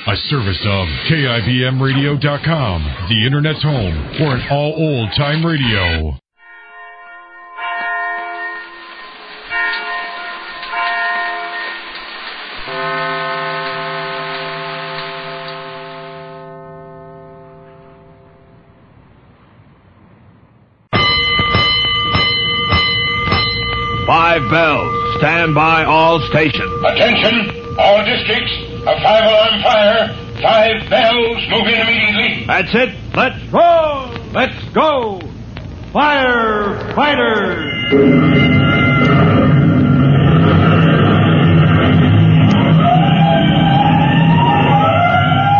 A service of KIBMradio.com, the Internet's home for an all old-time radio. Five bells. Stand by all stations. Attention, all districts. A 5-alarm fire. 5 bells. Move in immediately. That's it. Let's roll. Let's go. Firefighters.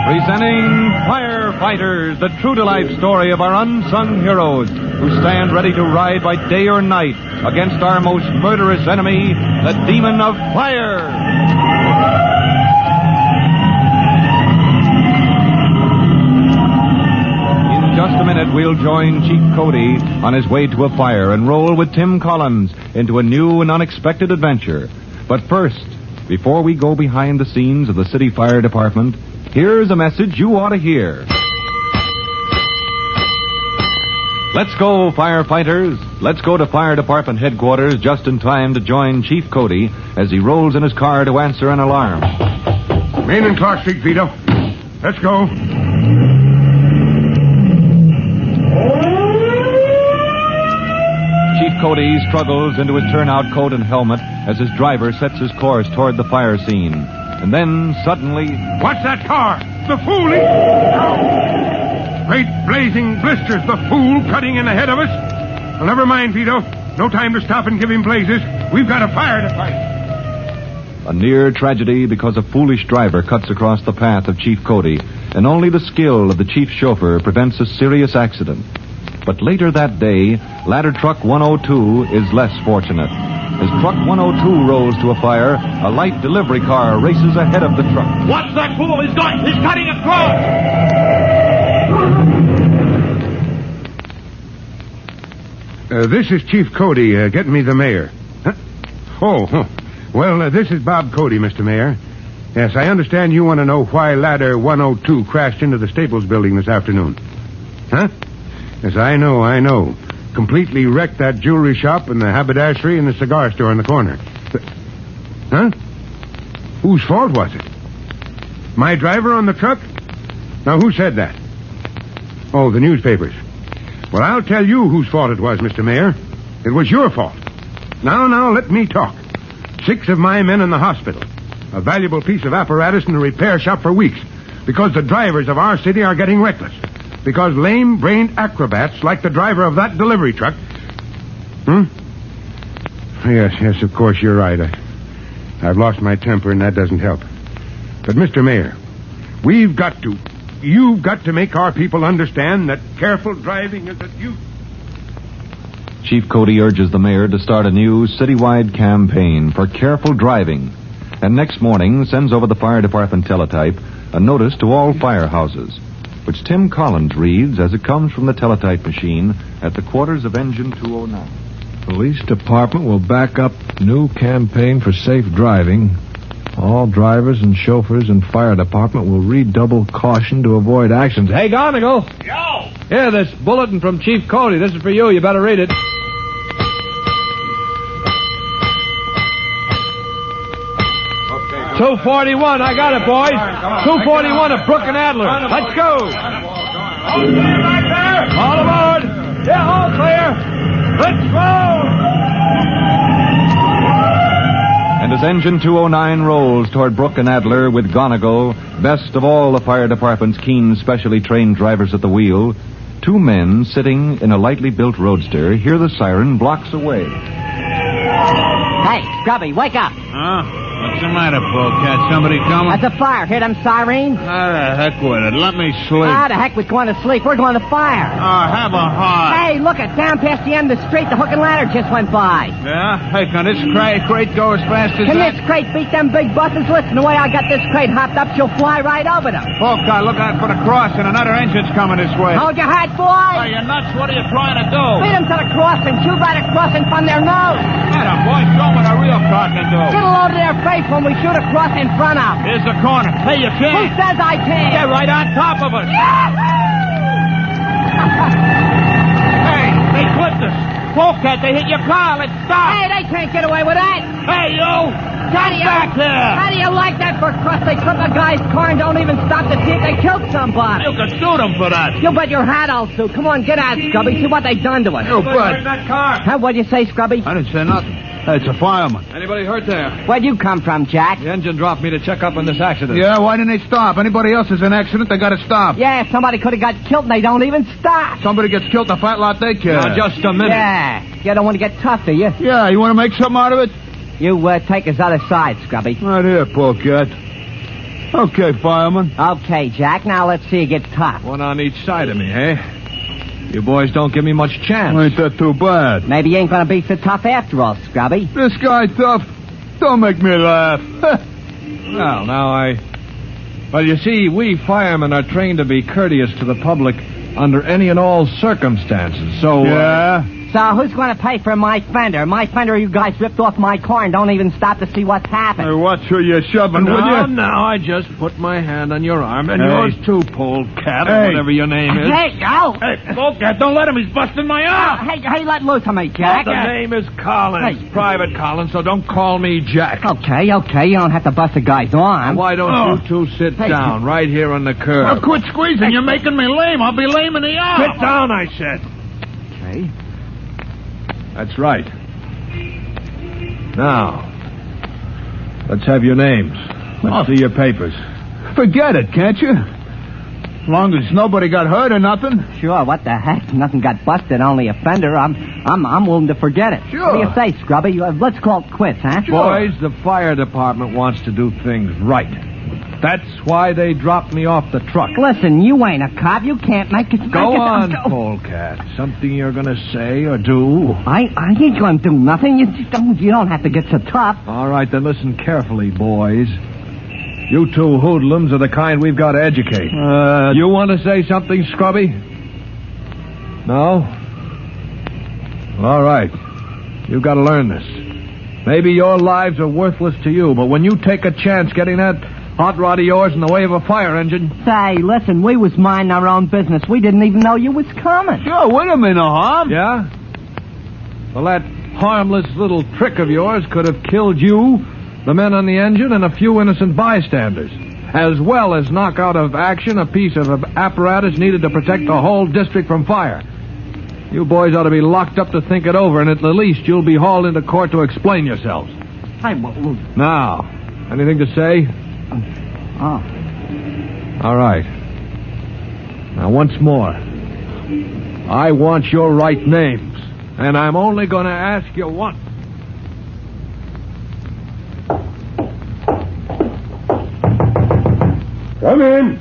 Presenting Firefighters, the true-to-life story of our unsung heroes who stand ready to ride by day or night against our most murderous enemy, the demon of fire. In just a minute, we'll join Chief Cody on his way to a fire and roll with Tim Collins into a new and unexpected adventure. But first, before we go behind the scenes of the city fire department, here's a message you ought to hear. Let's go, firefighters. Let's go to fire department headquarters just in time to join Chief Cody as he rolls in his car to answer an alarm. Main and Clark Street, Vito. Let's go. Chief Cody struggles into his turnout coat and helmet as his driver sets his course toward the fire scene. And then, suddenly... What's that car? The fool! Great blazing blisters, the fool cutting in ahead of us. Well, never mind, Vito. No time to stop and give him blazes. We've got a fire to fight. A near tragedy because a foolish driver cuts across the path of Chief Cody, and only the skill of the chief chauffeur prevents a serious accident. But later that day, ladder truck 102 is less fortunate. As truck 102 rolls to a fire, a light delivery car races ahead of the truck. Watch that fool. He's cutting across. This is Chief Cody. Get me the mayor. Huh? Oh, well, this is Bob Cody, Mr. Mayor. Yes, I understand you want to know why ladder 102 crashed into the Staples building this afternoon. Huh? Yes, I know. Completely wrecked that jewelry shop and the haberdashery and the cigar store in the corner. Huh? Whose fault was it? My driver on the truck? Now, who said that? Oh, the newspapers. Well, I'll tell you whose fault it was, Mr. Mayor. It was your fault. Now, let me talk. 6 of my men in the hospital. A valuable piece of apparatus in a repair shop for weeks. Because the drivers of our city are getting reckless. Because lame-brained acrobats like the driver of that delivery truck... Yes, of course, you're right. I've lost my temper, and that doesn't help. But, Mr. Mayor, you've got to make our people understand that careful driving is a duty. Chief Cody urges the mayor to start a new citywide campaign for careful driving, and next morning sends over the fire department teletype a notice to all firehouses, which Tim Collins reads as it comes from the teletype machine at the quarters of Engine 209. Police department will back up new campaign for safe driving. All drivers and chauffeurs in fire department will redouble caution to avoid accidents. Hey, Garnagle! Yo! Here, this bulletin from Chief Cody. This is for you. You better read it. Okay. 241. I got it, boys. 241 of Brook and Adler. Let's go. All clear back there? All aboard. Yeah, all clear. Let's roll. And as Engine 209 rolls toward Brook and Adler with Gonago, best of all the fire department's keen, specially trained drivers at the wheel, 2 men sitting in a lightly built roadster hear the siren blocks away. Hey, Grubby, wake up. Huh? What's the matter, Polecat? Somebody coming? That's a fire. Hear them sirens? The heck with it. Let me sleep. The heck with going to sleep. We're going to fire. Have a heart. Hey, look it. Down past the end of the street, the hook and ladder just went by. Yeah? Hey, can this crate go as fast as Can that? this crate beat them big buses? Listen, the way I got this crate hopped up, she'll fly right over them. Polecat, look out for the crossing. Another engine's coming this way. Hold your hat, boy. Hey, you nuts? What are you trying to do? Beat them to the crossing. Shoot right across and from their nose. Atta boy, show what a real car can do. Get a load of their face. safe when we shoot across in front of. Here's the corner. Hey, you Who can't. says I can't? They're right on top of us. Hey, they clipped us. Polecat, they hit your car. Let's stop. Hey, they can't get away with that. Hey, you. How do you, back here. How do you like that for crust? They clip a guy's car and don't even stop to see if they killed somebody. You can sue them for that. You bet your hat I'll sue. Come on, get out, Scrubby. See what they've done to us. You bet. that car. Huh, what'd you say, Scrubby? I didn't say nothing. Hey, it's a fireman. Anybody hurt there? Where'd you come from, Jack? The engine dropped me to check up on this accident. Yeah, why didn't they stop? Anybody else is in an accident, they gotta stop. Yeah, somebody could have got killed and they don't even stop. Somebody gets killed, the fat lot they care. Now, just a minute. Yeah, you don't want to get tough, do you? Yeah, you want to make something out of it? You take his other side, Scrubby. Right here, Polecat. Okay, fireman. Okay, Jack, now let's see you get tough. One on each side of me, eh? You boys don't give me much chance. Ain't that too bad? Maybe you ain't gonna be so tough after all, Scrubby. This guy tough. Don't make me laugh. Well, Well, you see, we firemen are trained to be courteous to the public under any and all circumstances, so... Yeah? So who's gonna pay for my fender? My fender, you guys ripped off my car and don't even stop to see what's happened. Hey, watch who you're shoving, will you? Now, I just put my hand on your arm, and Hey. yours too, Polecat, Hey. or whatever your name is. Hey, go! Hey, Polecat, don't let him. He's busting my arm. Hey, let loose of me, Jack. The name is Collins, Hey. Private Collins, so don't call me Jack. Okay, you don't have to bust a guy's arm. Why don't you two sit Hey. down right here on the Well, curb? quit squeezing. You're making me lame. I'll be lame in the arm. Sit down, I said. Okay. That's right. Now, let's have your names. Let's see your papers. Forget it, can't you? As long as nobody got hurt or nothing. Sure, what the heck? Nothing got busted, only a fender. I'm willing to forget it. Sure. What do you say, Scrubby? Let's call it quits, huh? Boys, the fire department wants to do things right. That's why they dropped me off the truck. Listen, you ain't a cop. You can't make it. Go make it- on, go. Polecat. Something you're going to say or do? I ain't going to do nothing. You don't have to get so tough. All right, then listen carefully, boys. You two hoodlums are the kind we've got to educate. You want to say something, Scrubby? No? All right. You've got to learn this. Maybe your lives are worthless to you, but when you take a chance getting that hot rod of yours in the way of a fire engine... Say, listen, we was minding our own business. We didn't even know you was coming. Sure, we don't mean no harm. Yeah? Well, that harmless little trick of yours could have killed you, the men on the engine, and a few innocent bystanders, as well as knock out of action a piece of apparatus needed to protect the whole district from fire. You boys ought to be locked up to think it over, and at the least you'll be hauled into court to explain yourselves. Hey, Now, anything to say? oh. All right. Now, once more, I want your right names, and I'm only going to ask you once. Come in.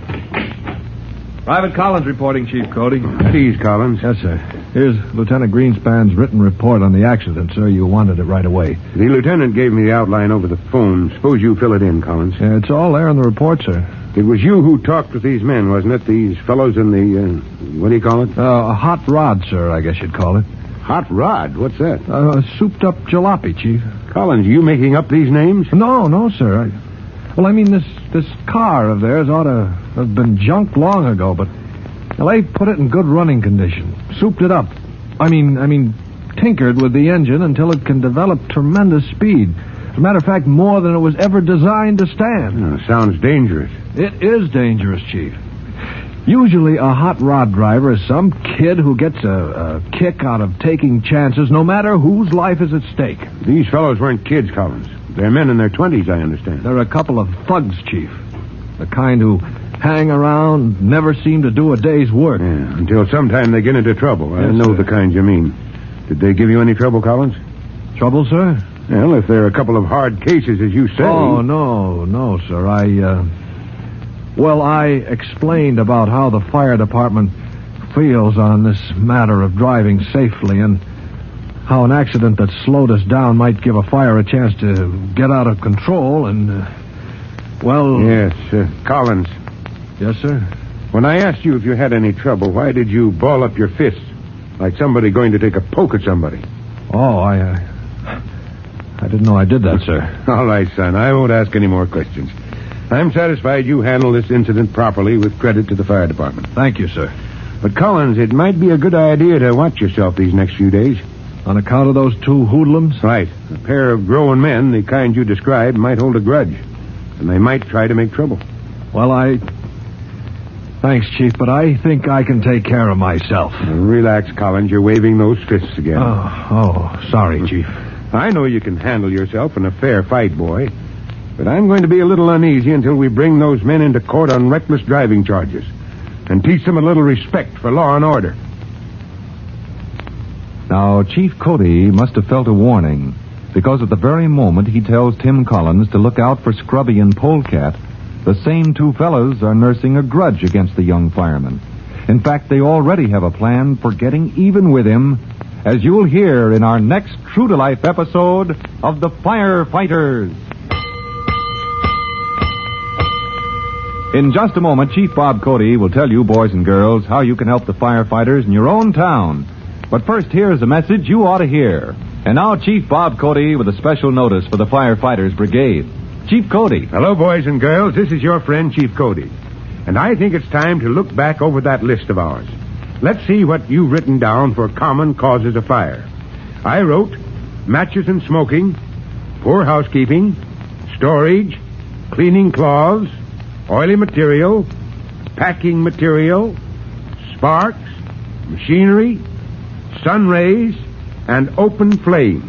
Private Collins reporting, Chief Cody. Please, Collins. Yes, sir. Here's Lieutenant Greenspan's written report on the accident, sir. You wanted it right away. The lieutenant gave me the outline over the phone. Suppose you fill it in, Collins. Yeah, it's all there in the report, sir. It was you who talked with these men, wasn't it? These fellows in the, what do you call it? A hot rod, sir, I guess you'd call it. Hot rod. What's that? Souped-up jalopy, Chief. Collins, you making up these names? No, sir. Well, I mean, this car of theirs ought to have been junked long ago, but well, they put it in good running condition, souped it up. I mean, tinkered with the engine until it can develop tremendous speed. As a matter of fact, more than it was ever designed to stand. Oh, sounds dangerous. It is dangerous, Chief. Usually a hot rod driver is some kid who gets a kick out of taking chances, no matter whose life is at stake. These fellows weren't kids, Collins. They're men in their 20s, I understand. They're a couple of thugs, Chief. The kind who hang around, never seem to do a day's work. Yeah, until sometime they get into trouble. I Yes, know sir. the kind you mean. Did they give you any trouble, Collins? Trouble, sir? Well, if they're a couple of hard cases, as you say... Oh, no, sir. I explained about how the fire department feels on this matter of driving safely and how an accident that slowed us down might give a fire a chance to get out of control and, well... Yes, Collins. Yes, sir? When I asked you if you had any trouble, why did you ball up your fists like somebody going to take a poke at somebody? Oh, I didn't know I did that, sir. All right, son. I won't ask any more questions. I'm satisfied you handled this incident properly with credit to the fire department. Thank you, sir. But, Collins, it might be a good idea to watch yourself these next few days. On account of those two hoodlums? Right. A pair of grown men, the kind you described, might hold a grudge. And they might try to make trouble. Well, Thanks, Chief, but I think I can take care of myself. Relax, Collins. You're waving those fists again. Oh, sorry, Chief. I know you can handle yourself in a fair fight, boy. But I'm going to be a little uneasy until we bring those men into court on reckless driving charges and teach them a little respect for law and order. Now, Chief Cody must have felt a warning, because at the very moment he tells Tim Collins to look out for Scrubby and Polecat, the same two fellows are nursing a grudge against the young fireman. In fact, they already have a plan for getting even with him, as you'll hear in our next true-to-life episode of The Firefighters. In just a moment, Chief Bob Cody will tell you, boys and girls, how you can help the firefighters in your own town. But first, here's a message you ought to hear. And now, Chief Bob Cody with a special notice for the Firefighters Brigade. Chief Cody. Hello, boys and girls. This is your friend, Chief Cody. And I think it's time to look back over that list of ours. Let's see what you've written down for common causes of fire. I wrote matches and smoking, poor housekeeping, storage, cleaning cloths, oily material, packing material, sparks, machinery, sun rays, and open flame.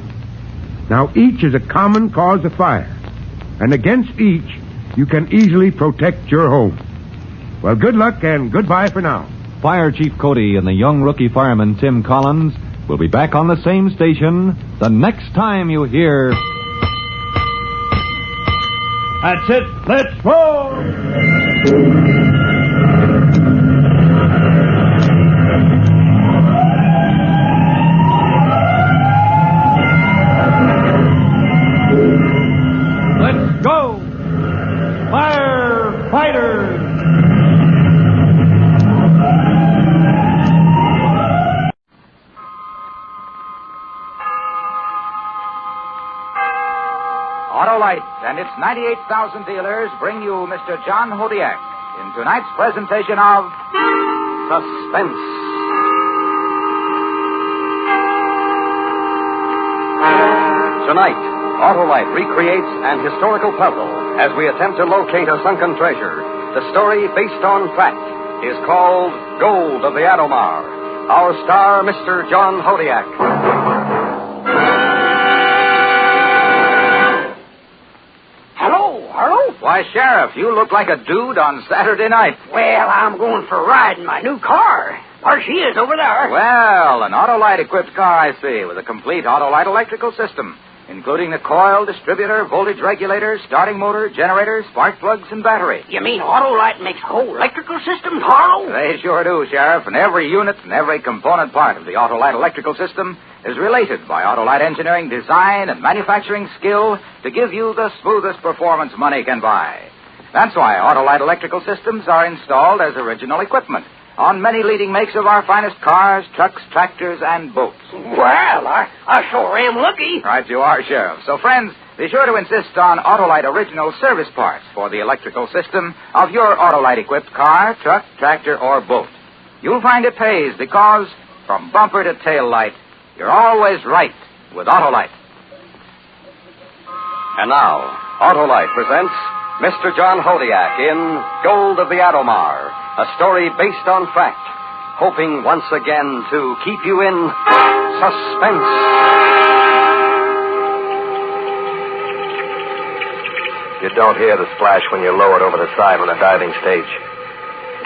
Now, each is a common cause of fire, and against each, you can easily protect your home. Well, good luck and goodbye for now. Fire Chief Cody and the young rookie fireman Tim Collins will be back on the same station the next time you hear... That's it. Let's roll. Let's go. Firefighters. Autolite and its 98,000 dealers bring you Mr. John Hodiak in tonight's presentation of Suspense. Tonight, Autolite recreates an historical puzzle as we attempt to locate a sunken treasure. The story, based on fact, is called Gold of the Adomar. Our star, Mr. John Hodiak. Why, Sheriff, you look like a dude on Saturday night. Well, I'm going for a ride in my new car. There she is over there. Well, an Autolite-equipped car, I see, with a complete Autolite electrical system, including the coil, distributor, voltage regulator, starting motor, generator, spark plugs, and battery. You mean Autolite makes a whole electrical system, Harlow? They sure do, Sheriff, and every unit and every component part of the Autolite electrical system is related by Autolite engineering design and manufacturing skill to give you the smoothest performance money can buy. That's why Autolite electrical systems are installed as original equipment on many leading makes of our finest cars, trucks, tractors, and boats. Well, I sure am lucky. Right you are, Sheriff. So, friends, be sure to insist on Autolite original service parts for the electrical system of your Autolite-equipped car, truck, tractor, or boat. You'll find it pays because, from bumper to tail light, you're always right with Autolite. And now, Autolite presents Mr. John Hodiak in Gold of the Adomar, a story based on fact, hoping once again to keep you in suspense. You don't hear the splash when you're lowered over the side on a diving stage.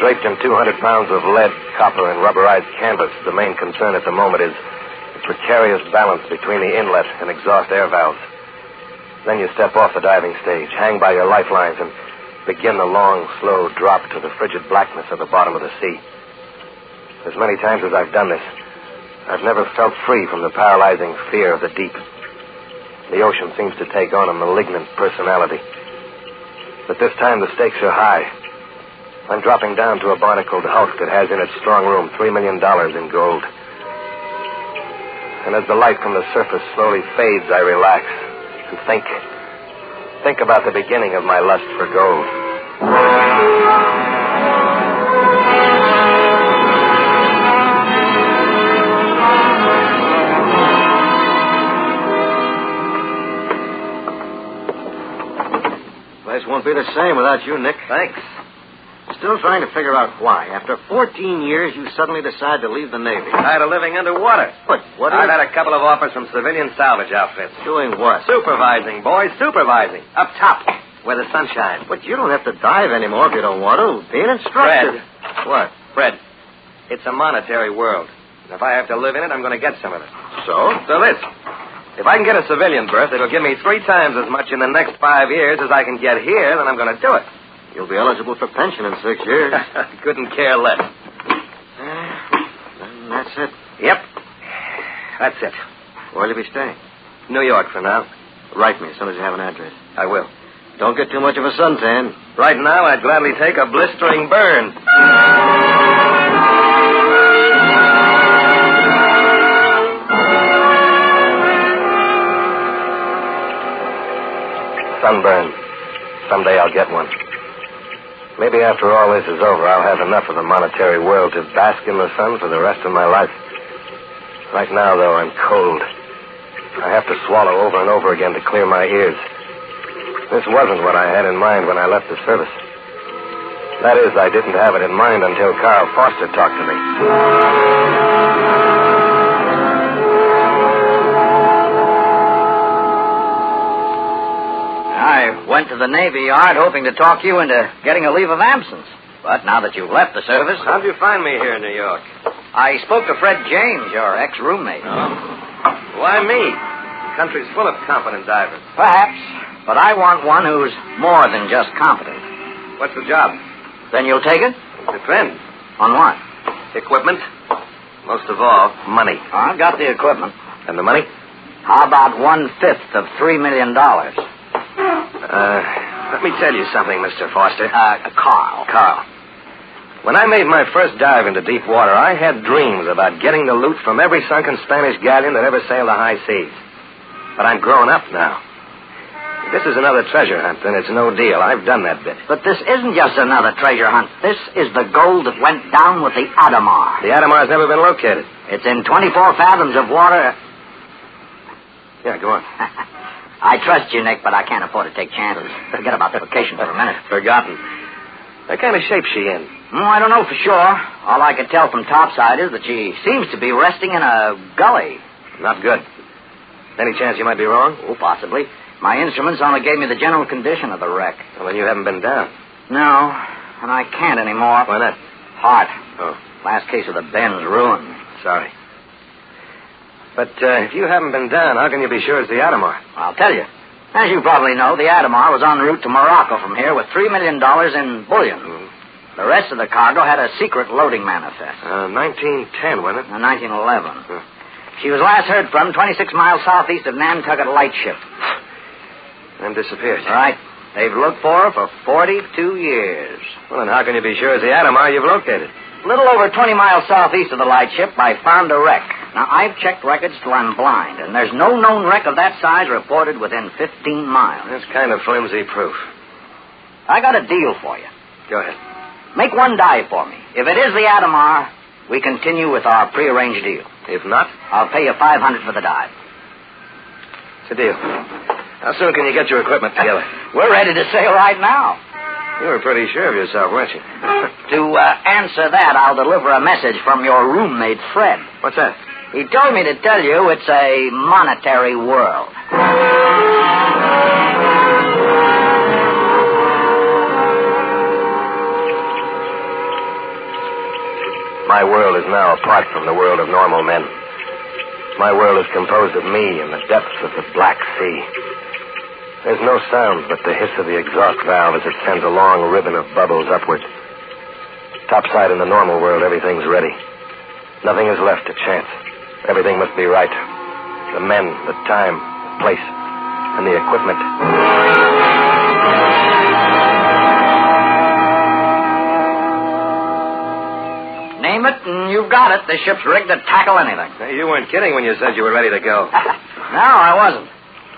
Draped in 200 pounds of lead, copper, and rubberized canvas, the main concern at the moment is the precarious balance between the inlet and exhaust air valves. Then you step off the diving stage, hang by your lifelines, and begin the long, slow drop to the frigid blackness of the bottom of the sea. As many times as I've done this, I've never felt free from the paralyzing fear of the deep. The ocean seems to take on a malignant personality. But this time the stakes are high. I'm dropping down to a barnacled hulk that has in its strong room $3 million in gold. And as the light from the surface slowly fades, I relax. and think about the beginning of my lust for gold. Place won't be the same without you, Nick. Thanks. Still trying to figure out why. After 14 years, you suddenly decide to leave the Navy. Tired of living underwater. But what I've had a couple of offers from civilian salvage outfits. Doing what? Supervising, boys, supervising. Up top, where the sun shines. But you don't have to dive anymore if you don't want to. Be an instructor. Fred. What? Fred, it's a monetary world. And if I have to live in it, I'm going to get some of it. So? So this. If I can get a civilian berth, it'll give me 3 times as much in the next 5 years as I can get here, then I'm going to do it. You'll be eligible for pension in 6 years. Couldn't care less. Then that's it. Yep. That's it. Where'll you be staying? New York for now. Write me as soon as you have an address. I will. Don't get too much of a suntan. Right now, I'd gladly take a blistering burn. Sunburn. Someday I'll get one. Maybe after all this is over, I'll have enough of the monetary world to bask in the sun for the rest of my life. Right now, though, I'm cold. I have to swallow over and over again to clear my ears. This wasn't what I had in mind when I left the service. That is, I didn't have it in mind until Carl Foster talked to me. I went to the Navy Yard hoping to talk you into getting a leave of absence. But now that you've left the service... How'd you find me here in New York? I spoke to Fred James, your ex-roommate. Oh. Why me? The country's full of competent divers. Perhaps, but I want one who's more than just competent. What's the job? Then you'll take it? Depends. On what? Equipment. Most of all, money. I've got the equipment. And the money? How about 1/5 of $3 million? Let me tell you something, Mr. Foster. Carl. When I made my first dive into deep water, I had dreams about getting the loot from every sunken Spanish galleon that ever sailed the high seas. But I'm grown up now. This is another treasure hunt, and it's no deal. I've done that bit. But this isn't just another treasure hunt. This is the gold that went down with the Adomar. The Adomar's never been located. It's in 24 fathoms of water. Yeah, go on. I trust you, Nick, but I can't afford to take chances. Forget about the vacation for a minute. Forgotten. What kind of shape she in? I don't know for sure. All I could tell from topside is that she seems to be resting in a gully. Not good. Any chance you might be wrong? Oh, possibly. My instruments only gave me the general condition of the wreck. Well, then you haven't been down. No, and I can't anymore. Why not? Heart. Oh. Last case of the Ben's ruined. Sorry. But if you haven't been down, how can you be sure it's the Adomar? I'll tell you. As you probably know, the Adomar was en route to Morocco from here with $3 million in bullion. Mm. The rest of the cargo had a secret loading manifest. 1910, wasn't it? 1911. She was last heard from 26 miles southeast of Nantucket Lightship. Then disappeared. Right. They've looked for her for 42 years. Well, then how can you be sure it's the Adomar you've located? A little over 20 miles southeast of the Lightship, I found a wreck. Now, I've checked records till I'm blind, and there's no known wreck of that size reported within 15 miles. That's kind of flimsy proof. I got a deal for you. Go ahead. Make one dive for me. If it is the Adomar, we continue with our prearranged deal. If not? I'll pay you $500 for the dive. It's a deal. How soon can you get your equipment together? We're ready to sail right now. You were pretty sure of yourself, weren't you? To answer that, I'll deliver a message from your roommate, Fred. What's that? He told me to tell you it's a monetary world. My world is now apart from the world of normal men. My world is composed of me in the depths of the Black Sea. There's no sound but the hiss of the exhaust valve as it sends a long ribbon of bubbles upward. Topside in the normal world, everything's ready. Nothing is left to chance. Everything must be right. The men, the time, the place, and the equipment. Name it, and you've got it. The ship's rigged to tackle anything. Hey, you weren't kidding when you said you were ready to go. No, I wasn't.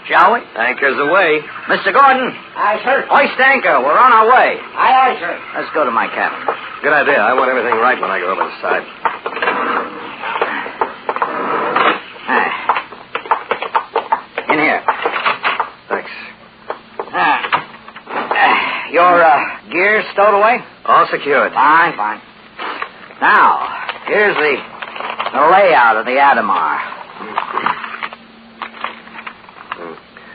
shall we? Anchor's away. Mr. Gordon. Aye, sir. Hoist anchor. We're on our way. Aye, sir. Let's go to my cabin. Good idea. I want everything right when I go over the side. In here. Thanks. Your gear stowed away? All secured. Fine. Now, here's the layout of the Adomar.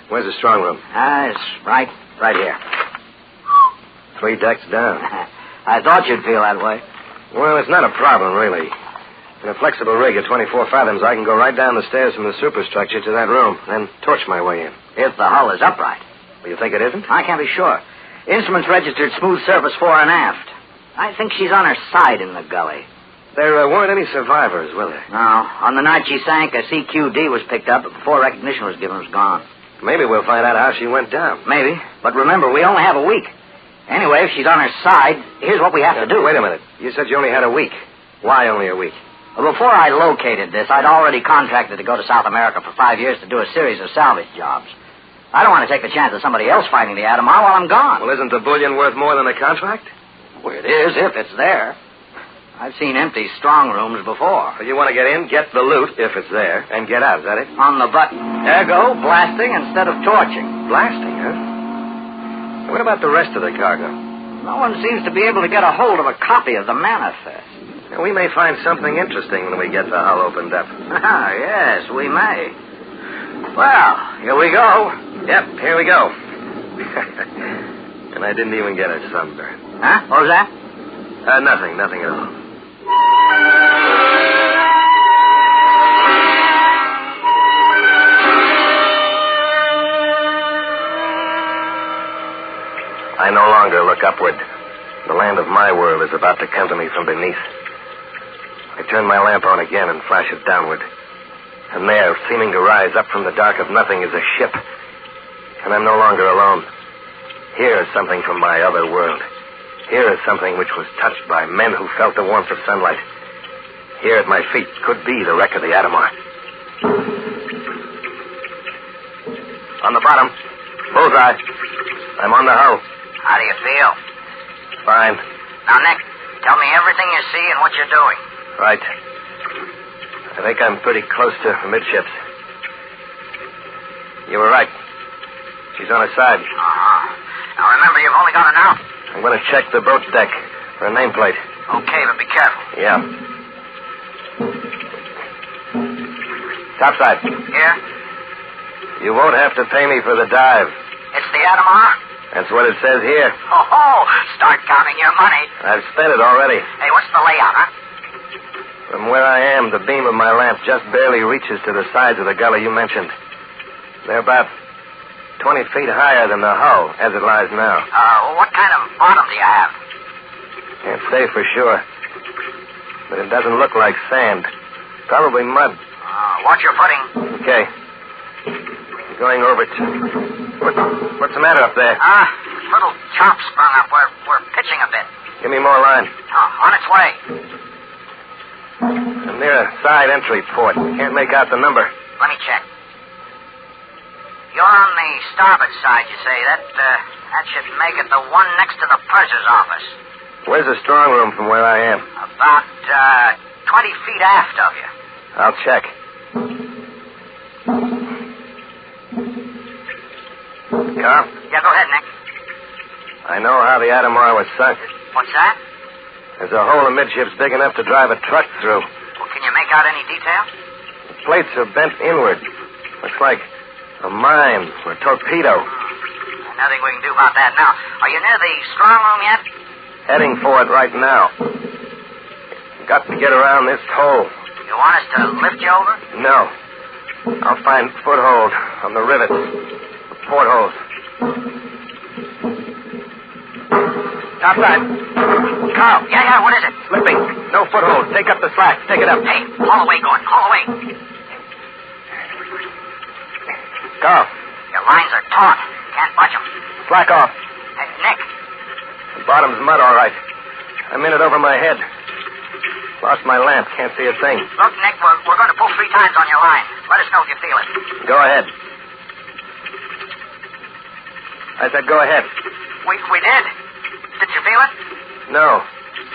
Where's the strong room? It's right here. 3 decks down. I thought you'd feel that way. Well, it's not a problem, really. In a flexible rig at 24 fathoms, I can go right down the stairs from the superstructure to that room, then torch my way in. If the hull is upright. Well, you think it isn't? I can't be sure. Instruments registered smooth surface fore and aft. I think she's on her side in the gully. There weren't any survivors, were there? No. On the night she sank, a CQD was picked up, but before recognition was given, it was gone. Maybe we'll find out how she went down. Maybe. But remember, we only have a week. Anyway, if she's on her side, here's what we have to do. Wait a minute. You said you only had a week. Why only a week? Well, before I located this, I'd already contracted to go to South America for 5 years to do a series of salvage jobs. I don't want to take the chance of somebody else finding the Adomar while I'm gone. Well, isn't the bullion worth more than the contract? Well, it is, if it's there. I've seen empty strong rooms before. Well, you want to get in, get the loot, if it's there, and get out, is that it? On the button. Ergo, blasting instead of torching. Blasting, huh? What about the rest of the cargo? No one seems to be able to get a hold of a copy of the manifest. We may find something interesting when we get the hull opened up. Yes, we may. Well, here we go. Yep, here we go. And I didn't even get a sunburn. Huh? What was that? Nothing at all. I no longer look upward. The land of my world is about to come to me from beneath. I turn my lamp on again and flash it downward. And there, seeming to rise up from the dark of nothing, is a ship. And I'm no longer alone. Here is something from my other world. Here is something which was touched by men who felt the warmth of sunlight. Here at my feet could be the wreck of the Adomar. On the bottom. Bullseye. I'm on the hull. How do you feel? Fine. Now, Nick, tell me everything you see and what you're doing. Right. I think I'm pretty close to midships. You were right. She's on her side. Now, remember, you've only got an hour. I'm going to check the boat's deck for a nameplate. Okay, but be careful. Yeah. Topside. Here? You won't have to pay me for the dive. It's the Adomar? That's what it says here. Oh, start counting your money. I've spent it already. Hey, what's the layout, huh? From where I am, the beam of my lamp just barely reaches to the sides of the gully you mentioned. They're about 20 feet higher than the hull as it lies now. What kind of bottom do you have? Can't say for sure. But it doesn't look like sand. Probably mud. Watch your footing. Okay. I'm going over to... What's the matter up there? Little chop sprung up. We're pitching a bit. Give me more line. On its way. I'm near a side entry port. Can't make out the number. Let me check. You're on the starboard side, you say. That should make it the one next to the purser's office. Where's the strong room from where I am? About 20 feet aft of you. I'll check. Carl? Yeah, go ahead, Nick. I know how the Adomar was sunk. What's that? There's a hole amidships big enough to drive a truck through. Well, can you make out any detail? The plates are bent inward. Looks like a mine or a torpedo. Nothing we can do about that now. Are you near the strong room yet? Heading for it right now. Got to get around this hole. You want us to lift you over? No. I'll find foothold on the rivets. The portholes. Topside. Carl. Yeah, what is it? Slipping. No foothold. Take up the slack. Take it up. Hey, haul away, Gordon. Haul away. Carl. Your lines are taut. Can't budge them. Slack off. Hey, Nick. The bottom's mud, all right. I'm in it over my head. Lost my lamp. Can't see a thing. Look, Nick, we're going to pull 3 times on your line. Let us know if you feel it. Go ahead. I said go ahead. We did. Did you feel it? No.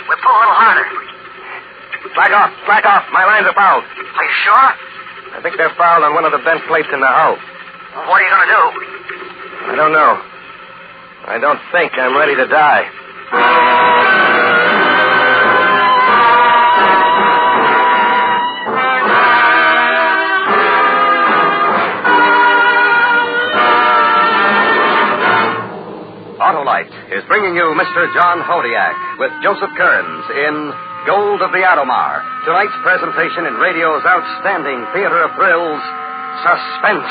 We pull a little harder. Slack off. My lines are fouled. Are you sure? I think they're fouled on one of the bent plates in the hull. Well, what are you going to do? I don't know. I don't think I'm ready to die. Autolite is bringing you Mr. John Hodiak with Joseph Kearns in Gold of the Adomar. Tonight's presentation in radio's outstanding theater of thrills, Suspense.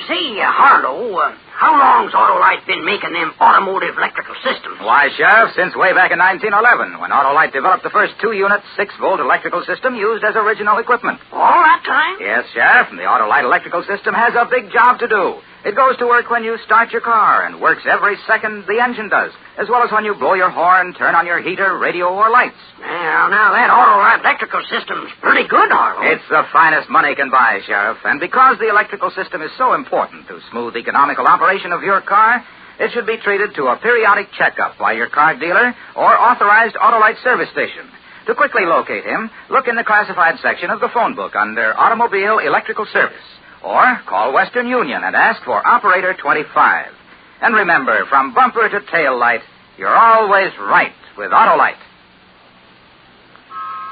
Say, Harlow, how long's Autolite been making them automotive electrical systems? Why, Sheriff, since way back in 1911, when Autolite developed the first 2-unit, 6-volt electrical system used as original equipment. All that time? Yes, Sheriff, and the Autolite electrical system has a big job to do. It goes to work when you start your car and works every second the engine does, as well as when you blow your horn, turn on your heater, radio, or lights. Well, now that Autolite electrical system's pretty good, Harlow. It's the finest money can buy, Sheriff, and because the electrical system is so important to smooth economical operation of your car, it should be treated to a periodic checkup by your car dealer or authorized Autolite service station. To quickly locate him, look in the classified section of the phone book under Automobile Electrical Service. Or call Western Union and ask for Operator 25. And remember, from bumper to tail light, you're always right with Autolite.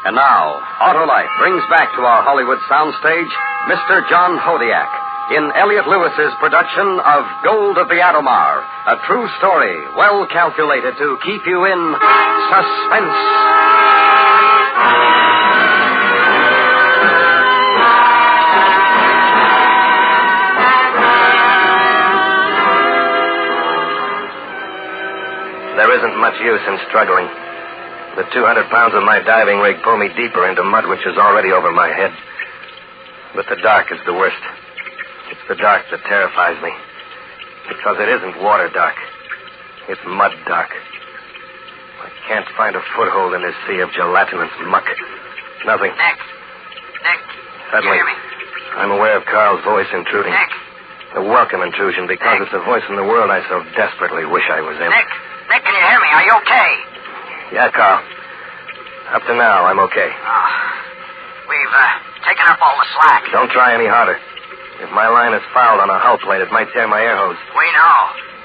And now, Autolite brings back to our Hollywood soundstage Mr. John Hodiak in Elliot Lewis's production of Gold of the Adomar, a true story well calculated to keep you in suspense. There isn't much use in struggling. The 200 pounds of my diving rig pull me deeper into mud which is already over my head. But the dark is the worst. It's the dark that terrifies me. Because it isn't water dark. It's mud dark. I can't find a foothold in this sea of gelatinous muck. Nothing. Nick. Suddenly, you hear me? I'm aware of Carl's voice intruding. Nick. A welcome intrusion because it's a voice in the world I so desperately wish I was in. Nick, can you hear me? Are you okay? Yeah, Carl. Up to now, I'm okay. Oh, we've taken up all the slack. Don't try any harder. If my line is fouled on a hull plate, it might tear my air hose. We know.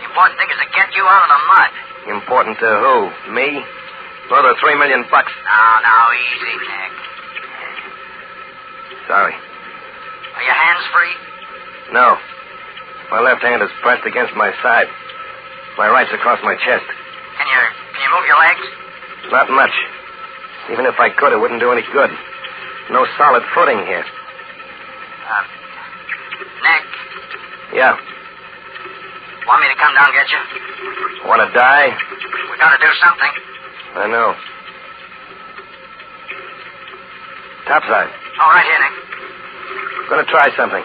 The important thing is to get you out of the mud. Important to who? Me? Or the $3 million? No, easy, Nick. Sorry. Are your hands free? No. My left hand is pressed against my side. My right's across my chest. Can you move your legs? Not much. Even if I could, it wouldn't do any good. No solid footing here. Nick. Yeah. Want me to come down and get you? Want to die? We gotta do something. I know. Topside. All right, here, Nick. I'm going to try something.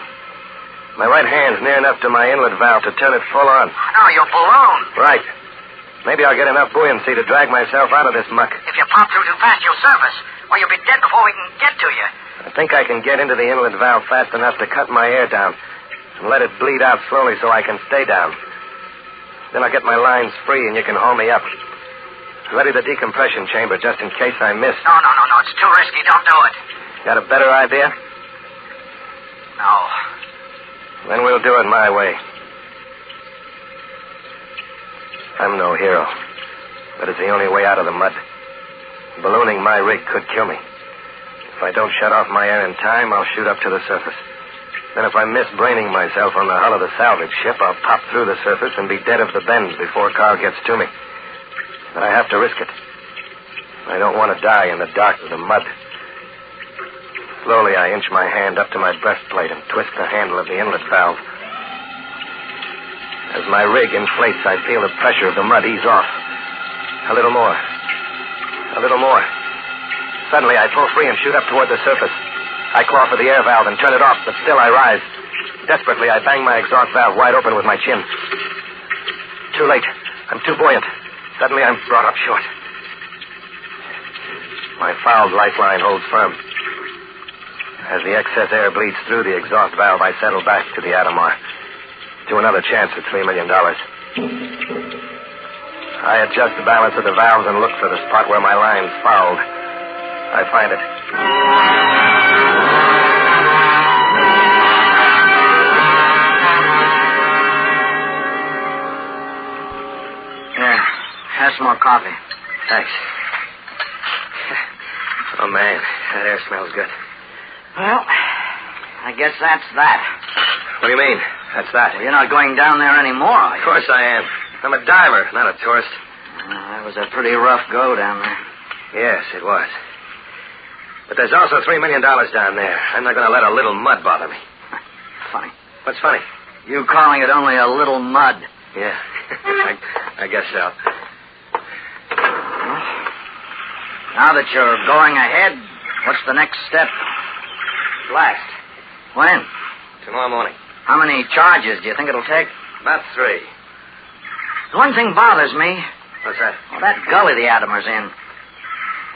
My right hand's near enough to my inlet valve to turn it full on. No, your balloon. Right. Maybe I'll get enough buoyancy to drag myself out of this muck. If you pop through too fast, you'll surface. Or you'll be dead before we can get to you. I think I can get into the inlet valve fast enough to cut my air down and let it bleed out slowly so I can stay down. Then I'll get my lines free and you can haul me up. Ready the decompression chamber just in case I miss. No. It's too risky. Don't do it. Got a better idea? No. Then we'll do it my way. I'm no hero, but it's the only way out of the mud. Ballooning my rig could kill me. If I don't shut off my air in time, I'll shoot up to the surface. Then if I miss braining myself on the hull of the salvage ship, I'll pop through the surface and be dead of the bends before Carl gets to me. But I have to risk it. I don't want to die in the dark of the mud. Slowly, I inch my hand up to my breastplate and twist the handle of the inlet valve. As my rig inflates, I feel the pressure of the mud ease off. A little more. A little more. Suddenly, I pull free and shoot up toward the surface. I claw for the air valve and turn it off, but still I rise. Desperately, I bang my exhaust valve wide open with my chin. Too late. I'm too buoyant. Suddenly, I'm brought up short. My fouled lifeline holds firm. As the excess air bleeds through the exhaust valve, I settle back to the Adomar. To another chance at $3 million. I adjust the balance of the valves and look for the spot where my line's fouled. I find it. Here, have some more coffee. Thanks. Oh, man, that air smells good. Well, I guess that's that. What do you mean, that's that? Well, you're not going down there anymore, are you? Of course I am. I'm a diver, not a tourist. That was a pretty rough go down there. Yes, it was. But there's also $3 million down there. I'm not going to let a little mud bother me. Funny. What's funny? You calling it only a little mud. Yeah, I guess so. Well, now that you're going ahead, what's the next step? Blast. When? Tomorrow morning. How many charges do you think it'll take? About 3. One thing bothers me. What's that? Well, that gully the Adomar's in.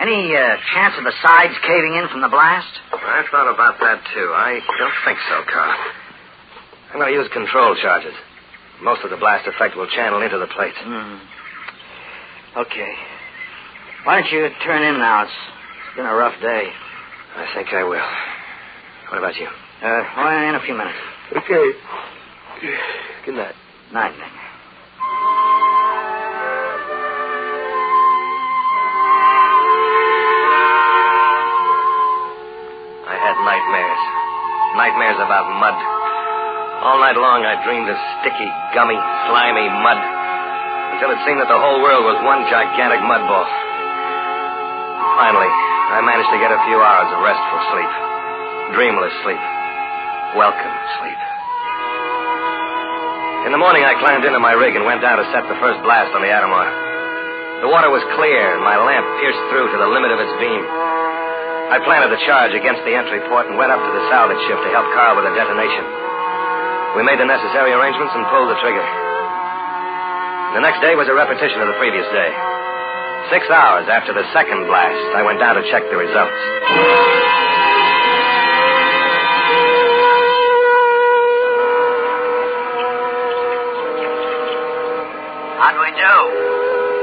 Any chance of the sides caving in from the blast? I thought about that, too. I don't think so, Carl. I'm going to use control charges. Most of the blast effect will channel into the plates. Okay. Why don't you turn in now? It's been a rough day. I think I will. What about you? In a few minutes. Okay. Good night. Night, Nick. I had nightmares. Nightmares about mud. All night long I dreamed of sticky, gummy, slimy mud. Until it seemed that the whole world was one gigantic mud ball. Finally, I managed to get a few hours of restful sleep. Dreamless sleep. Welcome sleep. In the morning, I climbed into my rig and went down to set the first blast on the Adomar. The water was clear, and my lamp pierced through to the limit of its beam. I planted the charge against the entry port and went up to the salvage ship to help Carl with the detonation. We made the necessary arrangements and pulled the trigger. The next day was a repetition of the previous day. 6 hours after the second blast, I went down to check the results. How'd we do?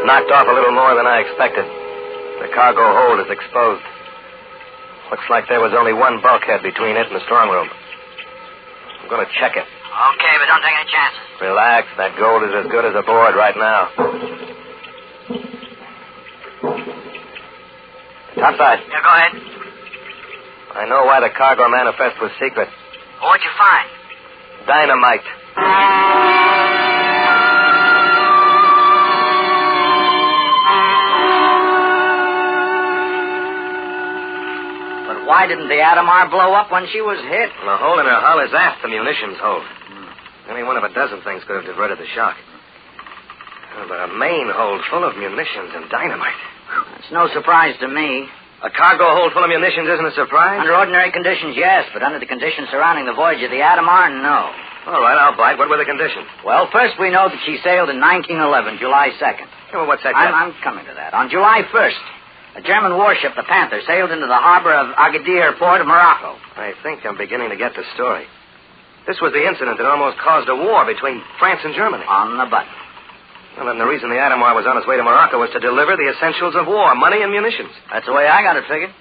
Knocked off a little more than I expected. The cargo hold is exposed. Looks like there was only one bulkhead between it and the strong room. I'm going to check it. Okay, but don't take any chances. Relax. That gold is as good as aboard right now. Topside. Yeah, go ahead. I know why the cargo manifest was secret. What'd you find? Dynamite. But why didn't the Adomar blow up when she was hit? Well, the hole in her hull is aft the munitions hold. Any one of a dozen things could have diverted the shock. But a main hold full of munitions and dynamite. It's no surprise to me. A cargo hold full of munitions isn't a surprise? Under ordinary conditions, yes, but under the conditions surrounding the voyage of the Adomar, no. All right, I'll bite. What were the conditions? Well, first we know that she sailed in 1911, July 2nd. Yeah, well, what's that? I'm coming to that. On July 1st, a German warship, the Panther, sailed into the harbor of Agadir, port of Morocco. I think I'm beginning to get the story. This was the incident that almost caused a war between France and Germany. On the button. Well, then the reason the Adomar was on its way to Morocco was to deliver the essentials of war, money and munitions. That's the way I got it figured.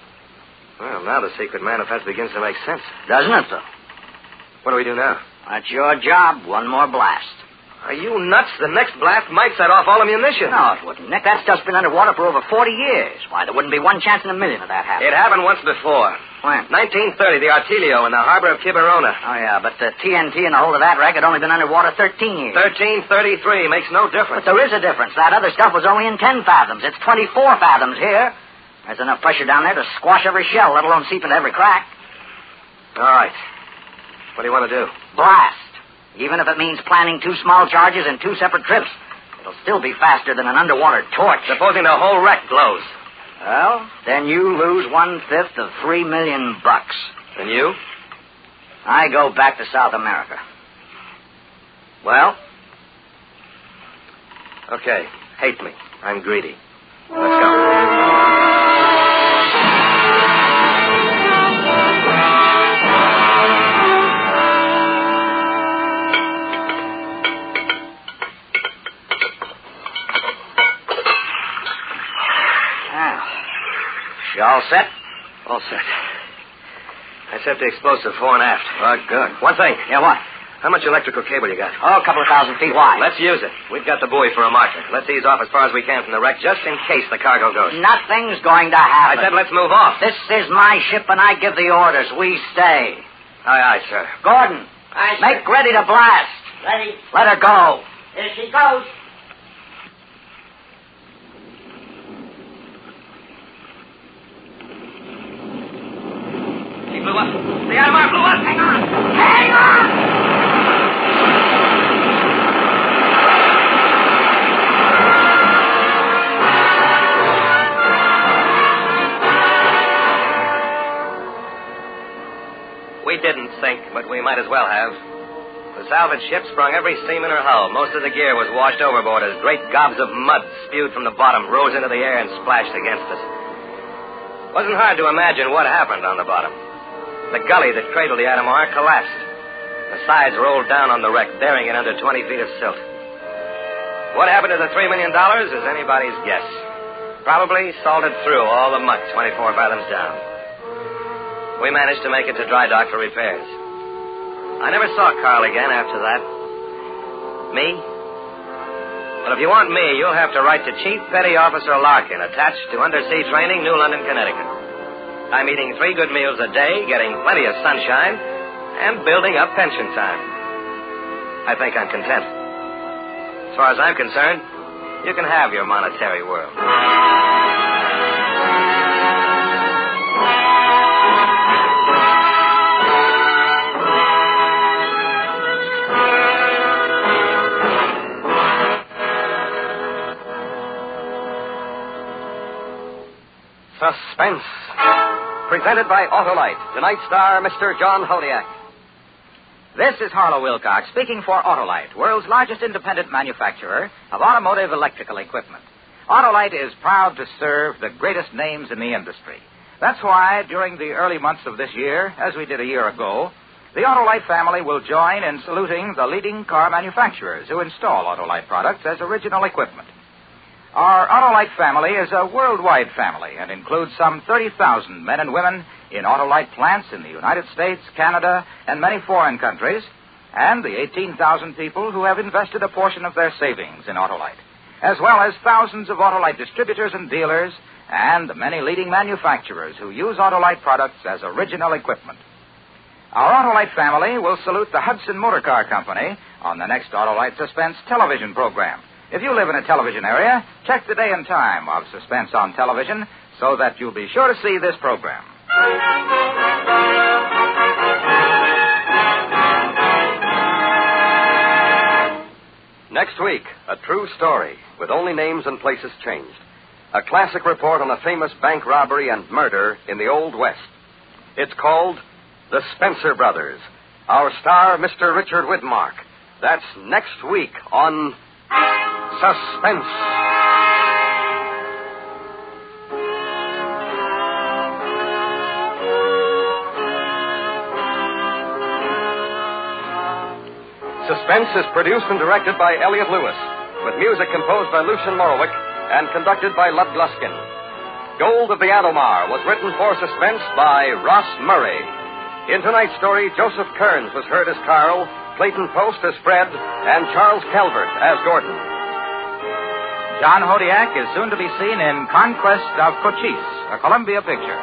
Well, now the secret manifest begins to make sense. Doesn't it, though? What do we do now? That's your job. One more blast. Are you nuts? The next blast might set off all the munitions. No, it wouldn't, Nick. That stuff's been underwater for over 40 years. Why, there wouldn't be one chance in a million of that happening. It happened once before. When? 1930, the Artilio in the harbor of Quiberona. Oh, yeah, but the TNT in the hold of that wreck had only been underwater 13 years. 1333 makes no difference. But there is a difference. That other stuff was only in 10 fathoms. It's 24 fathoms here. There's enough pressure down there to squash every shell, let alone seep into every crack. All right. What do you want to do? Blast. Even if it means planning 2 small charges and 2 separate trips, it'll still be faster than an underwater torch. Supposing the whole wreck blows. Well, then you lose 1/5 of $3 million. And you? I go back to South America. Well? Okay. Hate me. I'm greedy. Let's go. All set. I set the explosive fore and aft. Oh, good. One thing. Yeah, what? How much electrical cable you got? Oh, a couple of 1,000 feet wide. Let's use it. We've got the buoy for a marker. Let's ease off as far as we can from the wreck, just in case the cargo goes. Nothing's going to happen. I said let's move off. This is my ship, and I give the orders. We stay. Aye, sir. Gordon, make ready to blast. Ready. Let her go. Here she goes. She blew up. The Adomar blew up. Hang on. Hang on! We didn't sink, but we might as well have. The salvage ship sprung every seam in her hull. Most of the gear was washed overboard as great gobs of mud spewed from the bottom rose into the air and splashed against us. Wasn't hard to imagine what happened on the bottom. The gully that cradled the Adomar collapsed. The sides rolled down on the wreck, burying it under 20 feet of silt. What happened to the $3 million is anybody's guess. Probably salted through all the muck 24 fathoms down. We managed to make it to dry dock for repairs. I never saw Carl again after that. Me? Well, if you want me, you'll have to write to Chief Petty Officer Larkin, attached to Undersea Training, New London, Connecticut. I'm eating 3 good meals a day, getting plenty of sunshine, and building up pension time. I think I'm content. As far as I'm concerned, you can have your monetary world. Suspense. Presented by Autolite. Tonight's star, Mr. John Hodiak. This is Harlow Wilcox speaking for Autolite, world's largest independent manufacturer of automotive electrical equipment. Autolite is proud to serve the greatest names in the industry. That's why, during the early months of this year, as we did a year ago, the Autolite family will join in saluting the leading car manufacturers who install Autolite products as original equipment. Our Autolite family is a worldwide family and includes some 30,000 men and women in Autolite plants in the United States, Canada, and many foreign countries, and the 18,000 people who have invested a portion of their savings in Autolite, as well as thousands of Autolite distributors and dealers, and the many leading manufacturers who use Autolite products as original equipment. Our Autolite family will salute the Hudson Motor Car Company on the next Autolite Suspense television program. If you live in a television area, check the day and time of Suspense on television so that you'll be sure to see this program. Next week, a true story with only names and places changed. A classic report on a famous bank robbery and murder in the Old West. It's called The Spencer Brothers. Our star, Mr. Richard Widmark. That's next week on Suspense. Suspense is produced and directed by Elliot Lewis, with music composed by Lucian Morowick and conducted by Lud Gluskin. Gold of the Adomar was written for Suspense by Ross Murray. In tonight's story, Joseph Kearns was heard as Carl, Clayton Post as Fred, and Charles Calvert as Gordon. John Hodiak is soon to be seen in Conquest of Cochise, a Columbia picture.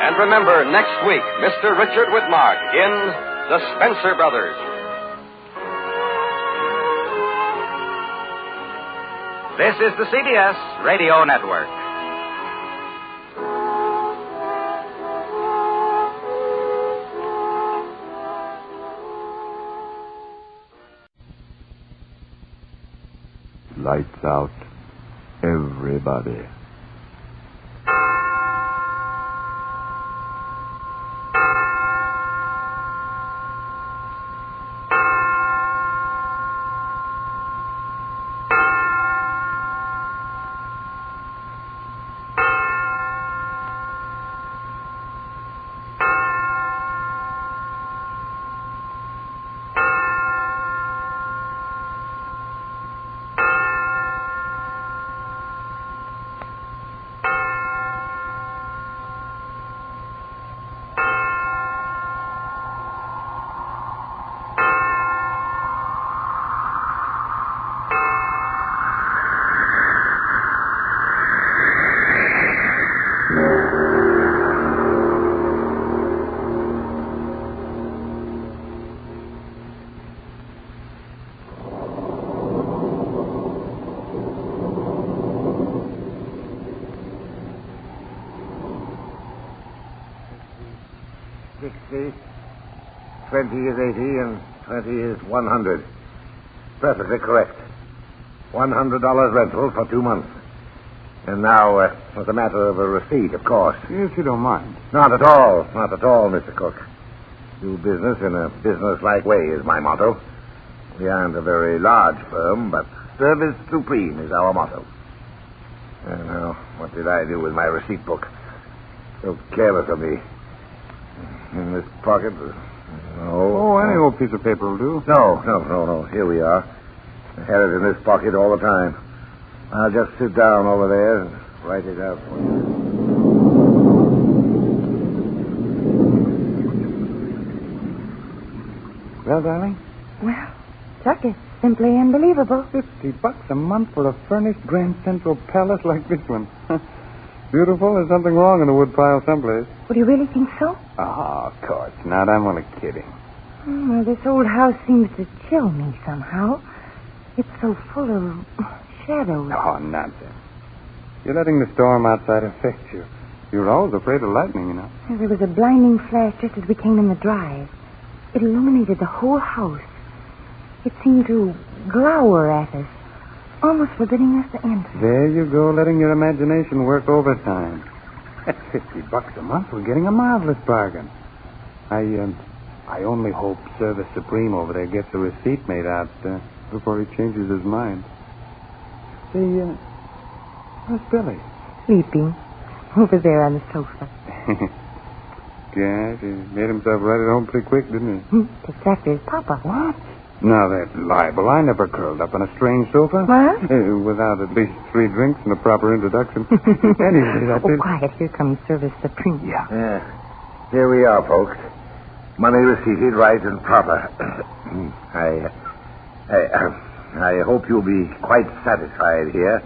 And remember, next week, Mr. Richard Widmark in The Spencer Brothers. This is the CBS Radio Network. Lights out, everybody. 60. 20 is 80, and 20 is 100. Perfectly correct. $100 rental for 2 months. And now, as a matter of a receipt, of course. If you don't mind. Not at all. Not at all, Mr. Cook. Do business in a business-like way is my motto. We aren't a very large firm, but service supreme is our motto. And now, what did I do with my receipt book? So careless of me. In this pocket? No. Oh, any old piece of paper will do. No. Here we are. I had it in this pocket all the time. I'll just sit down over there and write it out for you. Well, darling? Well, Chuck, it's simply unbelievable. $50 a month for a furnished Grand Central Palace like this one. Beautiful. There's something wrong in the woodpile someplace. Would you really think so? Oh, of course not. I'm only kidding. Well, this old house seems to chill me somehow. It's so full of shadows. Oh, nonsense. You're letting the storm outside affect you. You're always afraid of lightning, you know. There was a blinding flash just as we came in the drive. It illuminated the whole house. It seemed to glower at us, almost forbidding us to enter. There you go, letting your imagination work overtime. At $50 a month, we're getting a marvelous bargain. I only hope Service Supreme over there gets a receipt made out before he changes his mind. Say, where's Billy? Sleeping. Over there on the sofa. Gosh, he made himself right at home pretty quick, didn't he? Just after his papa. What? Now, that's libel. I never curled up on a strange sofa. What? Without at least 3 drinks and a proper introduction. Anyway, that's it. Oh, quiet. Here comes Service Supreme. Yeah. Here we are, folks. Money receipted right and proper. I hope you'll be quite satisfied here.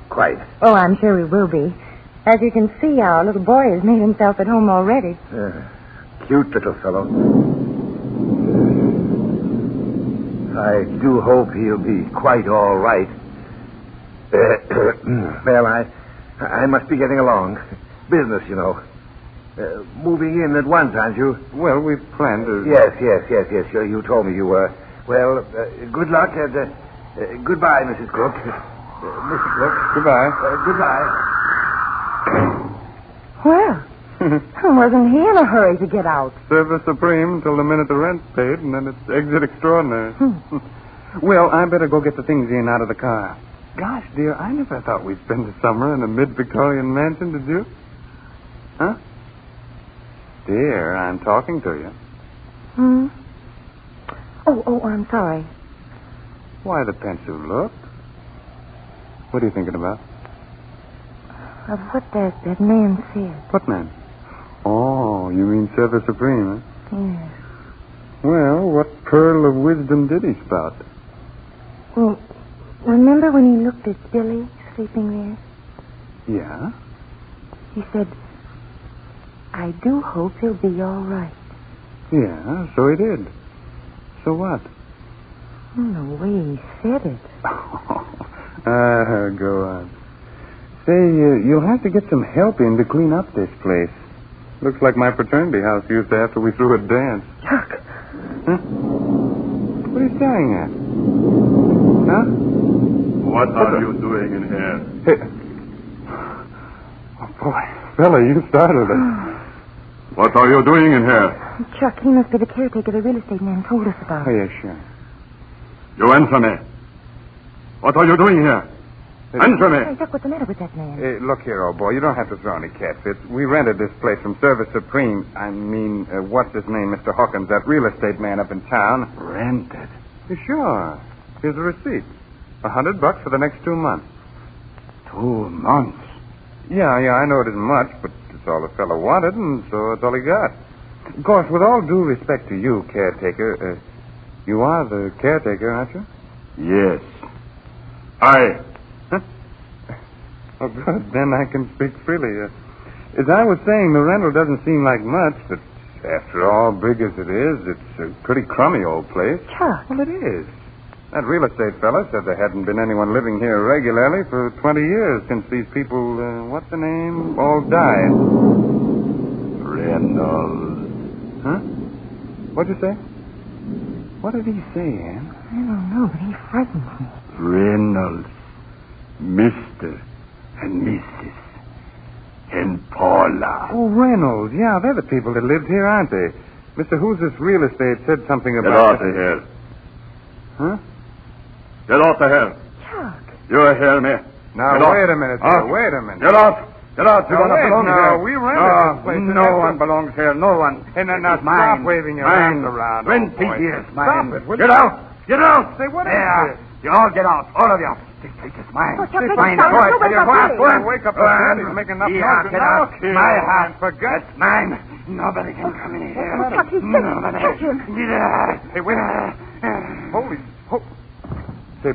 Quite. Oh, I'm sure we will be. As you can see, our little boy has made himself at home already. Cute little fellow. I do hope he'll be quite all right. Well, I must be getting along. Business, you know. Moving in at once, aren't you? Well, we planned to... Yes. Sure, you told me you were. Well, good luck and goodbye, Mrs. Cook. Mrs. Cook. Goodbye. Goodbye. Well, wasn't he in a hurry to get out? Service Supreme until the minute the rent's paid, and then it's exit extraordinary. Well, I better go get the things in out of the car. Gosh, dear, I never thought we'd spend the summer in a mid-Victorian mansion, did you? Huh? Dear, I'm talking to you. Oh, I'm sorry. Why the pensive look? What are you thinking about? Of what that man said. What man? Oh, you mean Service Supreme, huh? Yes. Well, what pearl of wisdom did he spout? Well, remember when he looked at Billy sleeping there? Yeah? He said, I do hope he'll be all right. Yeah, so he did. So what? The way he said it. Go on. Say, you'll have to get some help in to clean up this place. Looks like my fraternity house used to after we threw a dance. Chuck. Huh? What are you staring at? Huh? What are you doing in here? Hey. Oh, boy. Fella, you started it. What are you doing in here? Chuck, he must be the caretaker the real estate man told us about. Oh, yeah, sure. You answer me. What are you doing here? Answer me. Hey, Chuck, what's the matter with that man? Hey, look here, old boy. You don't have to throw any catfits. We rented this place from Service Supreme. I mean, what's his name, Mr. Hawkins, that real estate man up in town. Rented? Sure. Here's a receipt. $100 for the next 2 months. 2 months? Yeah, I know it isn't much, but it's all the fellow wanted, and so it's all he got. Of course, with all due respect to you, caretaker, you are the caretaker, aren't you? Yes. Huh? Oh, good. Then I can speak freely. As I was saying, the rental doesn't seem like much, but after all, big as it is, it's a pretty crummy old place. Chuck. Well, it is. That real estate fella said there hadn't been anyone living here regularly for 20 years since these people, what's the name, all died. Reynolds. Huh? What'd you say? What did he say, Ann? I don't know, but he frightens me. Reynolds, Mr. and Mrs. and Paula. Oh, Reynolds. Yeah, they're the people that lived here, aren't they? Mr. Who's this real estate said something about... Get out of here. Huh? Get out of here. Chuck. You hear me? Now, Get wait out. a minute, Huh? sir. Wait a minute. Get out. Get out. You Now, don't wait, belong now, here. we rented this place. No one belongs here. No one. And then now It's mine. stop waving your Mine. hands around. 20 boy. years, Stop mine. it. will Get you? out. Get out. Say, what is There. this? You all get out. All of you. This place is mine. Oh, Chuck, It's make mine. it stop. Go ahead. Nobody Go ahead. stop Go ahead. Wake up the man. He's making enough Yeah, noise. get Now, out. kid. My house. Forget. That's mine. Nobody can come in here. Chuck, he's sick. Nobody. Touch him. Get out. Hey, wait. Holy... Say...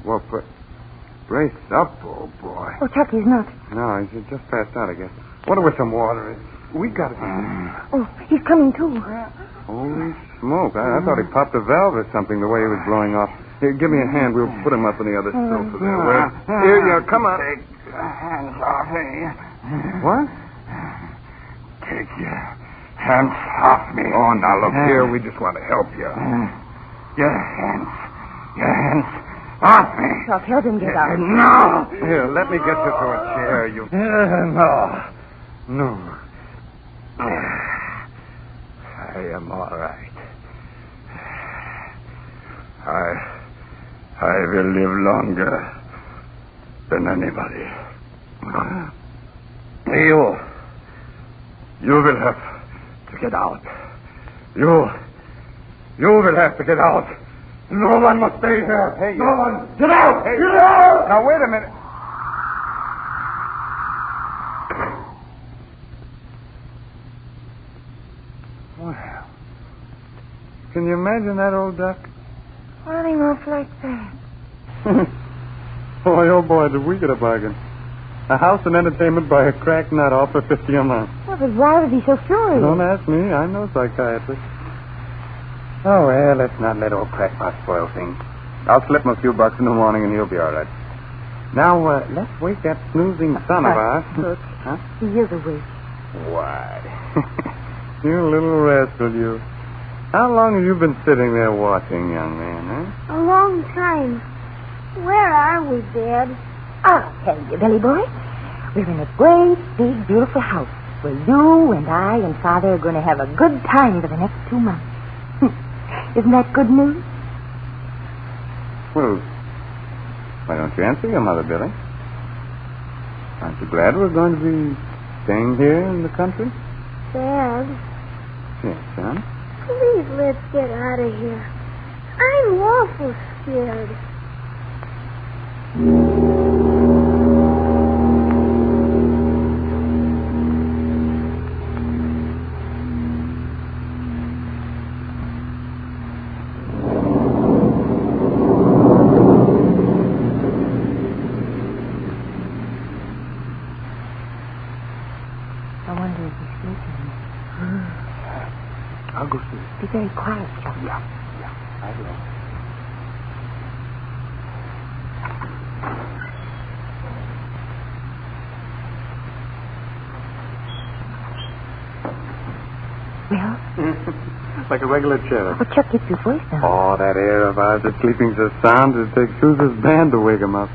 Well, brace up, old boy. Oh, Chuck, he's not. No, he's just passed out, I guess. Wonder where some water is. We got it. Oh, he's coming too. Holy smoke. I thought he popped a valve or something the way he was blowing off. Here, give me a hand. We'll put him up on the other sofa there. Here, come on. Take your hands off me. What? Take your hands off me. Oh, now, look here. We just want to help you. Your hands. Your hands off me. Chuck, help him get out. No. Here, let me get you to a chair, you... No. I am all right. I will live longer than anybody. You will have to get out. You will have to get out. No one must stay here. Hey, no one. Get out! Hey. Get out! Now, wait a minute. Well, can you imagine that, old duck? Running off like that. Boy, oh boy, did we get a bargain. A house and entertainment by a crack nut off for 50 a month. Well, but why was he so furious? Don't ask me. I know psychiatrists. Oh, well, let's not let old crackpot spoil things. I'll slip him a few bucks in the morning and he'll be all right. Now, let's wake that snoozing son of ours. Look, Huh? he is awake. Why? You little rascal, you. How long have you been sitting there watching, young man, huh? A long time. Where are we, Dad? I'll tell you, Billy boy. We're in a great, big, beautiful house where you and I and Father are going to have a good time for the next 2 months. Isn't that good news? Well, why don't you answer your mother, Billy? Aren't you glad we're going to be staying here in the country? Dad, Yes, son. please let's get out of here. I'm awful scared. I wonder if he's sleeping. I'll go see. Be very quiet, Chuck. Yeah, I will. Well? Like a regular chair. Oh, Chuck, get your voice down. Oh, that air of ours is sleeping so sound it takes Susan's band to wake him up.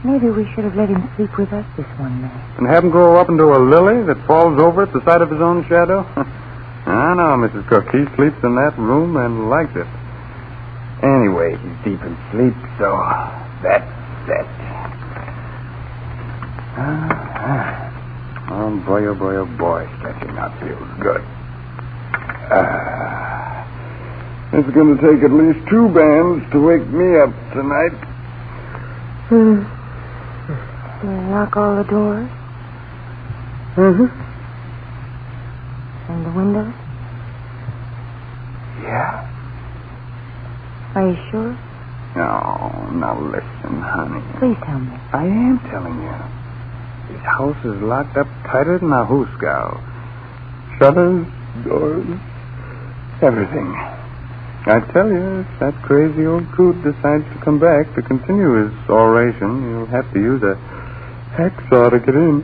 Maybe we should have let him sleep with us this one night. And have him grow up into a lily that falls over at the sight of his own shadow? I know, Mrs. Cook. He sleeps in that room and likes it. Anyway, he's deep in sleep, so that's that. Oh, boy, stretching out feels good. It's going to take at least 2 bands to wake me up tonight. Lock all the doors? Mm-hmm. And the windows? Yeah. Are you sure? No, now listen, honey. Please tell me. I am telling you. This house is locked up tighter than a hoosegow. Shutters, doors, everything. I tell you, if that crazy old coot decides to come back to continue his oration, he'll have to use a hacksaw to get in.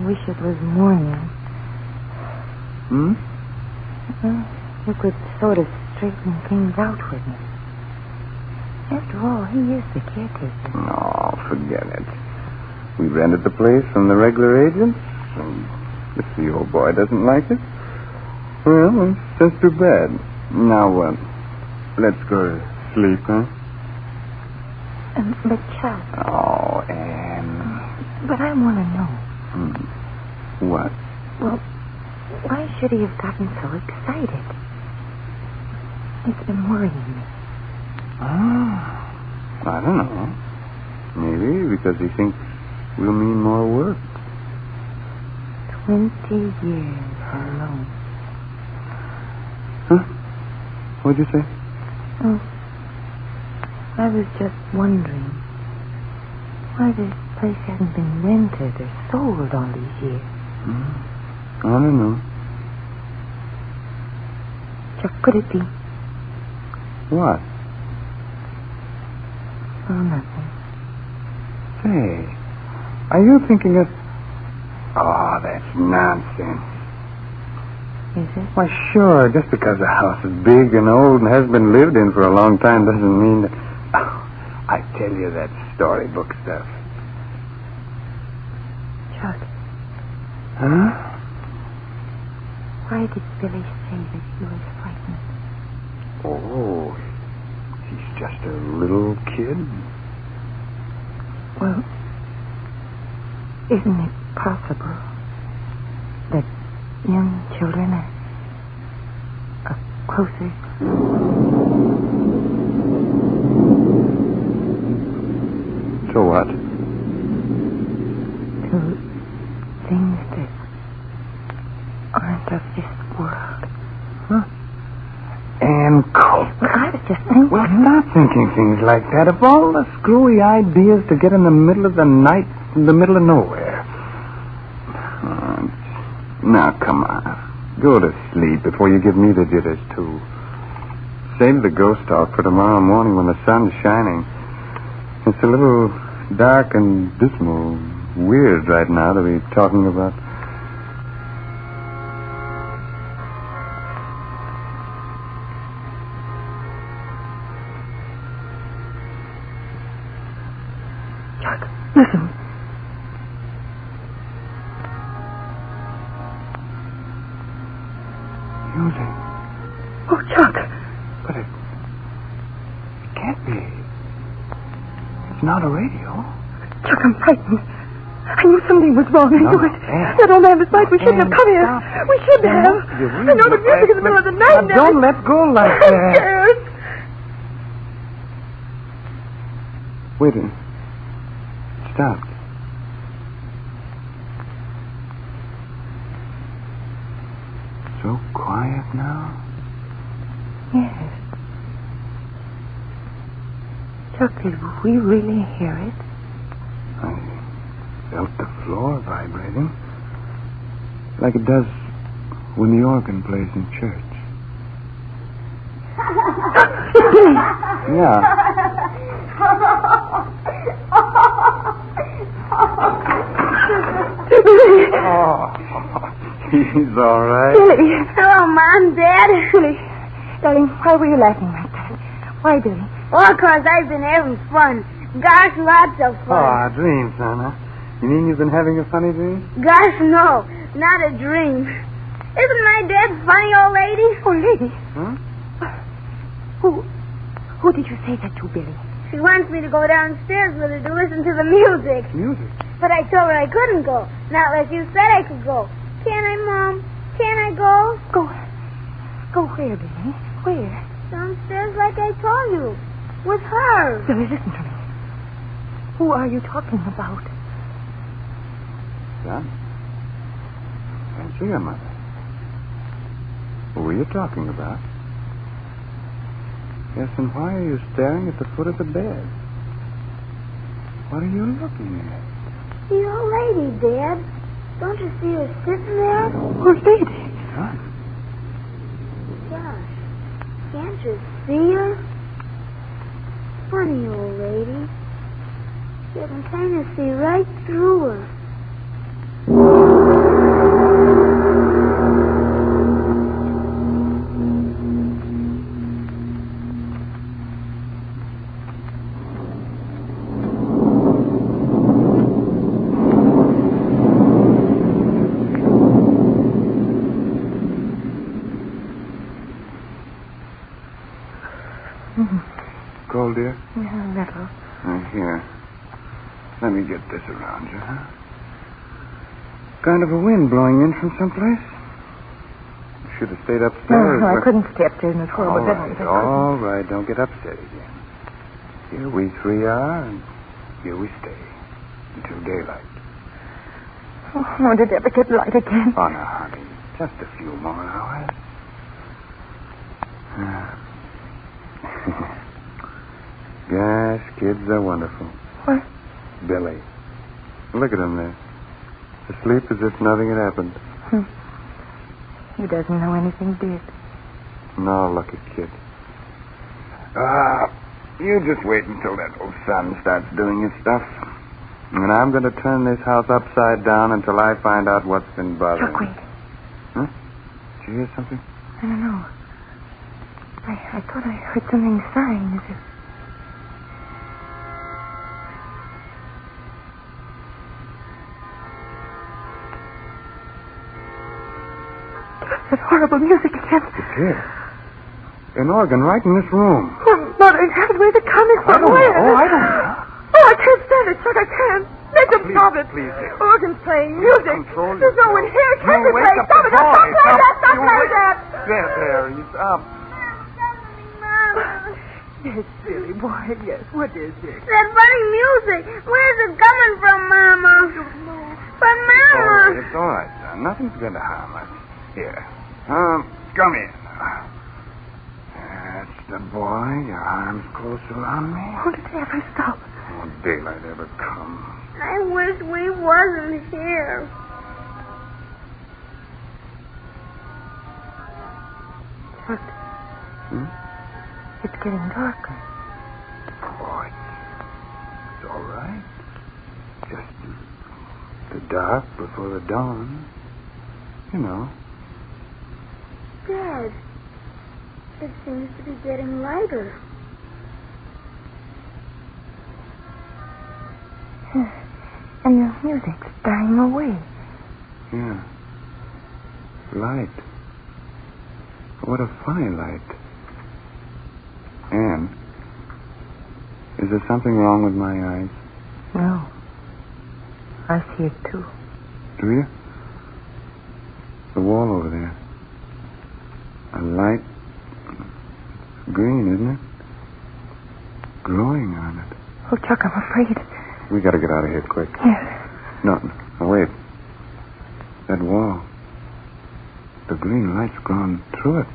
wish it was morning. Hmm? Well, you could sort of straighten things out with me. After all, he is the caretaker. No, forget it. We rented the place from the regular agents, and if the old boy doesn't like it, well, it's just too bad. Now, let's go to sleep, huh? But, Chuck... Oh, Anne... But I want to know. What? Well, why should he have gotten so excited? It's been worrying me. I don't know. Maybe because he thinks we'll mean more work. 20 years alone. Huh? What'd you say? Oh, I was just wondering why this place hasn't been rented or sold all these years. I don't know. Chuck, could it be? What? Oh, nothing. Say, are you thinking of... Oh, that's nonsense. Is it? Why, sure. Just because a house is big and old and has been lived in for a long time doesn't mean that... Oh, I tell you, that storybook stuff. Chuck. Huh? Why did Billy say that he was frightened? Oh, he's just a little kid. Well, isn't it possible that young children are closer? To what? To things that aren't of this world. Huh? And Coke. Well, I was just thinking... Well, stop thinking things like that. Of all the screwy ideas to get in the middle of the night, in the middle of nowhere. Now, come on. Go to sleep before you give me the jitters, too. Save the ghost talk for tomorrow morning when the sun's shining. It's a little dark and dismal, weird right now to be talking about... Listen. Music. Oh, Chuck. But it can't be. It's not a radio. Chuck, I'm frightened. I knew something was wrong. I knew it. Anne. That old man was right. We shouldn't have come here. We should have. I know the music in the middle of the night. Now, don't let go like that. I'm scared. Wait a minute. Stopped. So quiet now? Yes. Chuck, did we really hear it? I felt the floor vibrating. Like it does when the organ plays in church. Yeah. Oh, he's all right. Billy. Hello, Mom, Dad. Billy. Darling, why were you laughing like that? Why, Billy? Well, 'cause I've been having fun. Gosh, lots of fun. Oh, a dream, son, huh? You mean you've been having a funny dream? Gosh, no. Not a dream. Isn't my dad funny, old lady? Oh, lady. Huh? Who did you say that to, Billy? She wants me to go downstairs with her to listen to the music. Music? But I told her I couldn't go. Not unless you said I could go. Can I, Mom? Can I go? Go where, Billy? Where? Downstairs like I told you. With her. Billy, listen to me. Who are you talking about? Son? Answer your mother. Who are you talking about? Yes, and why are you staring at the foot of the bed? What are you looking at? The old lady, Dad. Don't you see her sitting there? Old lady? Son. Gosh, can't you see her? Funny old lady. You can kind of see right through her. cold, dear? Yeah, a little. Here. Let me get this around you, huh? Kind of a wind blowing in from someplace. You should have stayed upstairs. No, I couldn't stay upstairs in this horrible bed. All right, don't get upset again. Here we three are, and here we stay until daylight. Oh, won't it ever get light again? Oh, no, honey. Just a few more hours. Gosh, kids are wonderful. What? Billy. Look at him there. Asleep as if nothing had happened. He doesn't know anything did. No, lucky kid. You just wait until that old sun starts doing his stuff. And I'm going to turn this house upside down until I find out what's been bothering Chuck, wait. me. Huh? Did you hear something? I don't know. I thought I heard something sighing as if... That horrible music again. It's here. An organ right in this room. Oh, Mother in heaven, where's it coming from? I don't Where? know. I don't know. Oh, I can't stand it, Chuck. I can't. Make them stop it. Please, dear. Organ's playing music. Control There's no one here. Can't You be wake playing. up Stop the it. Stop boy. playing that. Stop You playing wake- that. There, he's up. Yes, silly boy. Yes. What is it? That funny music. Where's it coming from, Mama? From Mama. It's all right, son. Nothing's going to harm us. Here. Come in. That's the boy. Your arms close around me. Won't it ever stop? Won't daylight ever come? I wish we wasn't here. Chuck. It's getting darker. Oh, it's all right. Just the dark before the dawn. You know. Dad, it seems to be getting lighter. And the music's dying away. Yeah. Light. What a funny light. Anne, is there something wrong with my eyes? No. I see it, too. Do you? The wall over there. A light. It's green, isn't it? Glowing on it. Oh, Chuck, I'm afraid. We gotta get out of here quick. Yes. No, wait. That wall. The green light's gone through it.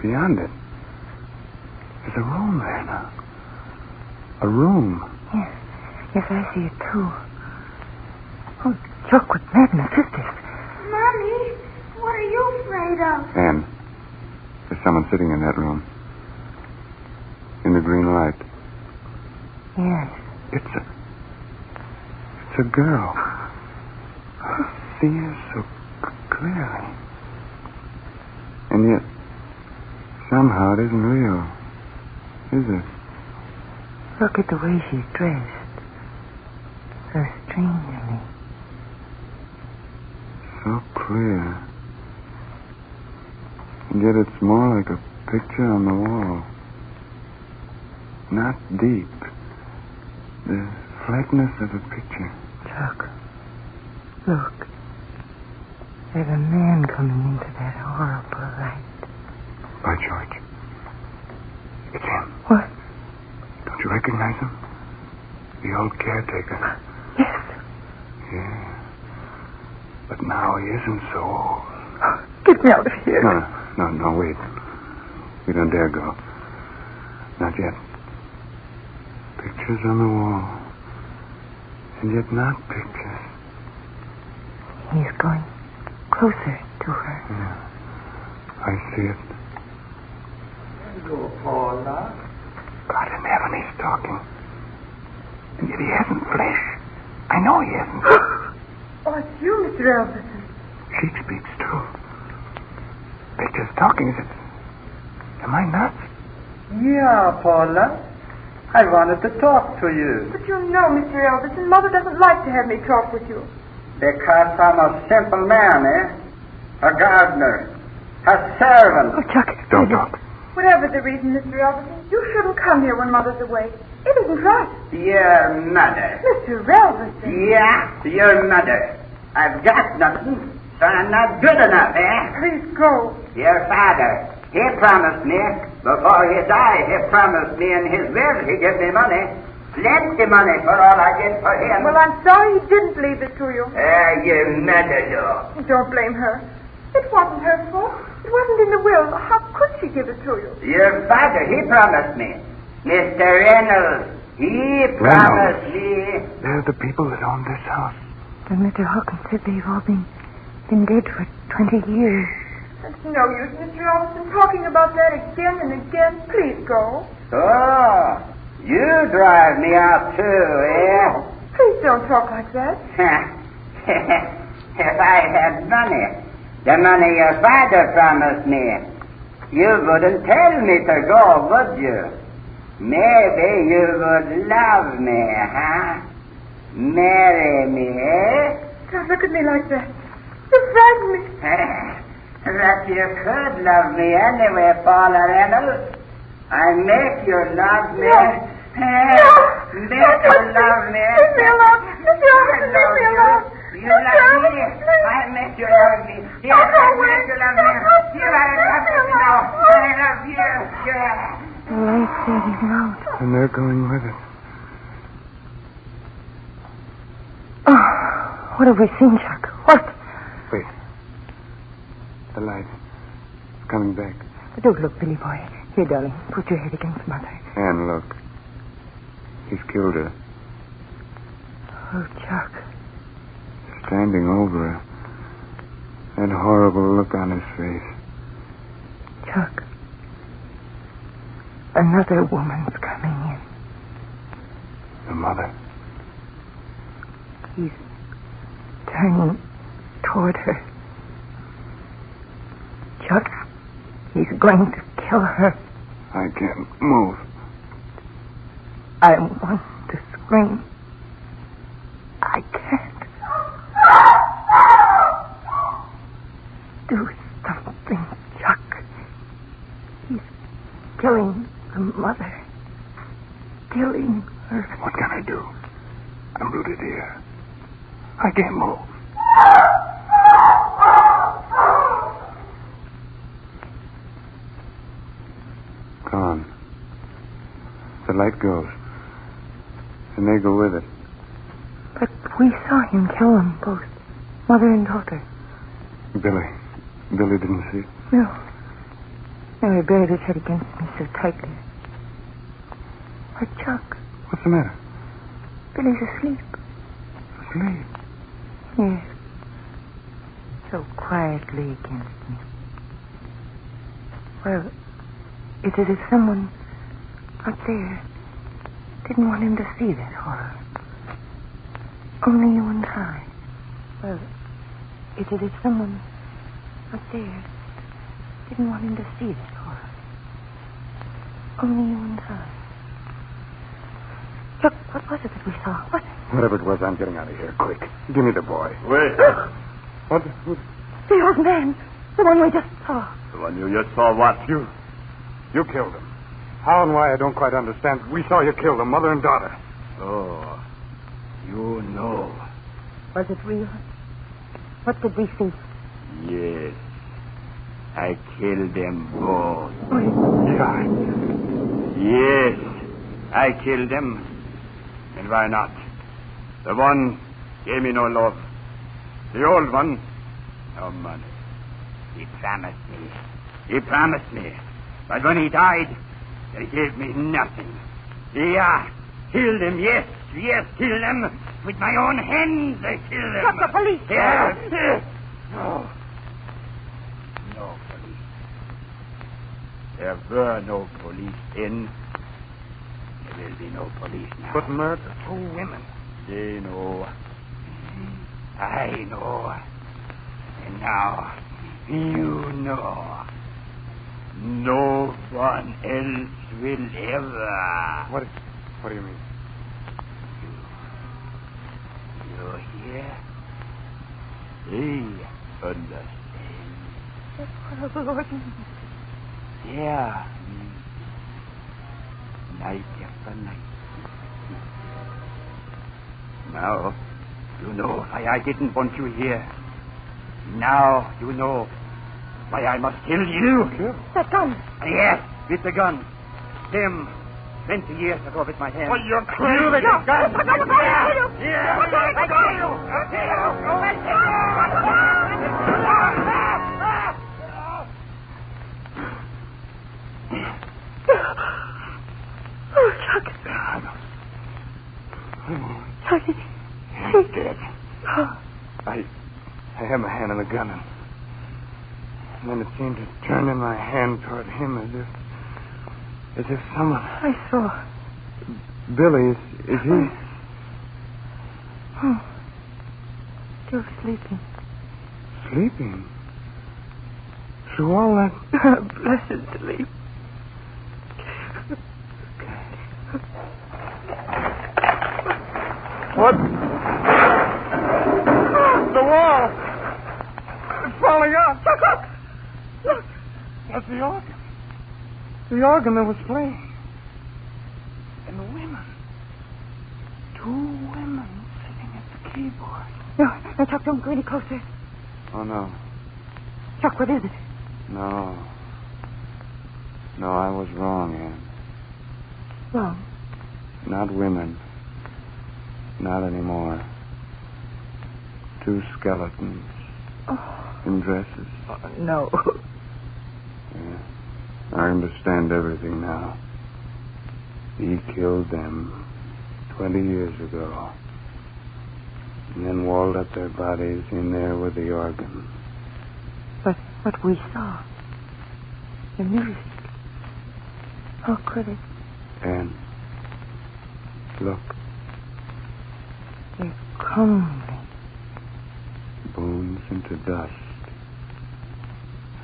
Beyond it. There's a room there now. A room. Yes. Yes, I see it, too. Oh, Chuck, what madness is this? Mommy, what are you afraid of? Anne, there's someone sitting in that room. In the green light. Yes. It's a girl. I see her so clearly. And yet, somehow it isn't real. Is it? Look at the way she's dressed. So strangely. So clear. And yet it's more like a picture on the wall. Not deep. The flatness of a picture. Chuck, look. There's a man coming into that horrible light. By George. It's him. What? Don't you recognize him? The old caretaker. Yes. Yeah. But now he isn't so old. Get me out of here. No, wait. We don't dare go. Not yet. Pictures on the wall. And yet not pictures. He's going closer to her. Yeah. I see it. Go, Paula. God in heaven, he's talking. And yet he hasn't flesh. I know he hasn't. Oh, it's you, Mr. Elvis. She speaks too. Pictures talking. Is it? Am I nuts? Yeah, Paula. I wanted to talk to you. But you know, Mr. Elvis, and Mother doesn't like to have me talk with you. Because I'm a simple man, eh? A gardener. A servant. Oh, Chuck. Don't talk. Whatever the reason, Mr. Elverson, you shouldn't come here when Mother's away. It isn't right. Your mother. Mr. Elverson. Yeah, your mother. I've got nothing, so I'm not good enough, eh? Please go. Your father, he promised me, before he died, he promised me in his will he'd give me money. Plenty money for all I did for him. Well, I'm sorry he didn't leave it to you. Your mother, though. Don't blame her. It wasn't her fault. It wasn't in the will. How could she give it to you? Your father, he promised me. Mr. Reynolds, he promised me. They're the people that own this house. And Mr. Hawkins said they've all been dead for 20 years. It's no use, Mr. Elverson, talking about that again and again. Please go. Oh, you drive me out too, eh? Please don't talk like that. If I had money, the money your father promised me, you wouldn't tell me to go, would you? Maybe you would love me, huh? Marry me, eh? Don't look at me like that. You frighten me. That you could love me anyway, Paula Reynolds. I make you love me. No. Make you love me. Leave me alone. Leave me alone. You love me. I make you love me. Yes, I make you love me. You I love you now. I love you. Yeah. The light's fading out. And they're going with it. Oh, what have we seen, Chuck? What? Wait. The light. It's coming back. Don't look, Billy boy. Here, darling, put your head against Mother. And look. He's killed her. Oh, Chuck. Standing over her. That horrible look on his face. Chuck. Another woman's coming in. The mother. He's turning toward her. Chuck, he's going to kill her. I can't move. I want to scream. I can't. Do something, Chuck. He's killing the mother. Killing her. What can I do? I'm rooted here. I can't move. Gone. The light goes. And they go with it. But we saw him kill them both. Mother and daughter. Billy didn't see it. No. No, he buried his head against me so tightly. But Chuck. What's the matter? Billy's asleep. Asleep? Yes. So quietly against me. Well, it's as if someone up there didn't want him to see that horror. Only you and I. Well, it's as if someone up there didn't want him to see that horror. Only you and I. Look, what was it that we saw? What? Whatever it was, I'm getting out of here. Quick. Give me the boy. Wait. What? The old man. The one we just saw. The one you just saw what? You killed him. How and why, I don't quite understand. We saw you kill them, mother and daughter. Oh, you know. Was it real? What did we see? Yes. I killed them both. Yes. I killed them. And why not? The one gave me no love. The old one, no money. He promised me. But when he died, he gave me nothing. Yeah, killed him, yes, killed him. With my own hands, I killed him. Stop the police. Yeah. No police. There were no police then. There will be no police now. But murder? Oh, women. They know. I know. And now, you know. No one else will ever. What do you mean? You hear? They understand. Oh, Lord. There. Night after night. Now, you know why I didn't want you here. Now, you know why I must kill you. Kill? That gun. Yes, with the gun. Them 20 years ago with my hand. Well, you're crazy. You with the gun. Oh, Chuck. Chucky. He's dead. I had my hand on the gun, and then it seemed to turn in my hand toward him as if someone... I saw. Billy, is he... Oh. Still sleeping. Sleeping? Through all that... Blessed sleep. What? The wall! It's falling out! Look! That's the organ. The organ that was playing. And the women. 2 women sitting at the keyboard. No, Chuck, don't go any closer. Oh, no. Chuck, what is it? No. No, I was wrong, Ann. Wrong? Not women. Not anymore. 2 skeletons. Oh. In dresses. No. Yeah. I understand everything now. He killed them 20 years ago. And then walled up their bodies in there with the organ. But what we saw. The music. How could it? And look. They're crumbling. Bones into dust.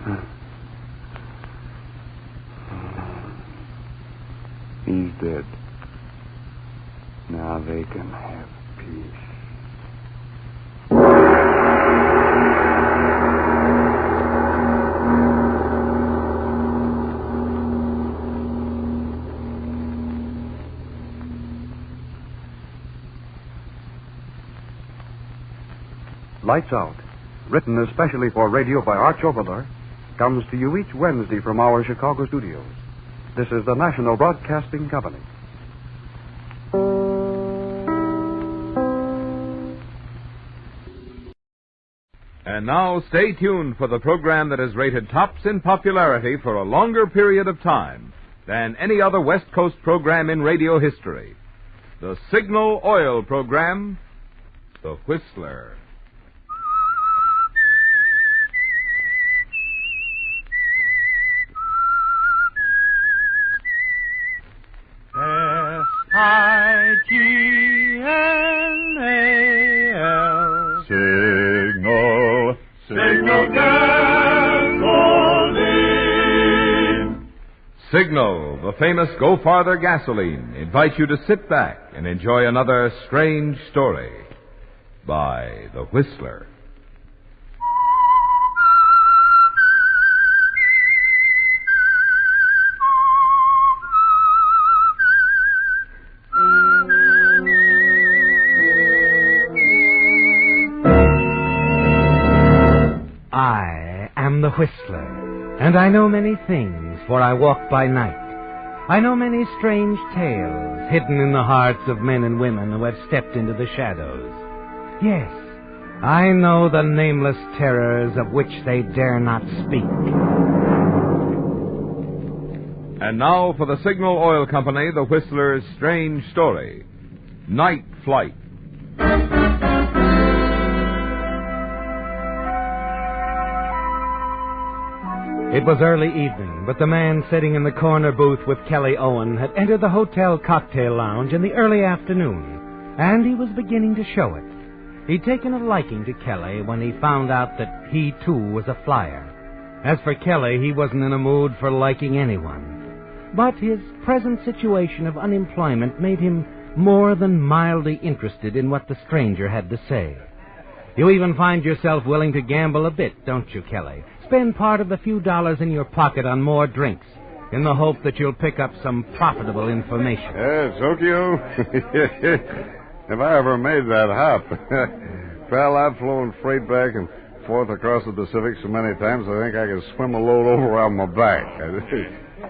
Huh. He's dead. Now they can have peace. Lights Out, written especially for radio by Arch Oboler, comes to you each Wednesday from our Chicago studios. This is the National Broadcasting Company. And now stay tuned for the program that is rated tops in popularity for a longer period of time than any other West Coast program in radio history. The Signal Oil program, The Whistler. S-I-G-N-A-L. Signal. Signal gasoline. Signal, the famous Go Farther gasoline, invites you to sit back and enjoy another strange story by The Whistler. I am the Whistler, and I know many things, for I walk by night. I know many strange tales hidden in the hearts of men and women who have stepped into the shadows. Yes, I know the nameless terrors of which they dare not speak. And now for the Signal Oil Company, The Whistler's strange story, Night Flight. It was early evening, but the man sitting in the corner booth with Kelly Owen had entered the hotel cocktail lounge in the early afternoon, and he was beginning to show it. He'd taken a liking to Kelly when he found out that he, too, was a flyer. As for Kelly, he wasn't in a mood for liking anyone. But his present situation of unemployment made him more than mildly interested in what the stranger had to say. You even find yourself willing to gamble a bit, don't you, Kelly? Spend part of the few dollars in your pocket on more drinks, in the hope that you'll pick up some profitable information. Yes, Okio. If I ever made that hop. Pal, I've flown freight back and forth across the Pacific so many times I think I could swim a load over on my back.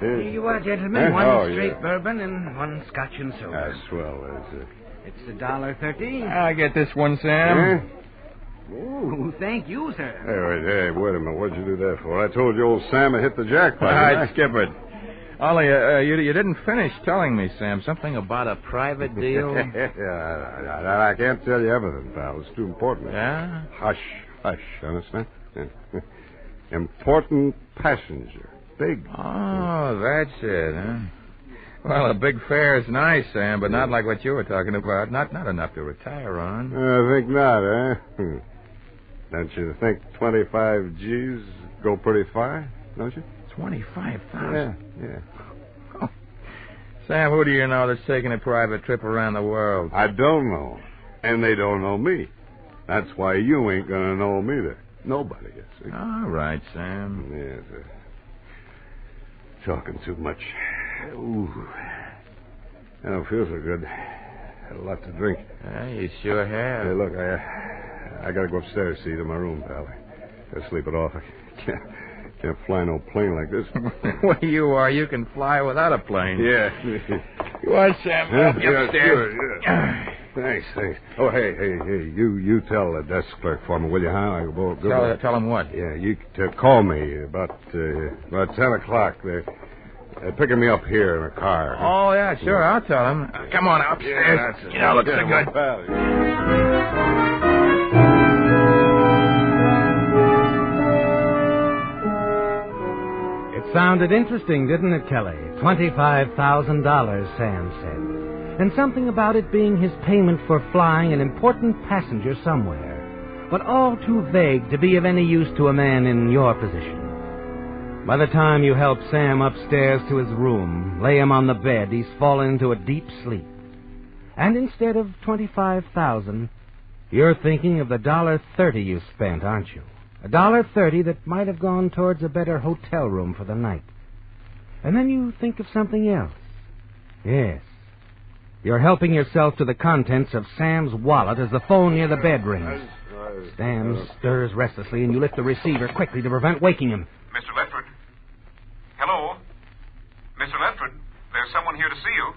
Here you are, gentlemen. One straight bourbon and one scotch and soda. That's swell, that's it. It's $1.30. I'll get this one, Sam. Oh, thank you, sir. Hey, wait a minute. What'd you do that for? I told you old Sam had hit the jackpot. I'd skip it. Ollie, you didn't finish telling me, Sam, something about a private deal. I can't tell you everything, pal. It's too important. Yeah? Hush, understand? Important passenger. Big. Oh, that's it, huh? Well, a big fare is nice, Sam, but not like what you were talking about. Not enough to retire on. I think not, eh? Don't you think 25 G's go pretty far, don't you? 25,000? Yeah. Oh. Sam, who do you know that's taking a private trip around the world? I don't know. And they don't know me. That's why you ain't gonna know them either. Nobody, you see. All right, Sam. Yes, talking too much. Ooh. I don't feel so good. Had a lot to drink. Yeah, you sure have. Hey, look, I gotta go upstairs, see, to my room, pal. Gotta sleep it off. I can't fly no plane like this. Well, you are. You can fly without a plane. Yeah. You are, Sam. Help you upstairs. Sure, yeah. Thanks. Oh, hey, you tell the desk clerk for me, will you, huh? Tell him what? Yeah, you call me about 10 o'clock. They're picking me up here in a car. Oh, yeah, sure. I'll tell him. Come on upstairs. Yeah, that's it. You know, look so good. It sounded interesting, didn't it, Kelly? $25,000, Sam said. And something about it being his payment for flying an important passenger somewhere. But all too vague to be of any use to a man in your position. By the time you help Sam upstairs to his room, lay him on the bed, he's fallen into a deep sleep. And instead of $25,000, you're thinking of the $1.30 you spent, aren't you? $1.30 that might have gone towards a better hotel room for the night. And then you think of something else. Yes. You're helping yourself to the contents of Sam's wallet as the phone near the bed rings. Sam stirs restlessly, and you lift the receiver quickly to prevent waking him. Mr. Ledford? Hello? Mr. Ledford, there's someone here to see you.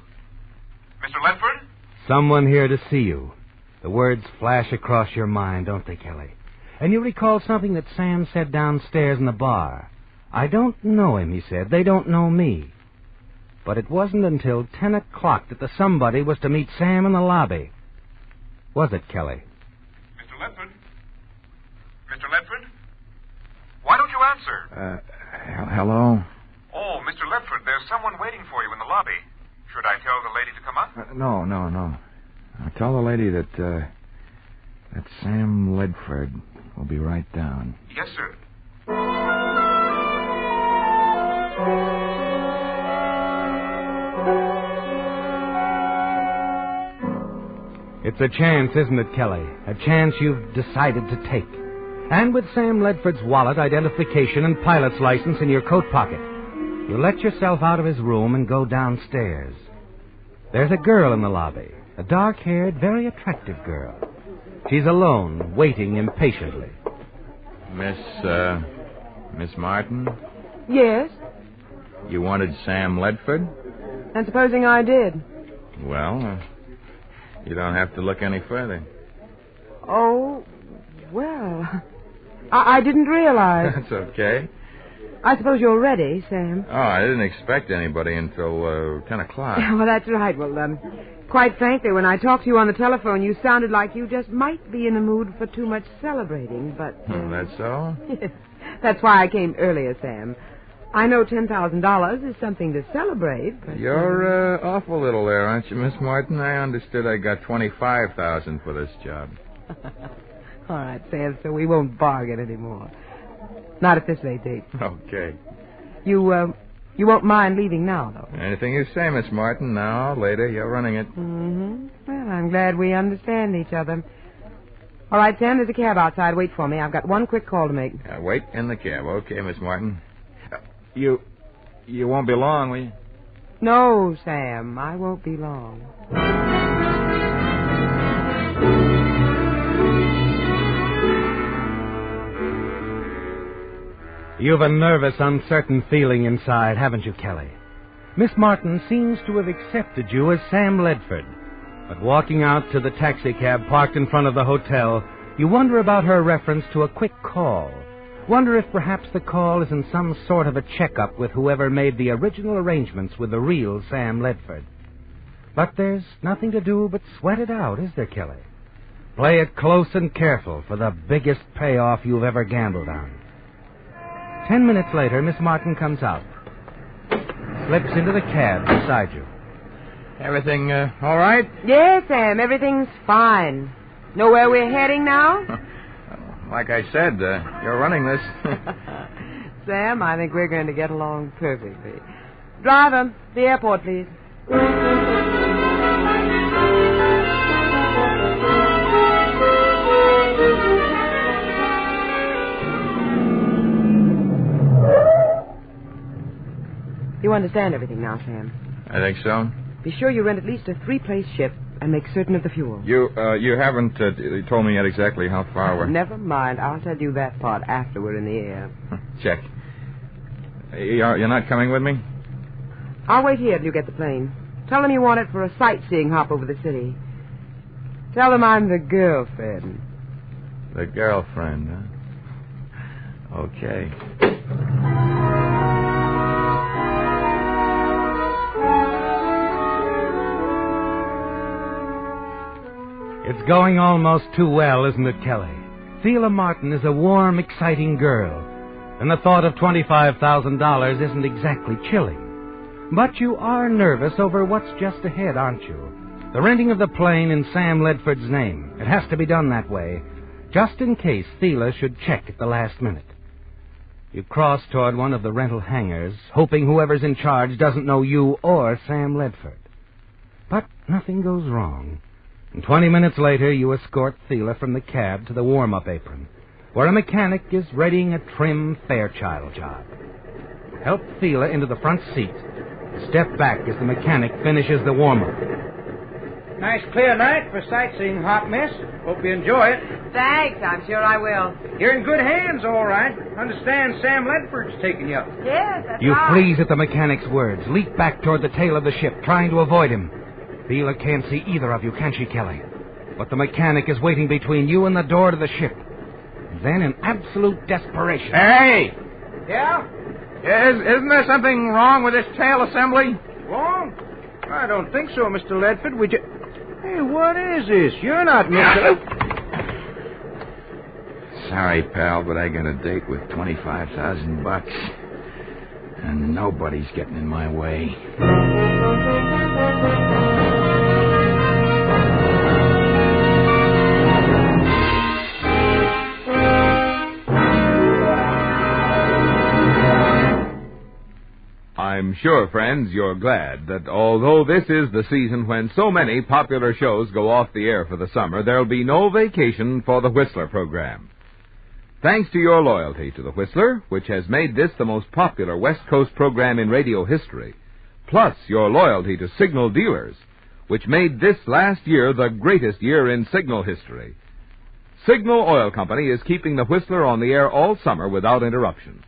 Mr. Ledford? Someone here to see you. The words flash across your mind, don't they, Kelly? And you recall something that Sam said downstairs in the bar. I don't know him, he said. They don't know me. But it wasn't until 10 o'clock that the somebody was to meet Sam in the lobby. Was it, Kelly? Mr. Ledford? Mr. Ledford? Why don't you answer? Hello? Oh, Mr. Ledford, there's someone waiting for you in the lobby. Should I tell the lady to come up? No. I'll tell the lady that Sam Ledford will be right down. Yes, sir. It's a chance, isn't it, Kelly? A chance you've decided to take. And with Sam Ledford's wallet, identification, and pilot's license in your coat pocket, you let yourself out of his room and go downstairs. There's a girl in the lobby, a dark-haired, very attractive girl. She's alone, waiting impatiently. Miss Martin? Yes? You wanted Sam Ledford? And supposing I did? Well, you don't have to look any further. Oh, well, I didn't realize. That's okay. I suppose you're ready, Sam. Oh, I didn't expect anybody until 10 o'clock. Well, that's right. Well, quite frankly, when I talked to you on the telephone, you sounded like you just might be in a mood for too much celebrating, but... That's so? Yes. That's why I came earlier, Sam. I know $10,000 is something to celebrate, but... You're awful little there, aren't you, Miss Martin? I understood I got $25,000 for this job. All right, Sam, so we won't bargain anymore. Not at this late date. Okay. You won't mind leaving now, though? Anything you say, Miss Martin. Now, later, you're running it. Mm-hmm. Well, I'm glad we understand each other. All right, Sam, there's a cab outside. Wait for me. I've got one quick call to make. Wait in the cab. Okay, Miss Martin. You won't be long, will you? No, Sam, I won't be long. You've a nervous, uncertain feeling inside, haven't you, Kelly? Miss Martin seems to have accepted you as Sam Ledford. But walking out to the taxicab parked in front of the hotel, you wonder about her reference to a quick call. Wonder if perhaps the call is in some sort of a checkup with whoever made the original arrangements with the real Sam Ledford. But there's nothing to do but sweat it out, is there, Kelly? Play it close and careful for the biggest payoff you've ever gambled on. 10 minutes later, Miss Martin comes out. Slips into the cab beside you. Everything all right? Yes, Sam, everything's fine. Know where we're heading now? Like I said, you're running this. Sam, I think we're going to get along perfectly. Driver, the airport, please. You understand everything now, Sam? I think so. Be sure you rent at least a 3-place ship and make certain of the fuel. You haven't told me yet exactly how far we're... Never mind. I'll tell you that part after we're in the air. Check. You're not coming with me? I'll wait here till you get the plane. Tell them you want it for a sightseeing hop over the city. Tell them I'm the girlfriend. The girlfriend, huh? Okay. It's going almost too well, isn't it, Kelly? Thela Martin is a warm, exciting girl, and the thought of $25,000 isn't exactly chilling. But you are nervous over what's just ahead, aren't you? The renting of the plane in Sam Ledford's name. It has to be done that way, just in case Thela should check at the last minute. You cross toward one of the rental hangars, hoping whoever's in charge doesn't know you or Sam Ledford. But nothing goes wrong. And 20 minutes later, you escort Thela from the cab to the warm-up apron, where a mechanic is readying a trim Fairchild job. Help Thela into the front seat. Step back as the mechanic finishes the warm-up. Nice clear night for sightseeing, hot miss. Hope you enjoy it. Thanks, I'm sure I will. You're in good hands, all right. Understand Sam Ledford's taking you up. Yes, that's You right. freeze at the mechanic's words, leap back toward the tail of the ship, trying to avoid him. Thela can't see either of you, can she, Kelly? But the mechanic is waiting between you and the door to the ship. And then, in absolute desperation... Hey! Yeah? Isn't there something wrong with this tail assembly? Wrong? I don't think so, Mr. Ledford. Hey, what is this? You're not Mr. Sorry, pal, but I got a date with $25,000. And nobody's getting in my way. I'm sure, friends, you're glad that although this is the season when so many popular shows go off the air for the summer, there'll be no vacation for the Whistler program. Thanks to your loyalty to the Whistler, which has made this the most popular West Coast program in radio history, plus your loyalty to Signal dealers, which made this last year the greatest year in Signal history. Signal Oil Company is keeping the Whistler on the air all summer without interruption.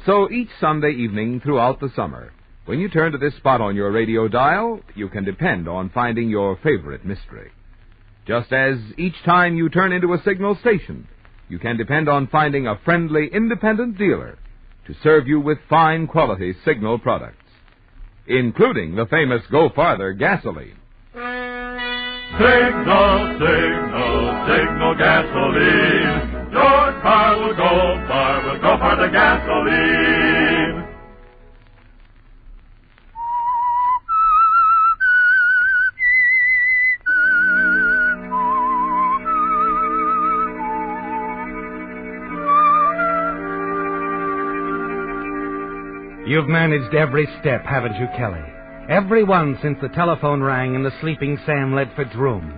So each Sunday evening throughout the summer, when you turn to this spot on your radio dial, you can depend on finding your favorite mystery. Just as each time you turn into a Signal station, you can depend on finding a friendly, independent dealer to serve you with fine quality Signal products, including the famous Go Farther gasoline. Signal, signal, signal gasoline. Your car will go far the gasoline. You've managed every step, haven't you, Kelly? Every one since the telephone rang in the sleeping Sam Ledford's room.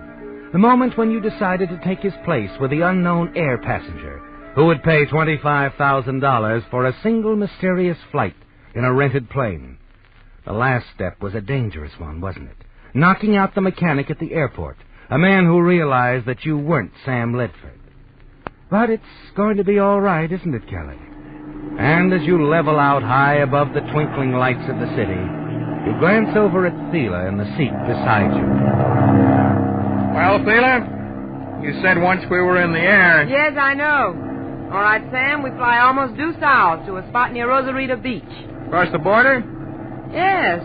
The moment when you decided to take his place with the unknown air passenger who would pay $25,000 for a single mysterious flight in a rented plane. The last step was a dangerous one, wasn't it? Knocking out the mechanic at the airport, a man who realized that you weren't Sam Ledford. But it's going to be all right, isn't it, Kelly? And as you level out high above the twinkling lights of the city, you glance over at Thela in the seat beside you. Well, Thela, you said once we were in the air. Yes, I know. All right, Sam, we fly almost due south to a spot near Rosarito Beach. Across the border? Yes.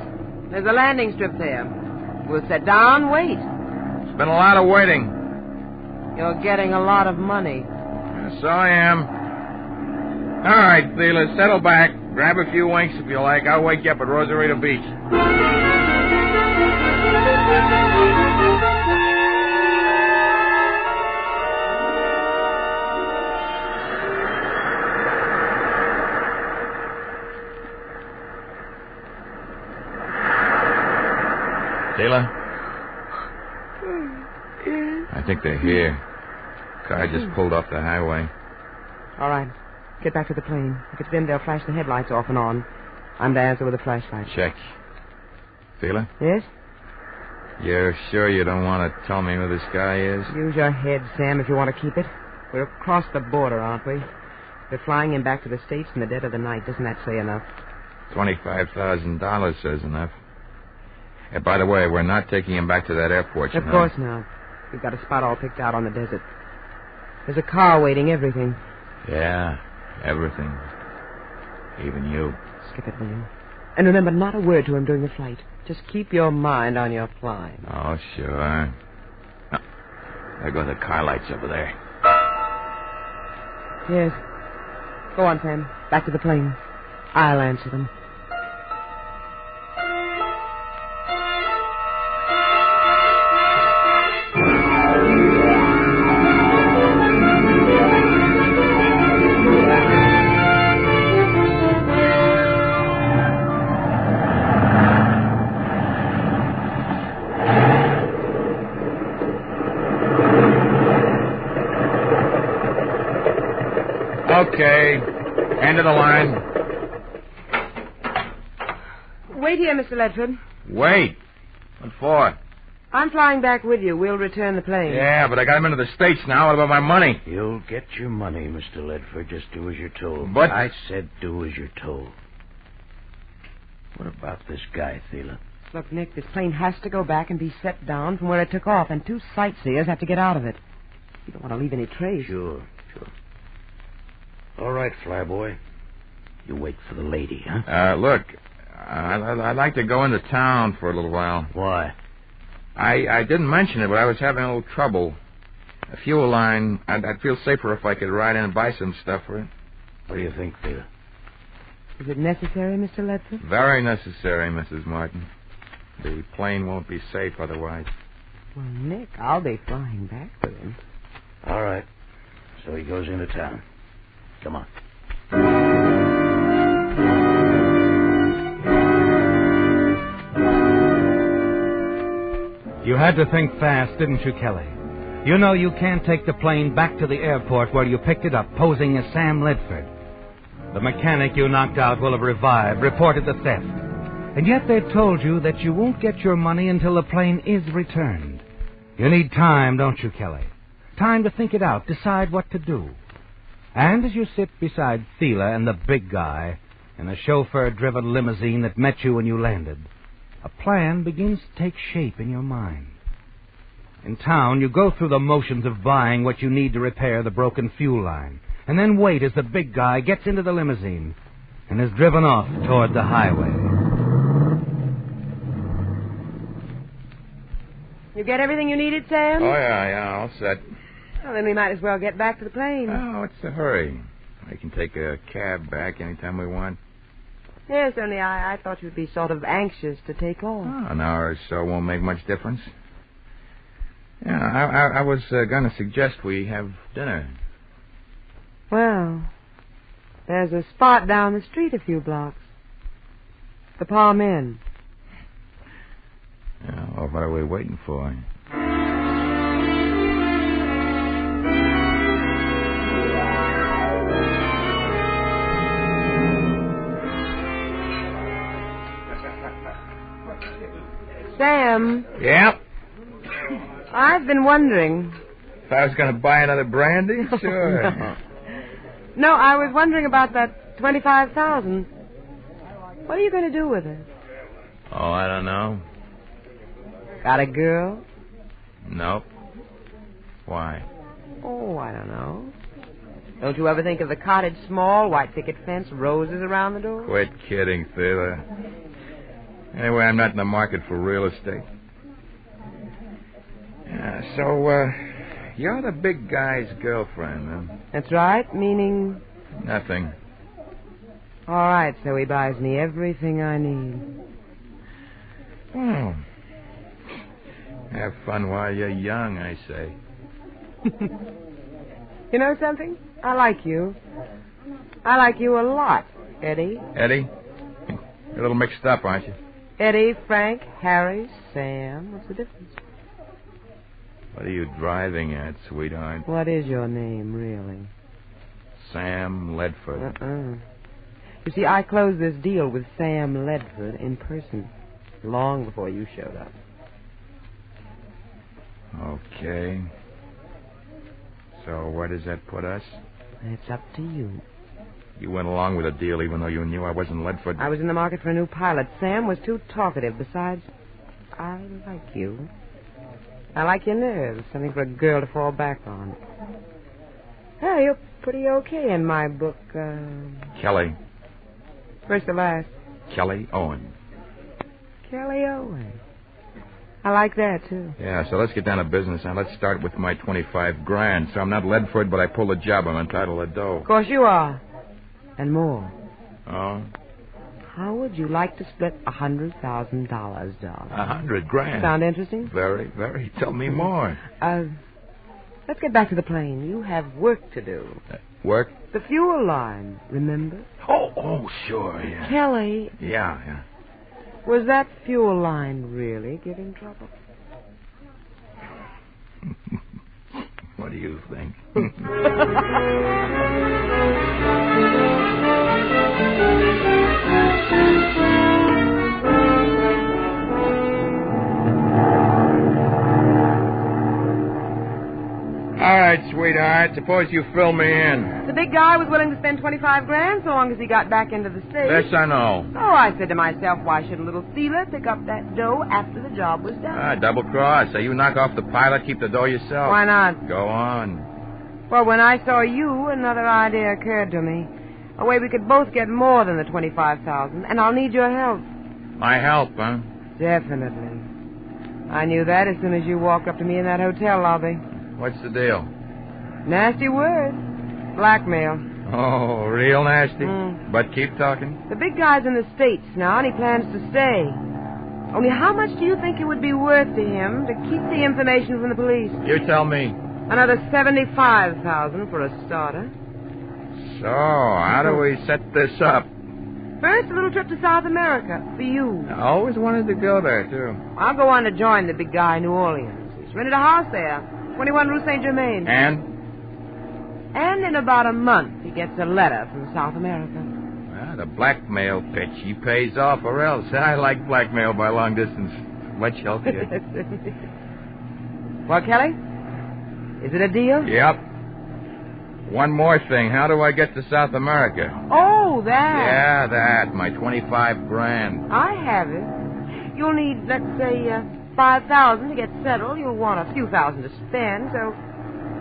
There's a landing strip there. We'll sit down, wait. It's been a lot of waiting. You're getting a lot of money. So I am. All right, Thela, settle back. Grab a few winks if you like. I'll wake you up at Rosarito Beach. Thela? I think they're here. Car just pulled off the highway. All right. Get back to the plane. If it's them, they'll flash the headlights off and on. I'm to answer with a flashlight. Check. Thela? Yes? You're sure you don't want to tell me who this guy is? Use your head, Sam, if you want to keep it. We're across the border, aren't we? We're flying him back to the States in the dead of the night. Doesn't that say enough? $25,000 says enough. And by the way, we're not taking him back to that airport, Of course not. We've got a spot all picked out on the desert. There's a car waiting, everything. Yeah, everything. Even you. Skip it, will you? And remember, not a word to him during the flight. Just keep your mind on your flying. Oh, sure. Oh, there go the car lights over there. Yes. Go on, Sam. Back to the plane. I'll answer them. Okay. End of the line. Wait here, Mr. Ledford. Wait. What for? I'm flying back with you. We'll return the plane. Yeah, but I got him into the States now. What about my money? You'll get your money, Mr. Ledford. Just do as you're told. But I said do as you're told. What about this guy, Thela? Look, Nick, this plane has to go back and be set down from where it took off, and 2 sightseers have to get out of it. You don't want to leave any trace. Sure. All right, flyboy. You wait for the lady, huh? Look, I'd like to go into town for a little while. Why? I didn't mention it, but I was having a little trouble. A fuel line, I'd feel safer if I could ride in and buy some stuff for it. What do you think, Thela? Is it necessary, Mr. Ledford? Very necessary, Mrs. Martin. The plane won't be safe otherwise. Well, Nick, I'll be flying back with him. All right. So he goes into town. Come on. You had to think fast, didn't you, Kelly? You know you can't take the plane back to the airport where you picked it up, posing as Sam Ledford. The mechanic you knocked out will have revived, reported the theft. And yet they've told you that you won't get your money until the plane is returned. You need time, don't you, Kelly? Time to think it out, decide what to do. And as you sit beside Thela and the big guy in a chauffeur-driven limousine that met you when you landed, a plan begins to take shape in your mind. In town, you go through the motions of buying what you need to repair the broken fuel line, and then wait as the big guy gets into the limousine and is driven off toward the highway. You get everything you needed, Sam? Oh, yeah, all set. Well, then we might as well get back to the plane. Oh, what's the hurry? We can take a cab back anytime we want. Yes, only I thought you'd be sort of anxious to take off. Oh, an hour or so won't make much difference. Yeah, I was going to suggest we have dinner. Well, there's a spot down the street a few blocks. The Palm Inn. Yeah, well, what are we waiting for? Sam. Yep. I've been wondering. If I was going to buy another brandy? Sure. No, I was wondering about that $25,000. What are you going to do with it? Oh, I don't know. Got a girl? Nope. Why? Oh, I don't know. Don't you ever think of the cottage small, white picket fence, roses around the door? Quit kidding, Thela. Anyway, I'm not in the market for real estate. Yeah, so, you're the big guy's girlfriend, huh? That's right, meaning... Nothing. All right, so he buys me everything I need. Oh. Have fun while you're young, I say. You know something? I like you. I like you a lot, Eddie. Eddie? You're a little mixed up, aren't you? Eddie, Frank, Harry, Sam. What's the difference? What are you driving at, sweetheart? What is your name, really? Sam Ledford. You see, I closed this deal with Sam Ledford in person long before you showed up. Okay. So where does that put us? It's up to you. You went along with a deal even though you knew I wasn't Ledford. I was in the market for a new pilot. Sam was too talkative. Besides, I like you. I like your nerves. Something for a girl to fall back on. Well, you're pretty okay in my book. Kelly. First to last. Kelly Owen. Kelly Owen. I like that, too. Yeah, so let's get down to business now. Let's start with my $25,000. So I'm not Ledford, but I pull the job. I'm entitled to dough. Of course you are. And more. Oh? How would you like to split $100,000, darling? $100,000. Sound interesting? Very, very. Tell me more. Let's get back to the plane. You have work to do. Work? The fuel line, remember? Oh, sure, yeah. Kelly. Yeah. Was that fuel line really giving trouble? What do you think? All right, sweetheart. Suppose you fill me in. The big guy was willing to spend $25,000 so long as he got back into the States. Yes, I know. Oh, I said to myself, why shouldn't little Thela pick up that dough after the job was done? Double cross. So you knock off the pilot, keep the dough yourself. Why not? Go on. Well, when I saw you, another idea occurred to me. A way we could both get more than the $25,000, and I'll need your help. My help, huh? Definitely. I knew that as soon as you walked up to me in that hotel lobby. What's the deal? Nasty word. Blackmail. Oh, real nasty? But keep talking. The big guy's in the States now, and he plans to stay. Only how much do you think it would be worth to him to keep the information from the police? You tell me. Another $75,000 for a starter. So, how do we set this up? First, a little trip to South America for you. I always wanted to go there, too. I'll go on to join the big guy in New Orleans. He's rented a house there, 21 Rue Saint-Germain. And in about a month, he gets a letter from South America. Well, the blackmail pitch, he pays off or else. I like blackmail by long distance. Much healthier. Well, Kelly? Is it a deal? Yep. One more thing. How do I get to South America? Oh, that. Yeah, that. My $25,000. I have it. You'll need, let's say, $5,000 to get settled. You'll want a few thousand to spend, so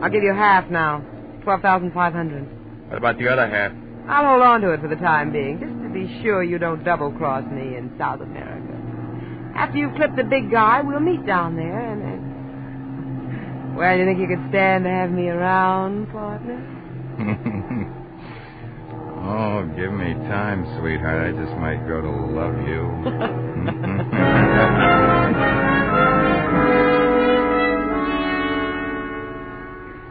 I'll give you half now. $12,500. What about the other half? I'll hold on to it for the time being, just to be sure you don't double-cross me in South America. After you've clipped the big guy, we'll meet down there, and well, you think you could stand to have me around, partner? Oh, give me time, sweetheart. I just might grow to love you.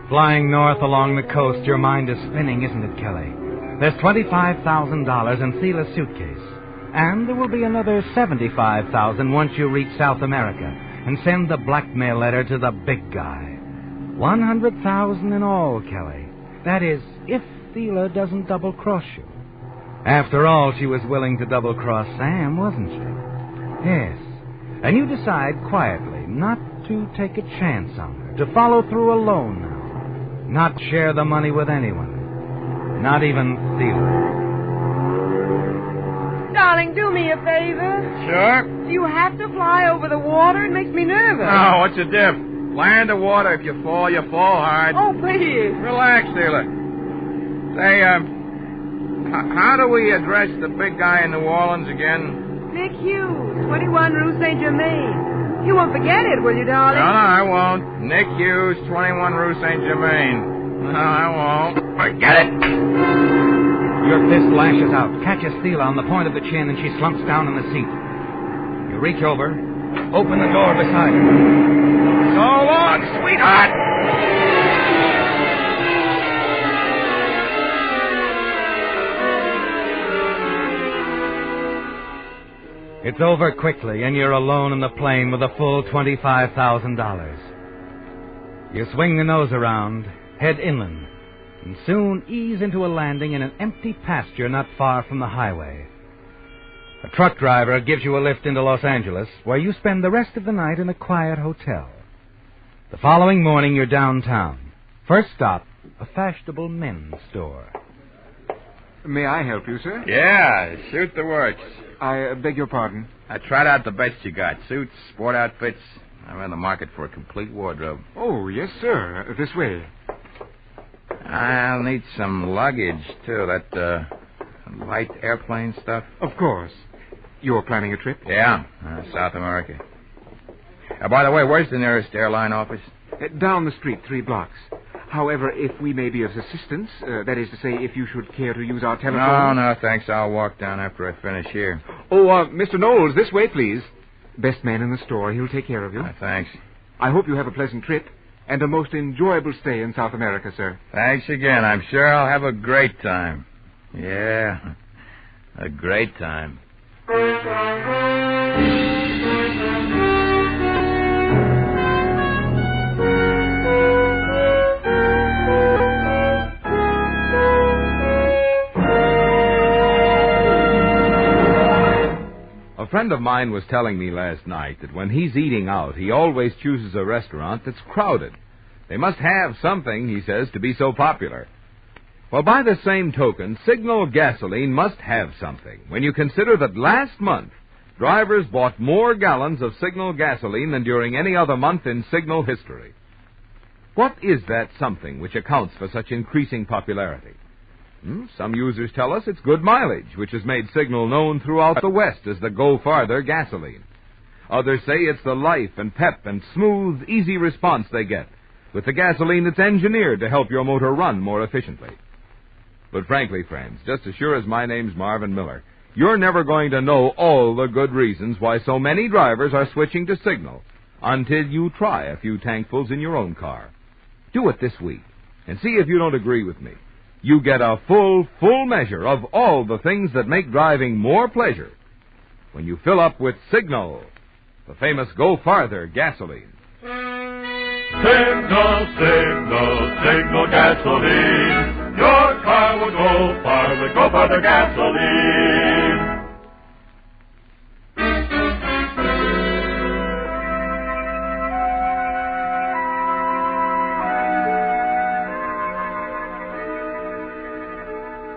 Flying north along the coast, your mind is spinning, isn't it, Kelly? There's $25,000 in Thela's suitcase. And there will be another $75,000 once you reach South America and send the blackmail letter to the big guy. $100,000 in all, Kelly. That is, if Thela doesn't double-cross you. After all, she was willing to double-cross Sam, wasn't she? Yes. And you decide quietly not to take a chance on her, to follow through alone now. Not share the money with anyone. Not even Thela. Darling, do me a favor. Sure. Do you have to fly over the water? It makes me nervous. Oh, what's the diff? Fly underwater. If you fall hard. Oh, please. Relax, Thela. Say, how do we address the big guy in New Orleans again? Nick Hughes, 21 Rue St. Germain. You won't forget it, will you, darling? No, I won't. Nick Hughes, 21 Rue St. Germain. No, I won't. Forget it. Your fist lashes out, catches Thela on the point of the chin, and she slumps down in the seat. You reach over, open the door beside her. So long, sweetheart! It's over quickly, and you're alone in the plane with a full $25,000. You swing the nose around, head inland, and soon ease into a landing in an empty pasture not far from the highway. A truck driver gives you a lift into Los Angeles, where you spend the rest of the night in a quiet hotel. The following morning, you're downtown. First stop, a fashionable men's store. May I help you, sir? Yeah, shoot the works. I beg your pardon? I tried out the best you got. Suits, sport outfits. I'm in the market for a complete wardrobe. Oh, yes, sir. This way. I'll need some luggage, too. That, light airplane stuff. Of course. You're planning a trip? Yeah, South America. By the way, where's the nearest airline office? Down the street, 3 blocks. However, if we may be of assistance, that is to say, if you should care to use our telephone... No, thanks. I'll walk down after I finish here. Oh, Mr. Knowles, this way, please. Best man in the store. He'll take care of you. Thanks. I hope you have a pleasant trip and a most enjoyable stay in South America, sir. Thanks again. I'm sure I'll have a great time. Yeah, a great time. A friend of mine was telling me last night that when he's eating out, he always chooses a restaurant that's crowded. They must have something, he says, to be so popular. Well, by the same token, Signal gasoline must have something when you consider that last month, drivers bought more gallons of Signal gasoline than during any other month in Signal history. What is that something which accounts for such increasing popularity? Some users tell us it's good mileage, which has made Signal known throughout the West as the Go Farther gasoline. Others say it's the life and pep and smooth, easy response they get with the gasoline that's engineered to help your motor run more efficiently. But frankly, friends, just as sure as my name's Marvin Miller, you're never going to know all the good reasons why so many drivers are switching to Signal until you try a few tankfuls in your own car. Do it this week and see if you don't agree with me. You get a full measure of all the things that make driving more pleasure when you fill up with Signal, the famous Go Farther gasoline. Signal, signal, signal gasoline. Your car will go farther, Go Farther gasoline.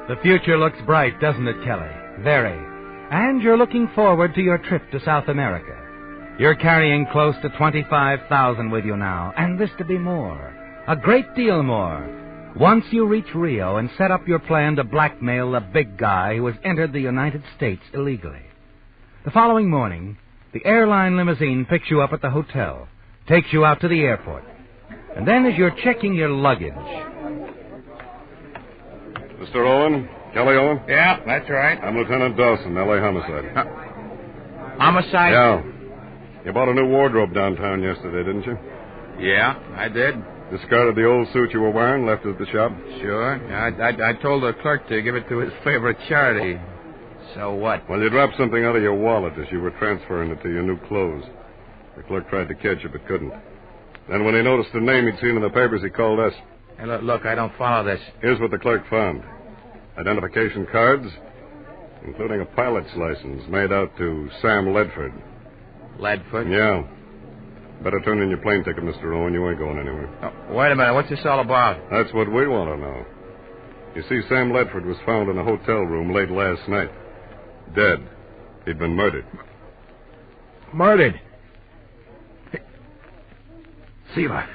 The future looks bright, doesn't it, Kelly? Very. And you're looking forward to your trip to South America. You're carrying close to $25,000 with you now, and this to be more. A great deal more. Once you reach Rio and set up your plan to blackmail the big guy who has entered the United States illegally. The following morning, the airline limousine picks you up at the hotel, takes you out to the airport. And then as you're checking your luggage... Mr. Owen? Kelly Owen? Yeah, that's right. I'm Lieutenant Dawson, L.A. Homicide. Homicide? Yeah. You bought a new wardrobe downtown yesterday, didn't you? Yeah, I did. Discarded the old suit you were wearing, left it at the shop? Sure. I told the clerk to give it to his favorite charity. So what? Well, you dropped something out of your wallet as you were transferring it to your new clothes. The clerk tried to catch you, but couldn't. Then when he noticed the name he'd seen in the papers, he called us. Hey, look, I don't follow this. Here's what the clerk found. Identification cards, including a pilot's license made out to Sam Ledford. Leadfoot? Yeah. Better turn in your plane ticket, Mr. Owen. You ain't going anywhere. Oh, wait a minute. What's this all about? That's what we want to know. You see, Sam Ledford was found in a hotel room late last night. Dead. He'd been murdered. Murdered? Seela.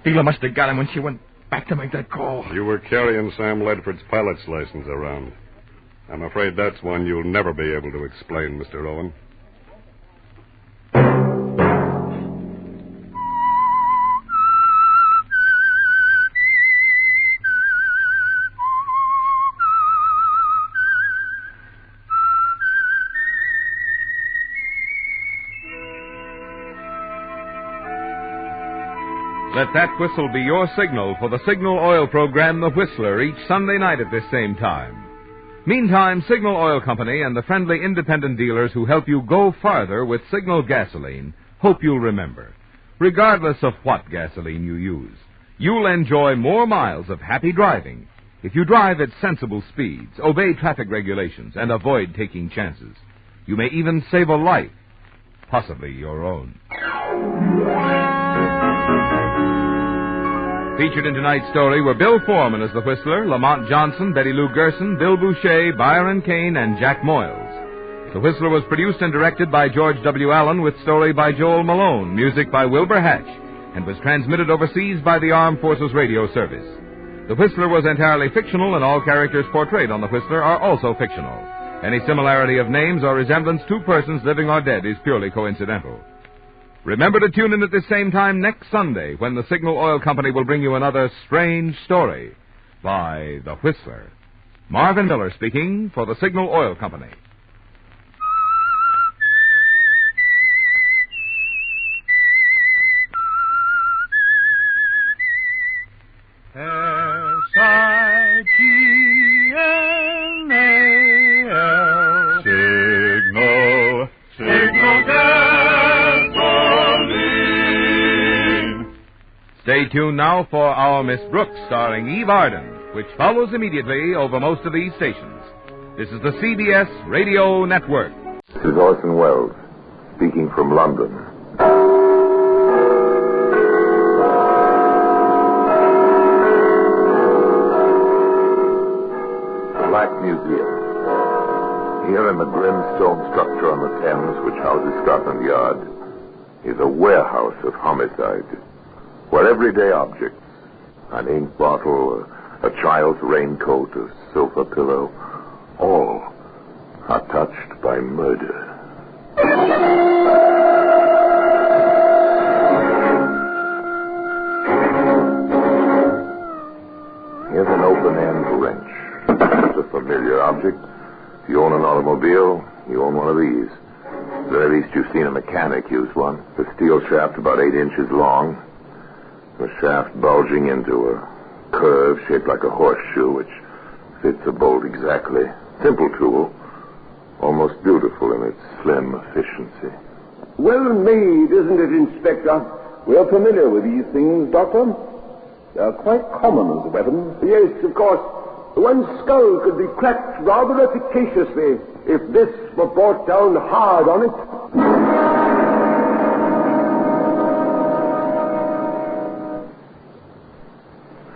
Seela must have got him when she went back to make that call. You were carrying Sam Ledford's pilot's license around. I'm afraid that's one you'll never be able to explain, Mr. Owen. Let that whistle be your signal for the Signal Oil program, The Whistler, each Sunday night at this same time. Meantime, Signal Oil Company and the friendly independent dealers who help you go farther with Signal gasoline hope you'll remember. Regardless of what gasoline you use, you'll enjoy more miles of happy driving if you drive at sensible speeds, obey traffic regulations, and avoid taking chances. You may even save a life, possibly your own. Featured in tonight's story were Bill Foreman as the Whistler, Lamont Johnson, Betty Lou Gerson, Bill Boucher, Byron Kane, and Jack Moyles. The Whistler was produced and directed by George W. Allen with story by Joel Malone, music by Wilbur Hatch, and was transmitted overseas by the Armed Forces Radio Service. The Whistler was entirely fictional, and all characters portrayed on The Whistler are also fictional. Any similarity of names or resemblance to persons living or dead is purely coincidental. Remember to tune in at this same time next Sunday when the Signal Oil Company will bring you another strange story by The Whistler. Marvin Miller speaking for the Signal Oil Company. S-I-G-N-A-L Signal, Signal Gasoline. Stay tuned now for Our Miss Brooks, starring Eve Arden, which follows immediately over most of these stations. This is the CBS Radio Network. This is Orson Welles, speaking from London. The Black Museum. Here in the grim stone structure on the Thames, which houses Scotland Yard, is a warehouse of homicide, where everyday objects, an ink bottle, a child's raincoat, a sofa pillow, all are touched by murder. Here's an open-end wrench. It's a familiar object. If you own an automobile, you own one of these. At the very least, you've seen a mechanic use one. The steel shaft about 8 inches long. The shaft bulging into a curve shaped like a horseshoe, which fits a bolt exactly. Simple tool, almost beautiful in its slim efficiency. Well made, isn't it, Inspector? We're familiar with these things, Doctor. They're quite common as a weapon. Yes, of course. One's skull could be cracked rather efficaciously if this were brought down hard on it.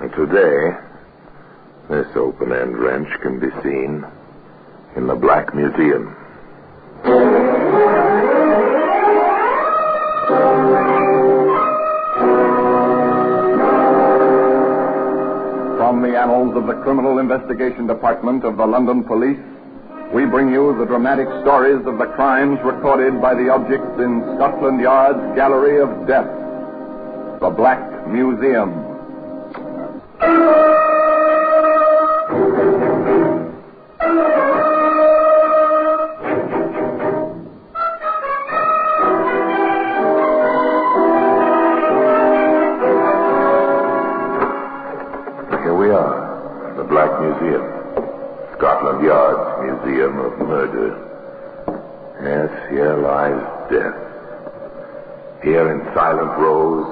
And today, this open-end wrench can be seen in the Black Museum. From the annals of the Criminal Investigation Department of the London Police, we bring you the dramatic stories of the crimes recorded by the objects in Scotland Yard's Gallery of Death, the Black Museum. Scotland Yard's Museum of Murder. Yes, here lies death. Here in silent rows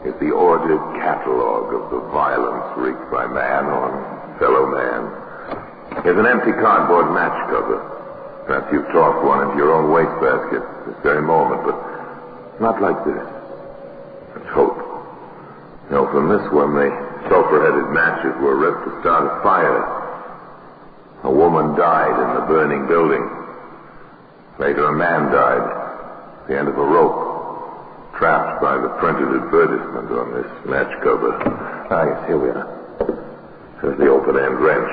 is the ordered catalogue of the violence wreaked by man on fellow man. Here's an empty cardboard match cover. Perhaps you've tossed one into your own wastebasket this very moment, but not like this. Let's hope. No, from this one, the sulfur-headed matches were ripped to start a fire. A woman died in the burning building. Later, a man died at the end of a rope, trapped by the printed advertisement on this match cover. Yes, here we are. There's the open-end wrench.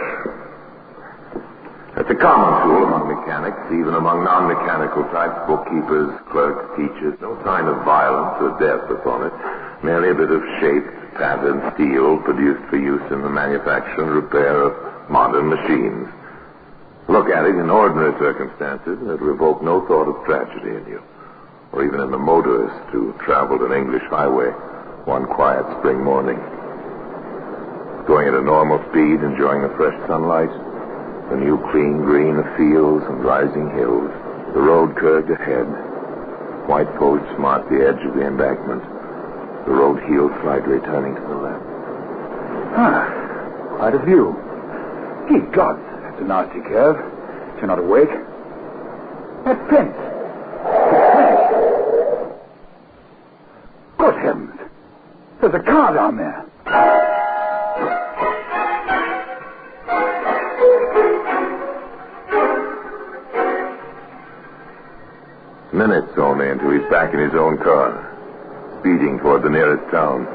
It's a common tool among mechanics, even among non-mechanical types, bookkeepers, clerks, teachers. No sign of violence or death upon it. Merely a bit of shaped, patterned steel produced for use in the manufacture and repair of modern machines. Look at it in ordinary circumstances, and it would evoke no thought of tragedy in you, or even in the motorist who traveled an English highway one quiet spring morning. Going at a normal speed, enjoying the fresh sunlight, the new clean green of fields and rising hills. The road curved ahead. White posts marked the edge of the embankment. The road heeled slightly, turning to the left. Quite a view. Good God, that's a nasty curve. If you're not awake. That fence. Good heavens. There's a car down there. Minutes only until he's back in his own car, speeding toward the nearest town,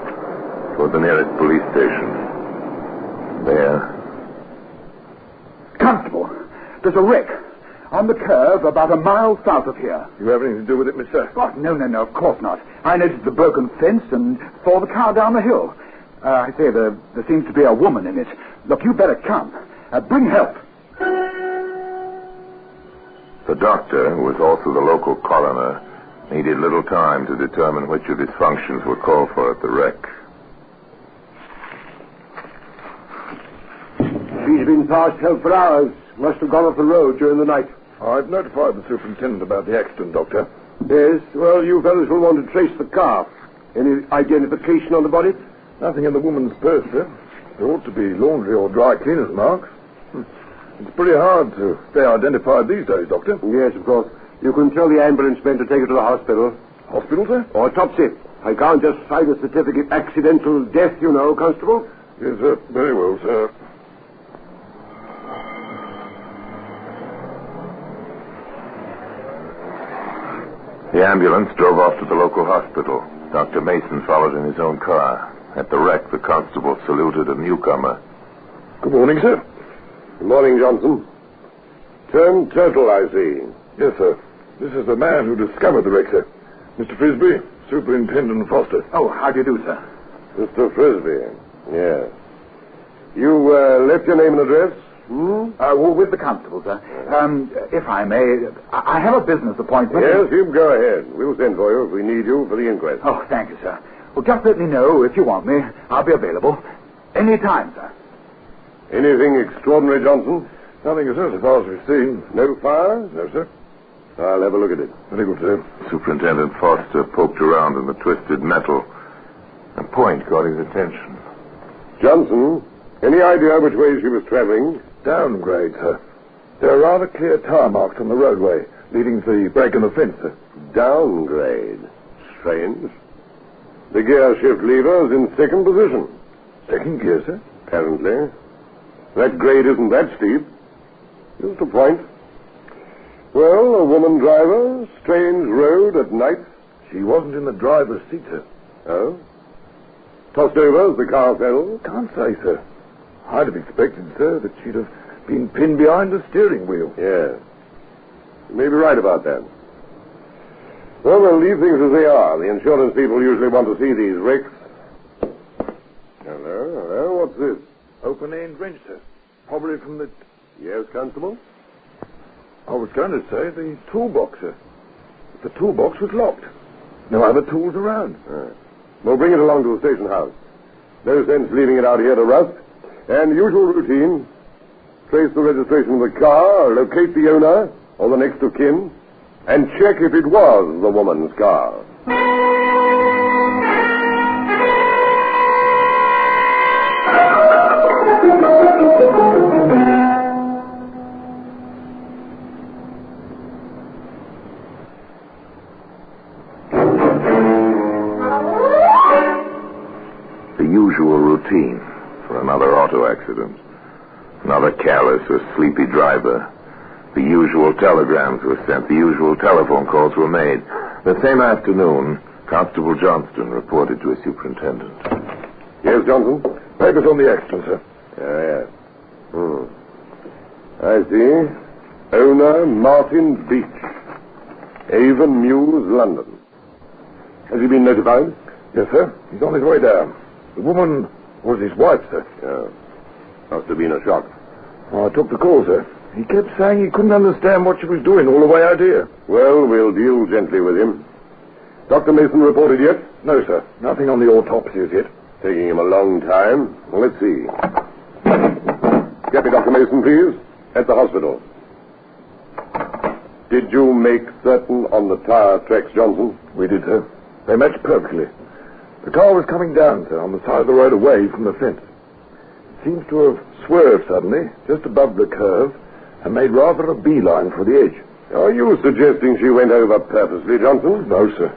toward the nearest police station. There. Constable, there's a wreck on the curve about a mile south of here. You have anything to do with it, mister? Oh, no, of course not. I noticed the broken fence and saw the car down the hill. I say, there seems to be a woman in it. Look, you better come. Bring help. The doctor, who was also the local coroner, needed little time to determine which of his functions were called for at the wreck. She's been past help for hours. Must have gone off the road during the night. I've notified the superintendent about the accident, Doctor. Yes, well, you fellows will want to trace the car. Any identification on the body? Nothing in the woman's purse, sir. There ought to be laundry or dry cleaner's marks. It's pretty hard to stay identified these days, Doctor. Yes, of course. You can tell the ambulance men to take her to the hospital. Hospital, sir? Or autopsy. I can't just sign a certificate accidental death, you know, Constable. Yes, sir. Very well, sir. The ambulance drove off to the local hospital. Dr. Mason followed in his own car. At the wreck, the constable saluted a newcomer. Good morning, sir. Good morning, Johnson. Turned turtle, I see. Yes, sir. This is the man who discovered the wreck, sir. Mr. Frisbee, Superintendent Foster. Oh, how do you do, sir? Mr. Frisbee. Yes. You left your name and address? With the constable, sir. If I may, I have a business appointment. Yes, you go ahead. We'll send for you if we need you for the inquest. Oh, thank you, sir. Well, just let me know if you want me. I'll be available. Any time, sir. Anything extraordinary, Johnson? Nothing, sir, as far as we've seen. No fire? No, sir. I'll have a look at it. Very good, sir. Superintendent Foster poked around in the twisted metal. A point caught his attention. Johnson, any idea which way she was traveling? Downgrade, sir. There are rather clear tire marks on the roadway, leading to the break in the fence, sir. Downgrade? Strange. The gear shift lever is in second position. Second gear, sir? Apparently. That grade isn't that steep. Just a point. Well, a woman driver, strange road at night. She wasn't in the driver's seat, sir. Oh? Tossed over as the car fell? Can't say, sir. I'd have expected, sir, that she'd have been pinned behind the steering wheel. Yes. You may be right about that. Well, we'll leave things as they are. The insurance people usually want to see these wrecks. Hello? What's this? Open-end wrench, sir. Probably from the... Yes, Constable? I was going to say the toolbox, sir. The toolbox was locked. No other tools around. Well, bring it along to the station house. No sense leaving it out here to rust. And usual routine. Trace the registration of the car, locate the owner, or the next of kin, and check if it was the woman's car. auto accident. Another careless or sleepy driver. The usual telegrams were sent. The usual telephone calls were made. The same afternoon, Constable Johnston reported to his superintendent. Yes, Johnson? Papers on the accident, sir. Yes. I see. Owner Martin Beach. Avon Mews, London. Has he been notified? Yes, sir. He's on his way down. The woman was his wife, sir. Yeah. Must have been a shock. I took the call, sir. He kept saying he couldn't understand what she was doing all the way out here. Well, we'll deal gently with him. Dr. Mason reported yet? No, sir. Nothing on the autopsy as yet. Taking him a long time. Well, let's see. Get me Dr. Mason, please. At the hospital. Did you make certain on the tire tracks, Johnson? We did, sir. They matched perfectly. The car was coming down, sir, on the side of the road away from the fence. Seems to have swerved suddenly, just above the curve, and made rather a beeline for the edge. Are you suggesting she went over purposely, Johnson? No, sir.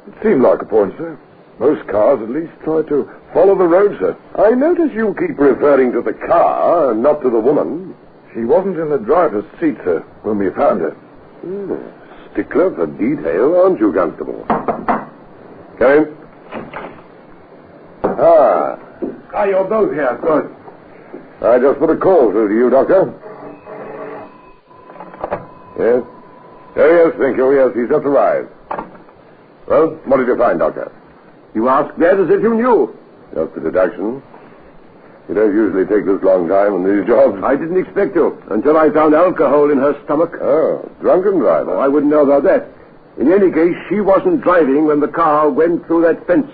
It seemed like a point, sir. Most cars, at least, try to follow the road, sir. I notice you keep referring to the car, and not to the woman. She wasn't in the driver's seat, sir, when we found her. Stickler for detail, aren't you, Constable? Come in. You're both here. Good. I just put a call through to you, Doctor. Yes? Oh, yes, thank you. Yes, he's just arrived. Well, what did you find, Doctor? You ask that as if you knew. Just a deduction. You don't usually take this long time on these jobs. I didn't expect to, until I found alcohol in her stomach. Oh, drunken driver. Oh, I wouldn't know about that. In any case, she wasn't driving when the car went through that fence.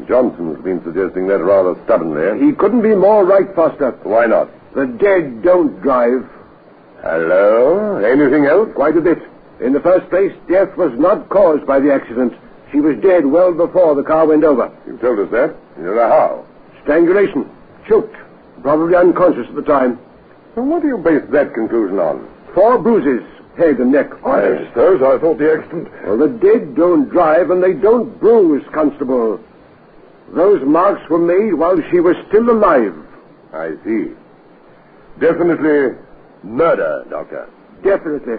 Johnson's been suggesting that rather stubbornly. He couldn't be more right, Foster. Why not? The dead don't drive. Hello? Anything else? Quite a bit. In the first place, death was not caused by the accident. She was dead well before the car went over. You told us that. You know how? Strangulation. Choked. Probably unconscious at the time. And what do you base that conclusion on? 4 bruises. Head and neck. I suppose I thought the accident... Well, the dead don't drive and they don't bruise, Constable. Those marks were made while she was still alive. I see. Definitely murder, Doctor. Definitely.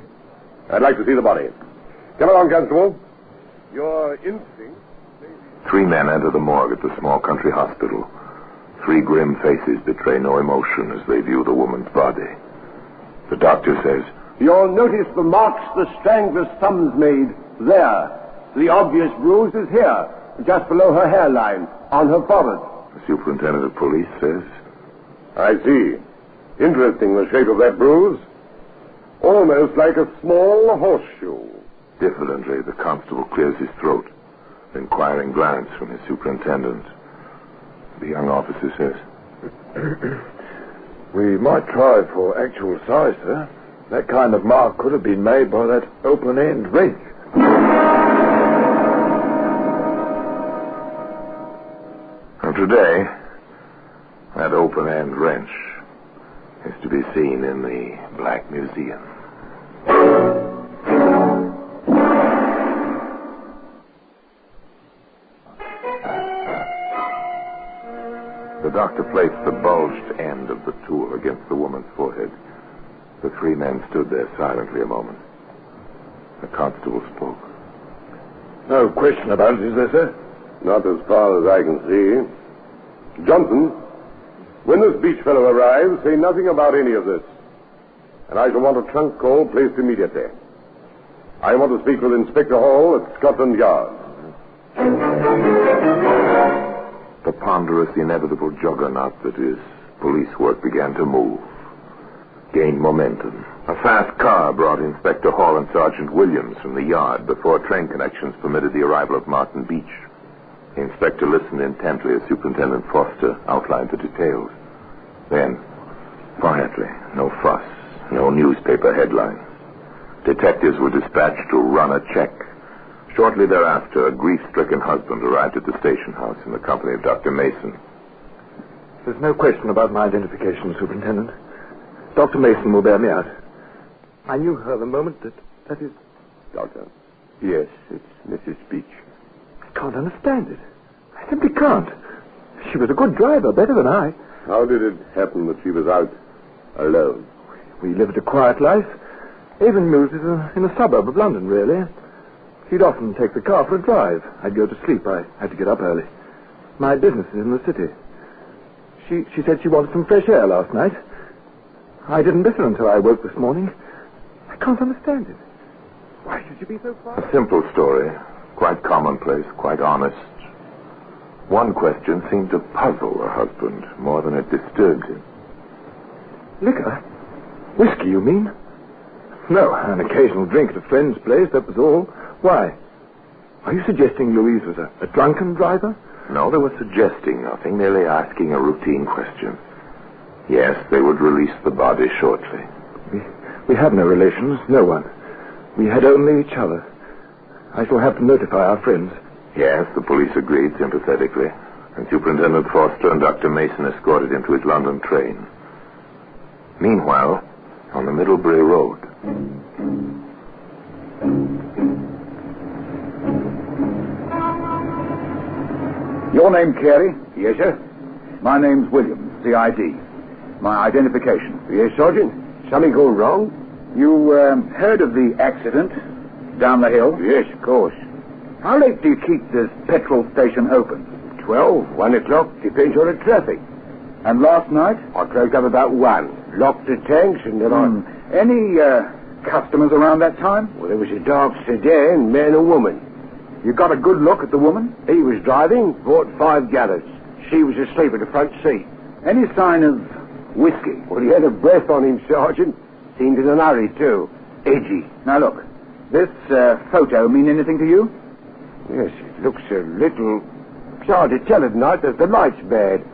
I'd like to see the body. Come along, Constable. Your instinct... 3 men enter the morgue at the small country hospital. 3 grim faces betray no emotion as they view the woman's body. The doctor says... You'll notice the marks the strangler's thumbs made there. The obvious bruise is here, just below her hairline, on her forehead. The superintendent of police says... I see. Interesting, the shape of that bruise. Almost like a small horseshoe. Diffidently, the constable clears his throat. An inquiring glance from his superintendent. The young officer says... We might try for actual size, sir. That kind of mark could have been made by that open-end wrench. And today, that open-end wrench is to be seen in the Black Museum. The doctor placed the bulged end of the tool against the woman's forehead. The 3 men stood there silently a moment. The constable spoke. No question about it, is there, sir? Not as far as I can see. Johnson, when this beach fellow arrives, say nothing about any of this. And I shall want a trunk call placed immediately. I want to speak with Inspector Hall at Scotland Yard. The ponderous, inevitable juggernaut that is police work began to move. Gained momentum. A fast car brought Inspector Hall and Sergeant Williams from the yard before train connections permitted the arrival of Martin Beach. The inspector listened intently as Superintendent Foster outlined the details. Then, quietly, no fuss, no newspaper headlines. Detectives were dispatched to run a check. Shortly thereafter, a grief-stricken husband arrived at the station house in the company of Dr. Mason. There's no question about my identification, Superintendent. Dr. Mason will bear me out. I knew her the moment that is... Doctor? Yes, it's Mrs. Beach. I can't understand it. I simply can't. She was a good driver, better than I. How did it happen that she was out alone? We lived a quiet life. Avonmews is in a suburb of London, really. She'd often take the car for a drive. I'd go to sleep. I had to get up early. My business is in the city. She said she wanted some fresh air last night. I didn't miss her until I woke this morning. I can't understand it. Why should you be so far? A simple story. Quite commonplace, quite honest. One question seemed to puzzle her husband more than it disturbed him. Liquor? Whiskey, you mean? No, an occasional drink at a friend's place, that was all. Why? Are you suggesting Louise was a drunken driver? No, they were suggesting nothing, merely asking a routine question. Yes, they would release the body shortly. We had no relations, no one. We had only each other. I shall have to notify our friends. Yes, the police agreed sympathetically, and Superintendent Foster and Dr. Mason escorted him to his London train. Meanwhile, on the Middlebury Road. Your name, Carey? Yes, sir. My name's Williams, CID. My identification. Yes, Sergeant. Something gone wrong? You heard of the accident down the hill? Yes, of course. How late do you keep this petrol station open? 12, 1 o'clock, depends on the traffic. And last night? I closed up about 1, locked the tanks, and then Any customers around that time? Well, there was a dark sedan, man and woman. You got a good look at the woman? He was driving, bought 5 gallons. She was asleep in the front seat. Any sign of whiskey? Well, he had a breath on him, Sergeant. Seemed in a hurry, too. Edgy. Now, look, this photo mean anything to you? Yes, it looks a little... It's hard to tell at night that the light's bad.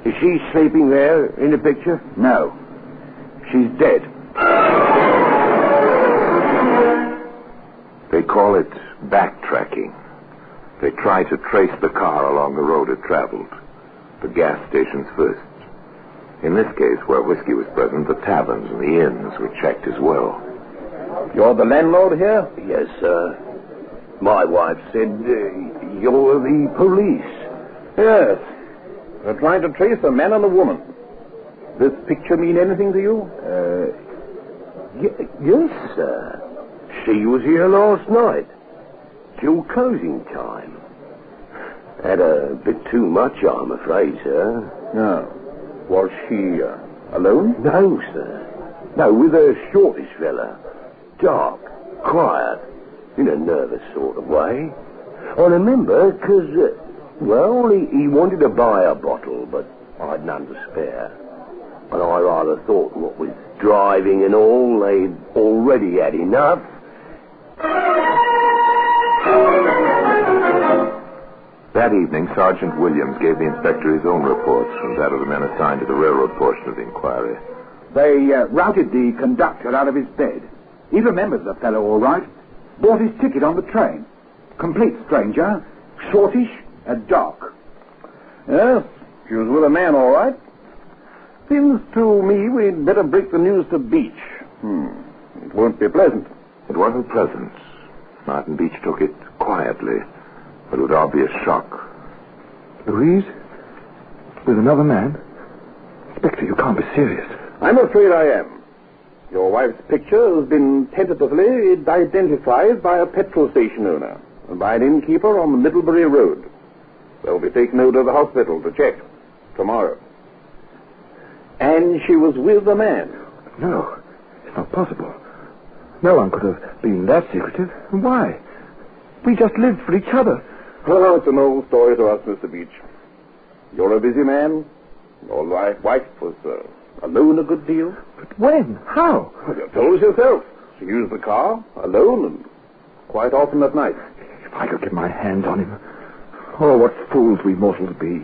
Is she sleeping there in the picture? No. She's dead. They call it backtracking. They try to trace the car along the road it traveled. The gas stations first. In this case, where whiskey was present, the taverns and the inns were checked as well. You're the landlord here? Yes, sir. My wife said you're the police. Yes. We're trying to trace the man and the woman. This picture mean anything to you? Yes, sir. She was here last night. Till closing time. Had a bit too much, I'm afraid, sir. No. Was she alone? No, sir. No, with a shortish fella. Dark, quiet, in a nervous sort of way. I remember, because, he wanted to buy a bottle, but I'd none to spare. And I rather thought what with driving and all, they'd already had enough. That evening, Sergeant Williams gave the inspector his own reports and that of the men assigned to the railroad portion of the inquiry. They routed the conductor out of his bed. He remembers the fellow all right. Bought his ticket on the train. Complete stranger. Shortish and dark. Yes, she was with a man, all right. Seems to me we'd better break the news to Beach. It won't be pleasant. It wasn't pleasant. Martin Beach took it quietly, but with obvious shock. Louise? With another man? Inspector, you can't be serious. I'm afraid I am. Your wife's picture has been tentatively identified by a petrol station owner and by an innkeeper on the Middlebury Road. They'll be taken over to the hospital to check tomorrow. And she was with a man. No, it's not possible. No one could have been that secretive. Why? We just lived for each other. Well, it's an old story to us, Mr. Beach. You're a busy man. Your wife was alone a good deal. But when? How? Well, you told us yourself. She used the car alone and quite often at night. If I could get my hands on him. Oh, what fools we mortals be.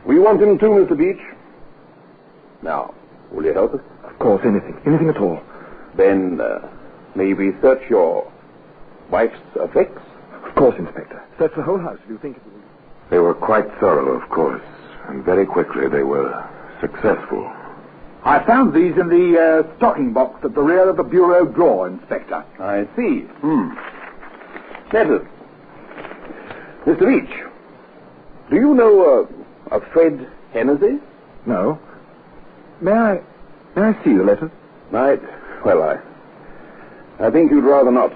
We want him too, Mr. Beach. Now, will you help us? Of course, anything. Anything at all. Then, may we search your wife's effects? Of course, Inspector. Search the whole house if you think it will. They were quite thorough, of course, and very quickly they were successful. I found these in the stocking box at the rear of the bureau drawer, Inspector. I see. Letters. Mr. Beach, do you know a Fred Hennessy? No. May I see the letters? I think you'd rather not.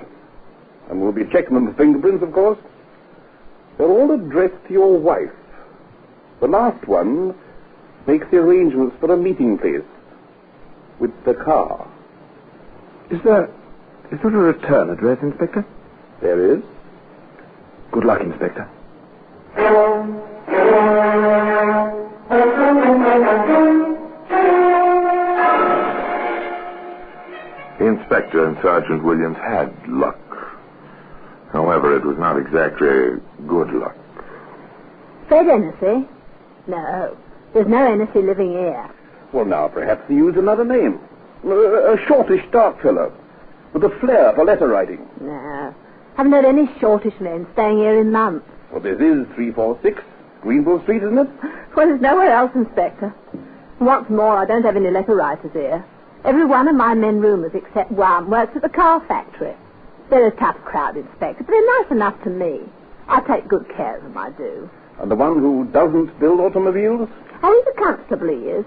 And we'll be checking them for fingerprints, of course. They're all addressed to your wife. The last one makes the arrangements for a meeting place with the car. Is there a return address, Inspector? There is. Good luck, Inspector. The inspector and Sergeant Williams had luck. However, it was not exactly good luck. Fred Hennessy? No, there's no Hennessy living here. Well, now, perhaps he used another name. A shortish, dark fellow, with a flair for letter writing. No, haven't heard any shortish men staying here in months. Well, this is 346 Greenville Street, isn't it? Well, there's nowhere else, Inspector. What's more, I don't have any letter writers here. Every one of my men roomers except one works at the car factory. They're a tough crowd, Inspector, but they're nice enough to me. I take good care of them, I do. And the one who doesn't build automobiles? Oh, he's a constable, he is.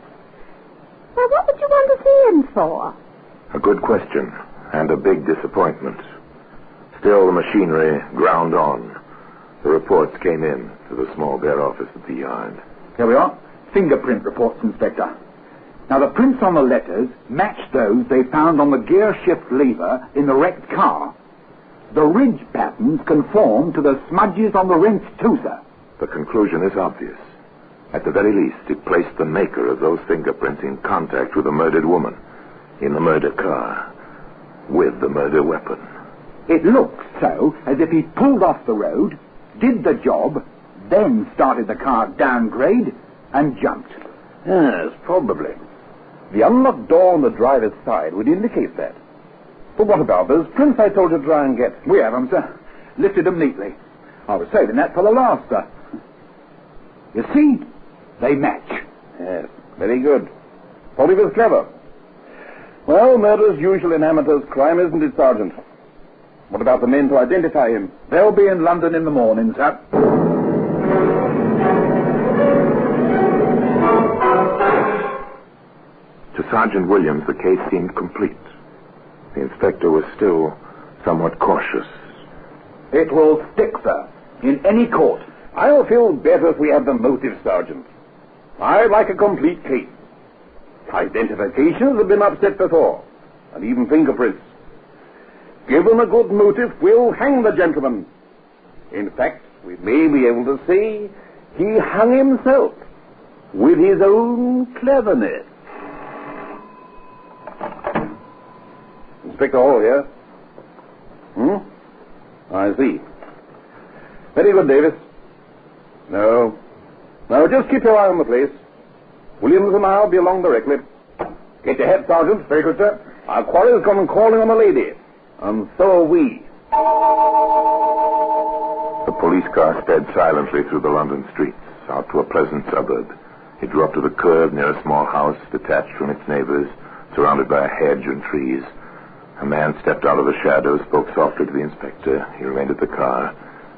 Now, what would you want to see him for? A good question, and a big disappointment. Still, the machinery ground on. The reports came in to the small bare office at the yard. Here we are. Fingerprint reports, Inspector. Now, the prints on the letters match those they found on the gear shift lever in the wrecked car. The ridge patterns conform to the smudges on the rinse, too, sir. The conclusion is obvious. At the very least, it placed the maker of those fingerprints in contact with the murdered woman in the murder car with the murder weapon. It looks so as if he pulled off the road, did the job, then started the car downgrade and jumped. Yes, probably. The unlocked door on the driver's side would indicate that. But what about those prints I told you to try and get? We have them, sir. Lifted them neatly. I was saving that for the last, sir. You see? They match. Yes, very good. Thought he was clever. Well, murder's usual in amateurs' crime, isn't it, Sergeant? What about the men to identify him? They'll be in London in the morning, sir. To Sergeant Williams, the case seemed complete. The inspector was still somewhat cautious. It will stick, sir, in any court. I'll feel better if we have the motive, Sergeant. I'd like a complete case. Identifications have been upset before, and even fingerprints. Given a good motive, we'll hang the gentleman. In fact, we may be able to say he hung himself with his own cleverness. Inspector Hall here. I see. Very good, Davis. No, just keep your eye on the place. Williams and I'll be along directly. Get your head, Sergeant. Very good, sir. Our quarry's gone calling on a lady. And so are we. The police car sped silently through the London streets, out to a pleasant suburb. It drew up to the curb near a small house detached from its neighbors, surrounded by a hedge and trees. A man stepped out of the shadows, spoke softly to the inspector. He remained at the car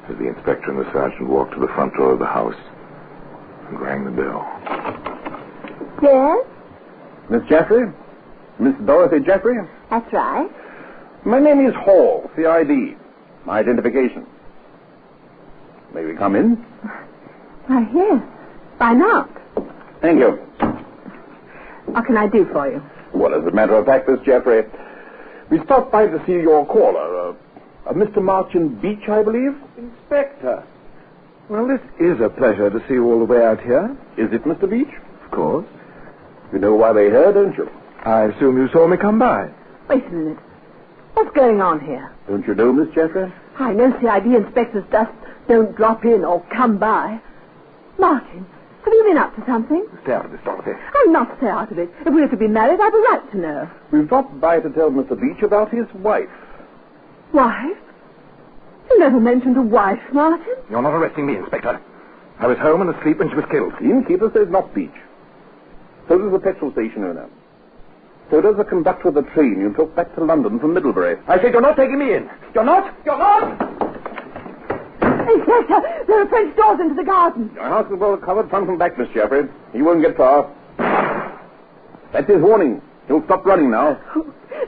as the inspector and the sergeant walked to the front door of the house and rang the bell. Yes? Miss Jeffrey? Miss Dorothy Jeffrey? That's right. My name is Hall, CID. My identification. May we come in? Why, yes. Why not? Thank you. What can I do for you? Well, as a matter of fact, Miss Jeffrey, we stopped by to see your caller, Mr. Marchant Beach, I believe? Inspector. Well, this is a pleasure to see you all the way out here. Is it, Mr. Beach? Of course. You know why we're here, don't you? I assume you saw me come by. Wait a minute. What's going on here? Don't you know, Miss Jeffrey? I know CID inspectors just don't drop in or come by. Martin, have you been up to something? Stay out of this, Dorothy. I'll not stay out of it. If we're to be married, I've a right to know. We've dropped by to tell Mr. Beach about his wife. Wife? You never mentioned a wife, Martin. You're not arresting me, Inspector. I was home and asleep when she was killed. The innkeeper says not Beach. So does the petrol station owner. So does the conductor of the train you took back to London from Middlebury. I said you're not taking me in. You're not? You're not? Inspector, there are French doors into the garden. Your house is well covered front and back, Miss Jeffrey. He won't get far. That's his warning. He'll stop running now.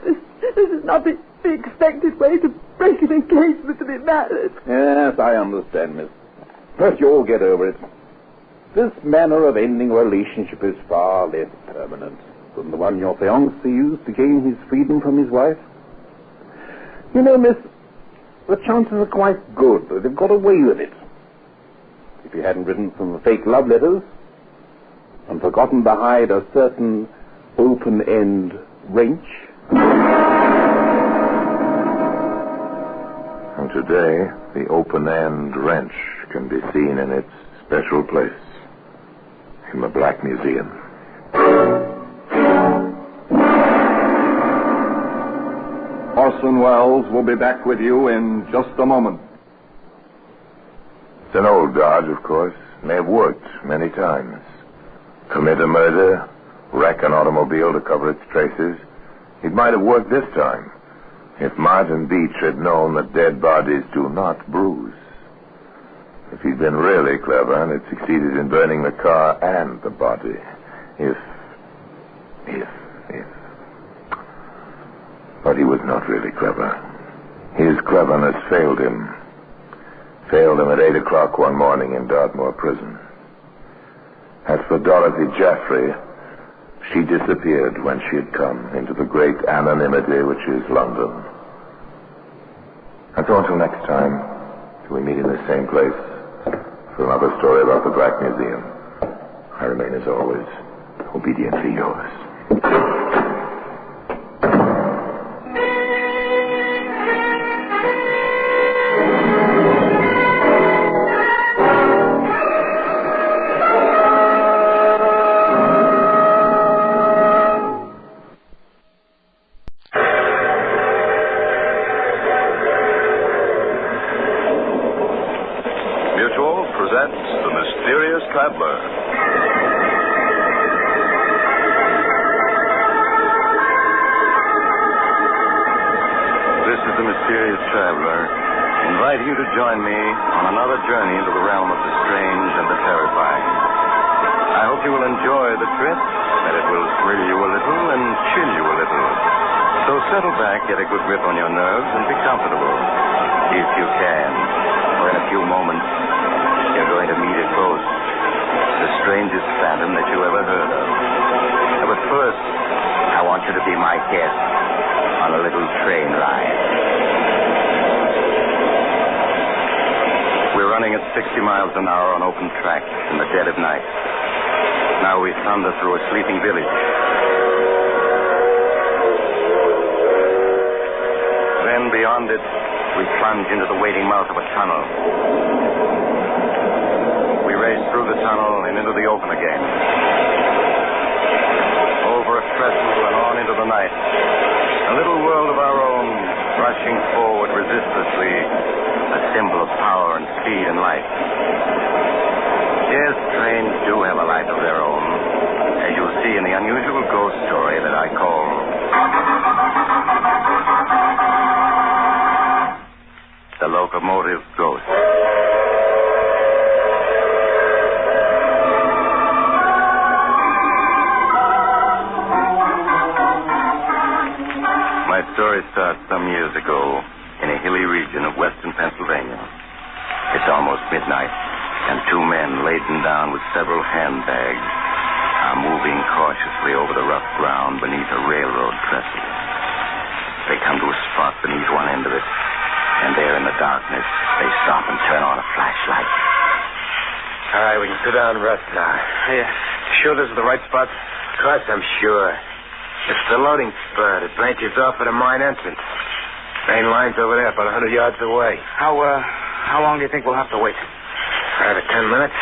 This is not the expected way to break an engagement to be married. Yes, I understand, miss. But you'll get over it. This manner of ending a relationship is far less permanent than the one your fiancé used to gain his freedom from his wife. You know, miss, the chances are quite good that they've got away with it. If he hadn't written some fake love letters and forgotten to hide a certain open-end wrench. And today, the open-end wrench can be seen in its special place in the Black Museum. Orson Welles will be back with you in just a moment. It's an old dodge, of course. May have worked many times. Commit a murder, wreck an automobile to cover its traces. It might have worked this time if Martin Beach had known that dead bodies do not bruise. If he'd been really clever and had succeeded in burning the car and the body. If. But he was not really clever. His cleverness failed him. Failed him at 8 o'clock one morning in Dartmoor prison. As for Dorothy Jaffrey, she disappeared when she had come into the great anonymity which is London. And so until next time, till we meet in the same place for another story about the Black Museum, I remain as always obediently yours. Join me on another journey into the realm of the strange and the terrifying. I hope you will enjoy the trip, that it will thrill you a little and chill you a little. So settle back, get a good grip on your nerves, and be comfortable, if you can. For in a few moments, you're going to meet a ghost, the strangest phantom that you ever heard of. But first, I want you to be my guest on a little train ride. We're running at 60 miles an hour on open track in the dead of night. Now we thunder through a sleeping village. Then beyond it, we plunge into the waiting mouth of a tunnel. We race through the tunnel and into the open again. Over a trestle and on into the night. A little world of our own, rushing forward resistlessly, a symbol of power and speed and life. Yes, trains do have a life of their own, as you'll see in the unusual ghost story that I call The Locomotive Ghost. My story starts some years ago in a hilly region of western Pennsylvania. It's almost midnight, and two men laden down with several handbags are moving cautiously over the rough ground beneath a railroad trestle. They come to a spot beneath one end of it, and there in the darkness, they stop and turn on a flashlight. All right, we can sit down and rest now. Hey, sure this is the right spot? Of course, I'm sure. It's the loading spur that branches off at a mine entrance. Main line's over there, about 100 yards away. How long do you think we'll have to wait? 5 to 10 minutes.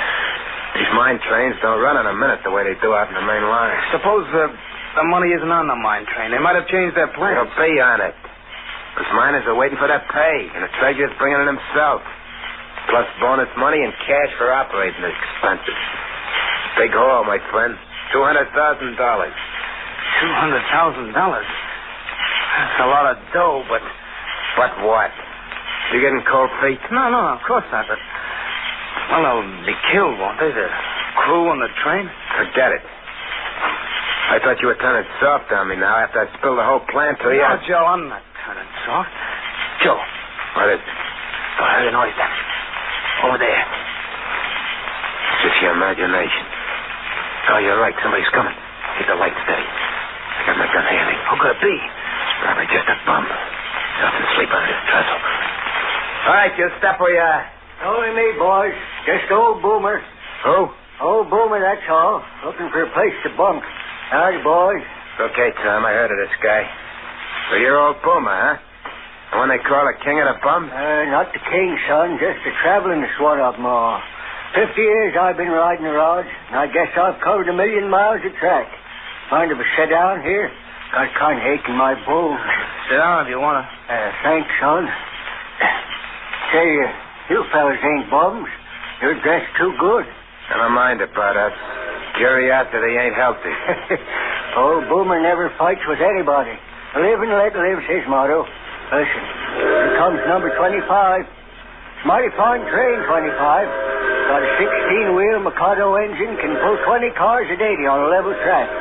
These mine trains don't run in a minute the way they do out in the main line. Suppose the money isn't on the mine train. They might have changed their plans. They'll be on it. Those miners are waiting for their pay, and the treasurer's bringing it himself. Plus bonus money and cash for operating expenses. Big haul, my friend. $200,000. $200,000? That's a lot of dough, but... But what? You getting cold feet? No, of course not. But, well, they'll be killed, won't they? The crew on the train? Forget it. I thought you were turning soft on me now after I spilled the whole plan to you. No, Joe, I'm not turning soft. Joe. What is it? I heard a noise then. Over there. It's just your imagination. Oh, you're right. Somebody's coming. Keep the light steady. I got my gun handy. Who could it be? It's probably just a bum. Something asleep under this trestle. All right, you stop where you are. Only me, boys. Just old Boomer. Who? Old Boomer, that's all. Looking for a place to bunk. Howdy, boys. Okay, Tom. I heard of this guy. So you're old Boomer, huh? The one they call the king of the bums? Not the king, son. Just the travelingest one of them all. 50 years I've been riding the rods, and I guess I've covered 1 million miles of track. Mind if I sit down here? Got kind of ache in my bones. Sit down if you want to. Thanks, son. Say, you fellas ain't bums. You're dressed too good. Never mind about us. Curiosity ain't healthy. Old Boomer never fights with anybody. Live and let live's his motto. Listen, here comes number 25. Mighty fine train, 25. Got a 16-wheel Mikado engine, can pull 20 cars a day on a level track.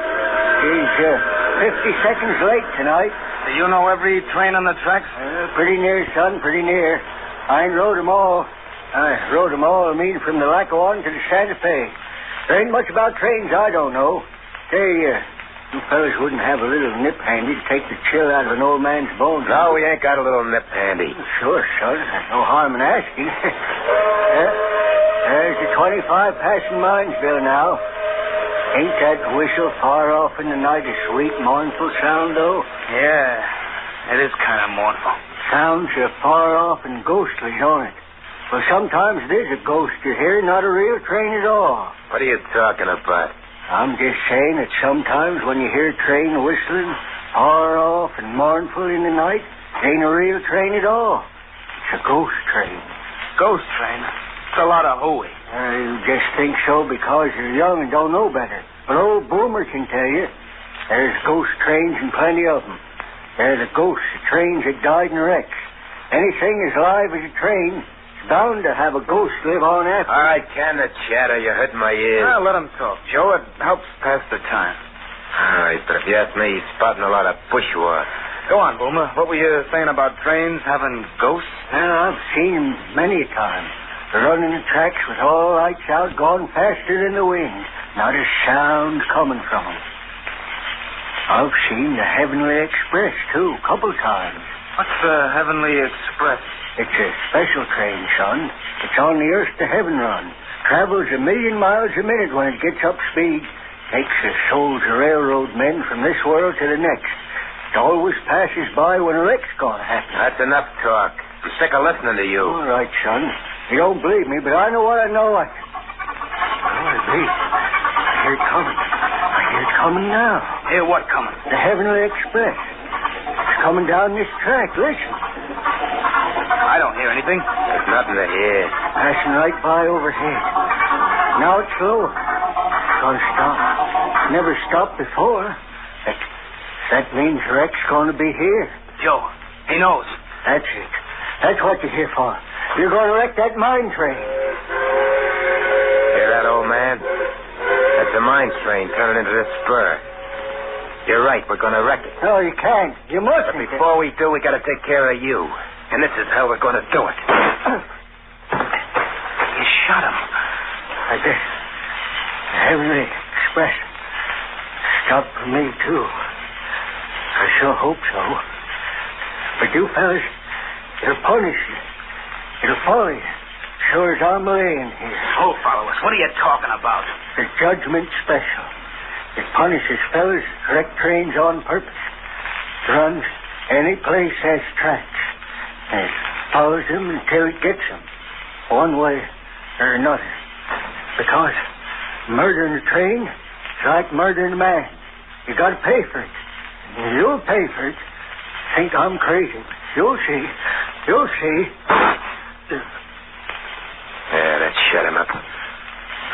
He's 50 seconds late tonight. Do you know every train on the tracks? Pretty near, son, pretty near. I ain't rode them all. I rode them all, from the Lackawanna to the Santa Fe. There ain't much about trains I don't know. Say, you fellas wouldn't have a little nip handy to take the chill out of an old man's bones. No, we ain't got a little nip handy. Sure, son. No harm in asking. There's the 25 passing Minesville now. Ain't that whistle far off in the night a sweet, mournful sound, though? Yeah, it is kind of mournful. Sounds far off and ghostly, don't it? Well, sometimes it is a ghost you hear, not a real train at all. What are you talking about? I'm just saying that sometimes when you hear a train whistling far off and mournful in the night, it ain't a real train at all. It's a ghost train. Ghost train? It's a lot of hooey. You just think so because you're young and don't know better. But old Boomer can tell you. There's ghost trains and plenty of them. They're the ghosts of trains that died in wrecks. Anything as live as a train is bound to have a ghost live on after. All right, can the chatter. You're hurting my ears. Let him talk, Joe. It helps pass the time. All right, but if you ask me, he's spouting a lot of bushwhack. Go on, Boomer. What were you saying about trains having ghosts? Well, I've seen them many times. Running the tracks with all lights out, going faster than the wind. Not a sound coming from them. I've seen the Heavenly Express, too, a couple times. What's the Heavenly Express? It's a special train, son. It's on the Earth to Heaven run. Travels 1 million miles a minute when it gets up speed. Takes the souls of railroad men from this world to the next. It always passes by when a wreck's going to happen. That's enough talk. I'm sick of listening to you. All right, son. You don't believe me, but I know what I know. I hear it coming. I hear it coming now. Hear what coming? The Heavenly Express. It's coming down this track. Listen. I don't hear anything. There's nothing to hear. Passing right by overhead. Now it's slow. It's going to stop. It's never stopped before. That means the wreck's going to be here. Joe, he knows. That's it. That's what you're here for. You're going to wreck that mine train. Hear that, old man? That's a mine train turning into this spur. You're right. We're going to wreck it. No, you can't. You must. But before we do, we got to take care of you. And this is how we're going to do it. You shot him. I guess the Heavenly Express stopped for me, too. I sure hope so. But you fellas, it'll punish you. It'll follow you. Sure as I'm laying here. Oh, follow us. What are you talking about? The Judgment Special. It punishes fellas who wreck trains on purpose. It runs any place has tracks. And it follows them until it gets them. One way or another. Because murdering a train is like murdering a man. You got to pay for it. And you'll pay for it. Think I'm crazy. You'll see. You'll see. Yeah, that shut him up.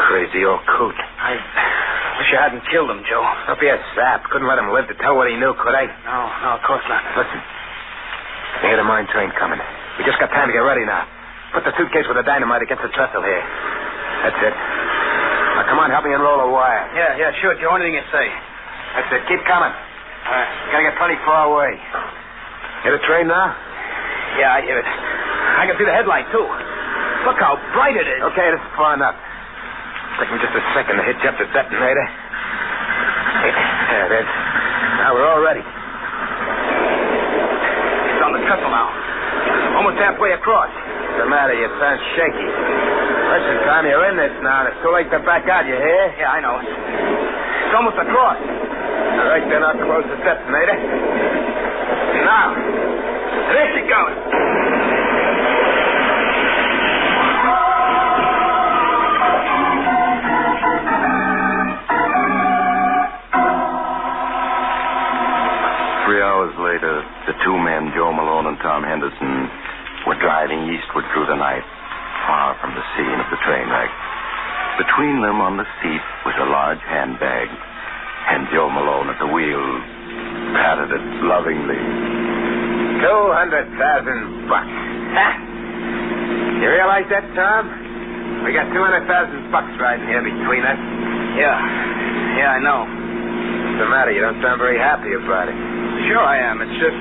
Crazy old coot. I wish I hadn't killed him, Joe. Don't be a sap. Couldn't let him live to tell what he knew, could I? No, of course not. Listen. I hear the mine train coming. We just got time to get ready now. Put the suitcase with the dynamite against the trestle here. That's it. Now, come on, help me unroll a wire. Yeah, sure, Joe. Anything you say. That's it. Keep coming. Gotta get plenty far away. Hear the train now? Yeah, I hear it. I can see the headlight, too. Look how bright it is. Okay, this is far enough. Take me just a second to hitch up the detonator. There it is. Now we're all ready. It's on the trestle now. Almost halfway across. What's the matter? You sound shaky. Listen, Tom, you're in this now, and it's too late to back out, you hear? Yeah, I know. It's almost across. All right, then I'll close the detonator. Now, there she goes. 3 hours later, the two men, Joe Malone and Tom Henderson, were driving eastward through the night, far from the scene of the train wreck. Between them on the seat was a large handbag, and Joe Malone at the wheel patted it lovingly. $200,000. Huh? You realize that, Tom? We got $200,000 riding here between us. Yeah, I know. What's the matter? You don't sound very happy about it. Sure I am. It's just...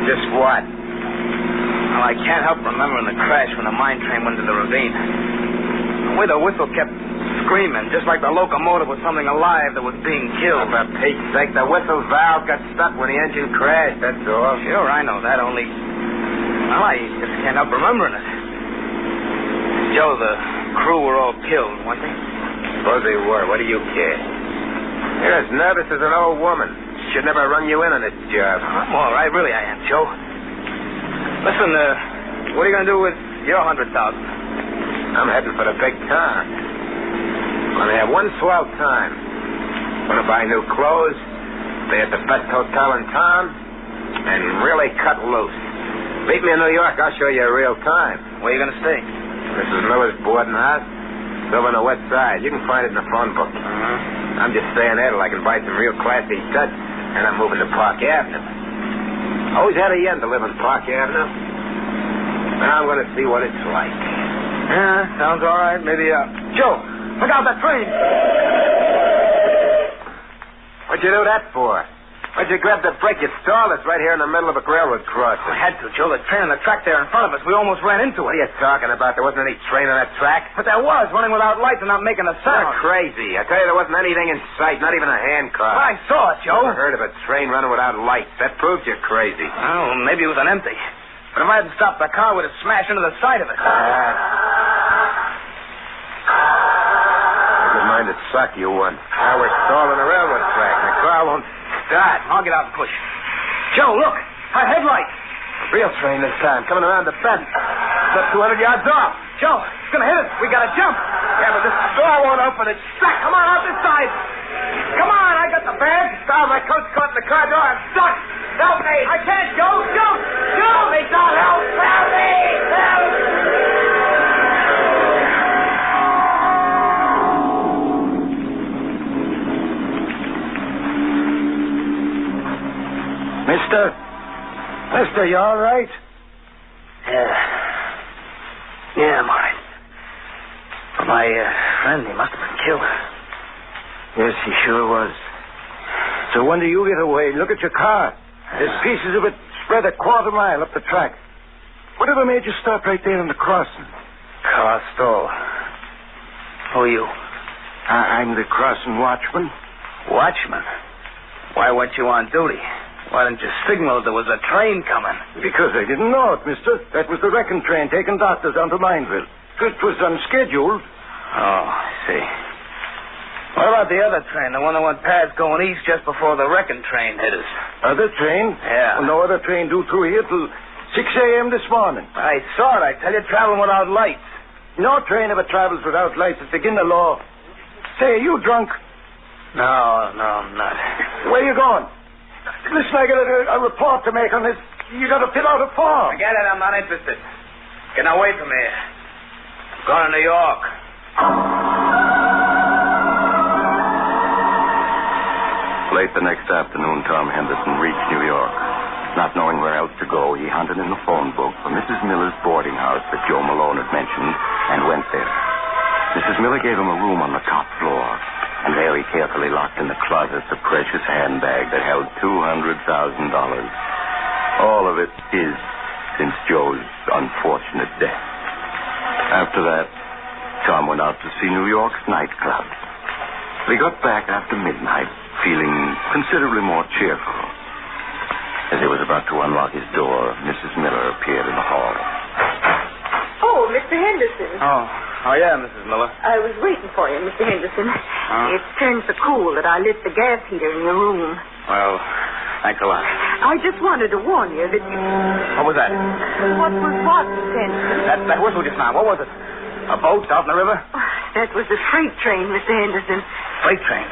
Just what? Well, I can't help remembering the crash when the mine train went into the ravine. The way the whistle kept screaming, just like the locomotive was something alive that was being killed. For Pete's sake, the whistle valve got stuck when the engine crashed, that's all. Sure, I know that, only... Well, I just can't help remembering it. Joe, the crew were all killed, weren't they? Suppose they were. What do you care? You're as nervous as an old woman. Should never run you in on this job. I'm all right, really I am, Joe. Listen, what are you going to do with your $100,000? I'm heading for the big town. Gonna have one swell time. Gonna buy new clothes, stay at the best hotel in town, and really cut loose. Meet me in New York, I'll show you a real time. Where are you gonna stay? Mrs. Miller's boarding house. It's over on the west side. You can find it in the phone book. I'm just staying there till I can buy some real classy stuff, and I'm moving to Park Avenue. Always had a yen to live in Park Avenue. Now I'm gonna see what it's like. Yeah, sounds all right. Maybe, Joe, look out, that train. What'd you do that for? Why'd you grab the brake? You stalled us right here in the middle of a railroad crossing. I had to, Joe. The train on the track there in front of us. We almost ran into it. What are you talking about? There wasn't any train on that track. But there was, running without lights and not making a sound. You're crazy. I tell you, there wasn't anything in sight, not even a hand car. Well, I saw it, Joe. Never heard of a train running without lights. That proves you're crazy. Oh, maybe it was an empty. But if I hadn't stopped the car, we'd have smashed into the side of it. Never mind the suck you won. Now we're stalling the railroad track, and the car won't start. I'll get out and push. Joe, look. Our headlight. Real train this time, coming around the bend. It's up 200 yards off. Joe, it's going to hit us. We got to jump. Yeah, but this door won't open. It's stuck. Come on, out this side. Come on, I got the bag. Stop, my coat's caught in the car door. I'm stuck. Help me. I can't, Joe. Joe. Help me, don't help. Help me. Help. Mister, you all right? Yeah, I'm all right. But my friend, he must have been killed. Yes, he sure was. So when do you get away? Look at your car. There's pieces of it spread a quarter mile up the track. Whatever made you stop right there in the crossing? Car stalled. Who are you? I'm the crossing watchman. Watchman? Why weren't you on duty? Why didn't you signal there was a train coming? Because I didn't know it, mister. That was the wrecking train taking doctors on to Mineville. It was unscheduled. Oh, I see. What about the other train, the one that went past going east just before the wrecking train hit us? Other train? Yeah. Well, no other train due through here till 6 a.m. this morning. I saw it, I tell you, traveling without lights. No train ever travels without lights. It's against the law. Say, are you drunk? No, I'm not. Where you going? Listen, I got a report to make on this. You got to fill out a form. Forget it, I'm not interested. Get away from here. I'm going to New York. Late the next afternoon, Tom Henderson reached New York. Not knowing where else to go, he hunted in the phone book for Mrs. Miller's boarding house that Joe Malone had mentioned and went there. Mrs. Miller gave him a room on the top floor, And there he carefully locked in the closet the precious handbag that held $200,000. All of it his since Joe's unfortunate death. After that, Tom went out to see New York's nightclubs. He got back after midnight, feeling considerably more cheerful. As he was about to unlock his door, Mrs. Miller appeared in the hall. Oh, Mr. Henderson. Oh, yeah, Mrs. Miller. I was waiting for you, Mr. Henderson. It's turned so cool that I lit the gas heater in your room. Well, thanks a lot. I just wanted to warn you that... What was that? What was what, Mr. Henderson? That whistle just now. What was it? A boat out in the river? That was the freight train, Mr. Henderson. Freight train?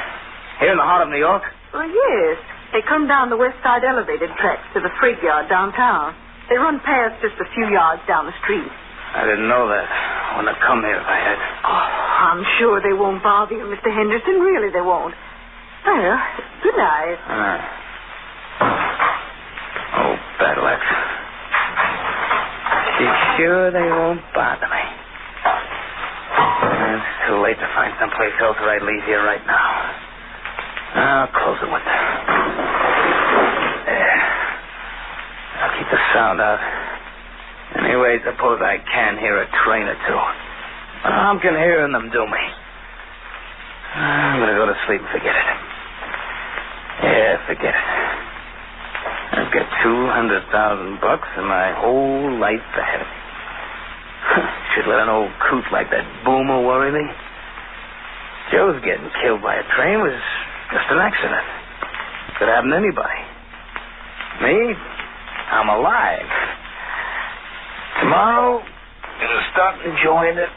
Here in the heart of New York? Well, yes. They come down the west side elevated tracks to the freight yard downtown. They run past just a few yards down the street. I didn't know that. I wouldn't have come here if I had. Oh, I'm sure they won't bother you, Mr. Henderson. Really, they won't. Well, good night. Oh, battle axe. You sure they won't bother me? It's too late to find someplace else or I'd leave here right now. I'll close the window. There. I'll keep the sound out. Anyway, suppose I can hear a train or two. How can hearing them do me? I'm going to go to sleep and forget it. Yeah, forget it. I've got $200,000 and my whole life ahead of me. Should let an old coot like that Boomer worry me. Joe's getting killed by a train was just an accident. Could happen to anybody. Me, I'm alive. Tomorrow, I'm going to start enjoying it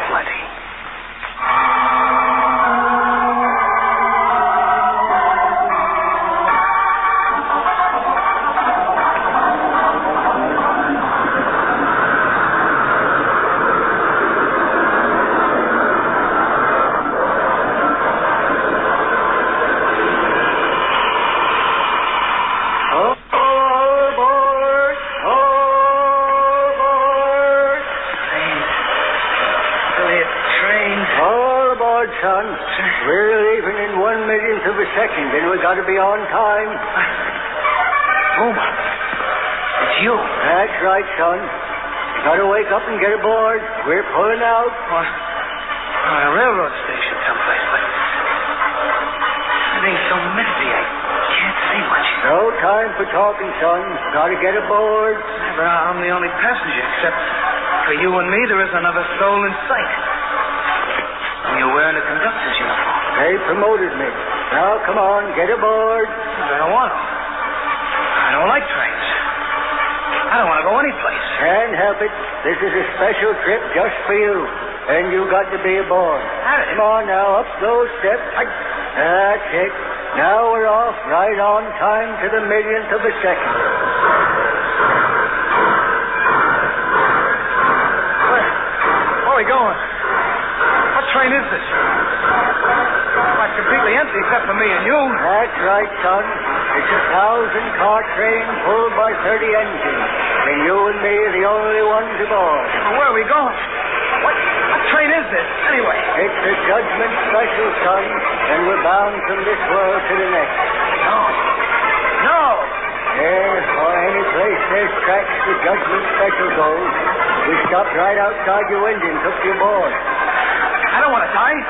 plenty. Then we got to be on time. Boomer, it's you. That's right, son. You got to wake up and get aboard. We're pulling out. A railroad station someplace, but everything's so misty I can't see much. No time for talking, son. Got to get aboard. Yeah, but I'm the only passenger, except for you and me, there isn't another soul in sight. And you're wearing a conductor's uniform. They promoted me. Now, come on, get aboard. I don't want to. I don't like trains. I don't want to go anyplace. Can't help it. This is a special trip just for you. And you got to be aboard. Come on now, up those steps. That's it. Now we're off right on time to the millionth of a second. Where are we going? What train is this? It's completely empty except for me and you. That's right, son. It's a 1,000-car train pulled by 30 engines. And you and me are the only ones aboard. Well, where are we going? What train is this, anyway? It's the Judgment Special, son. And we're bound from this world to the next. No. Yes, or any place there's tracks the Judgment Special goes. We stopped right outside your window and took you aboard. I don't want to die.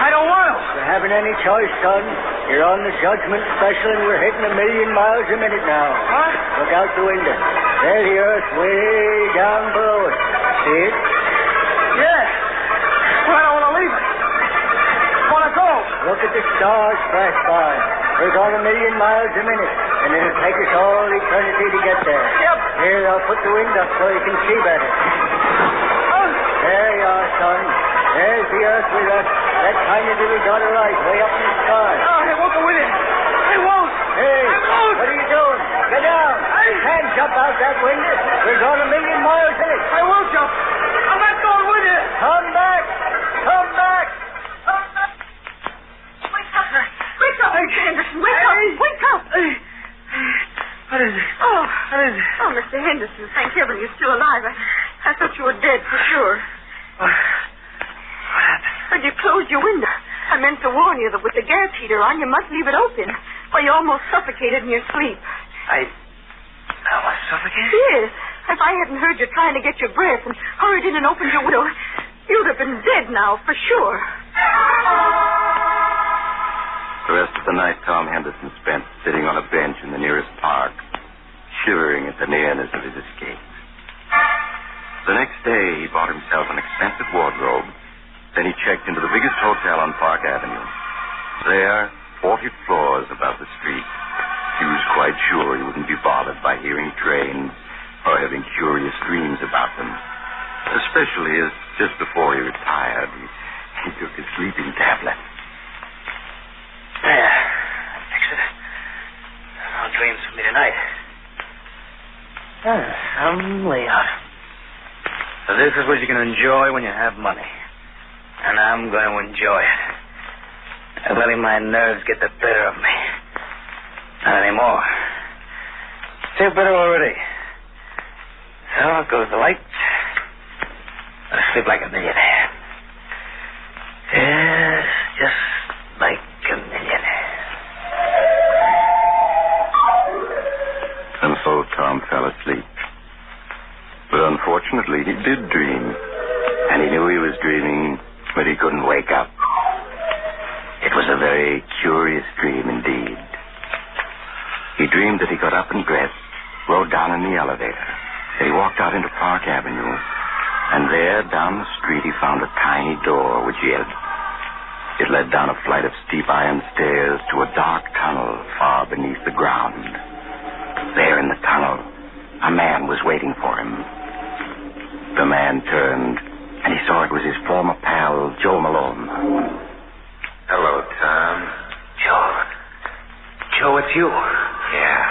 I don't want to. You haven't any choice, son. You're on the Judgment Special, and we're hitting 1,000,000 miles a minute now. What? Look out the window. There's the earth way down below us. See it? Yeah. Well, I don't want to leave it. I want to go. Look at the stars flash by. We're going 1,000,000 miles a minute, and it'll take us all eternity to get there. Yep. Here, I'll put the wind up so you can see better. There you are, son. There's the earth we left. That tiny little dot of light way up in the sky. No, I won't go with it. I won't. Hey, I won't. What are you doing? Get down. You can't jump out that window. We're going 1,000,000 miles in it. I won't jump. I'm not going with you. Come back. Come back. Wake up. Wake up, Henderson. Wake up. Wake up. What is it? Oh. What is it? Oh, Mr. Henderson, thank heaven you're still alive. I thought you were dead for sure. What happened? But you closed your window. I meant to warn you that with the gas heater on, you must leave it open, or you almost suffocated in your sleep. I was suffocated? Yes. If I hadn't heard you trying to get your breath and hurried in and opened your window, you'd have been dead now, for sure. The rest of the night, Tom Henderson spent sitting on a bench in the nearest park, shivering at the nearness of his escape. The next day, he bought himself an expensive wardrobe. Then he checked into the biggest hotel on Park Avenue. There, 40 floors above the street, he was quite sure he wouldn't be bothered by hearing trains or having curious dreams about them. Especially as just before he retired, he took his sleeping tablet. There. Fix it. No dreams for me tonight. Some layout. So this is what you can enjoy when you have money. And I'm going to enjoy it. I'm letting my nerves get the better of me. Not anymore. Feel better already. So out goes the light. I sleep like a millionaire. Yes, just like a millionaire. And so Tom fell asleep. But unfortunately, he did dream. And he knew he was dreaming, but he couldn't wake up. It was a very curious dream indeed. He dreamed that he got up and dressed, rode down in the elevator, that he walked out into Park Avenue, and there, down the street, he found a tiny door which he had. It led down a flight of steep iron stairs to a dark tunnel far beneath the ground. There in the tunnel, a man was waiting for him. The man turned, and he saw it was his former pal, Joe Malone. Hello, Tom. Joe, it's you. Yeah.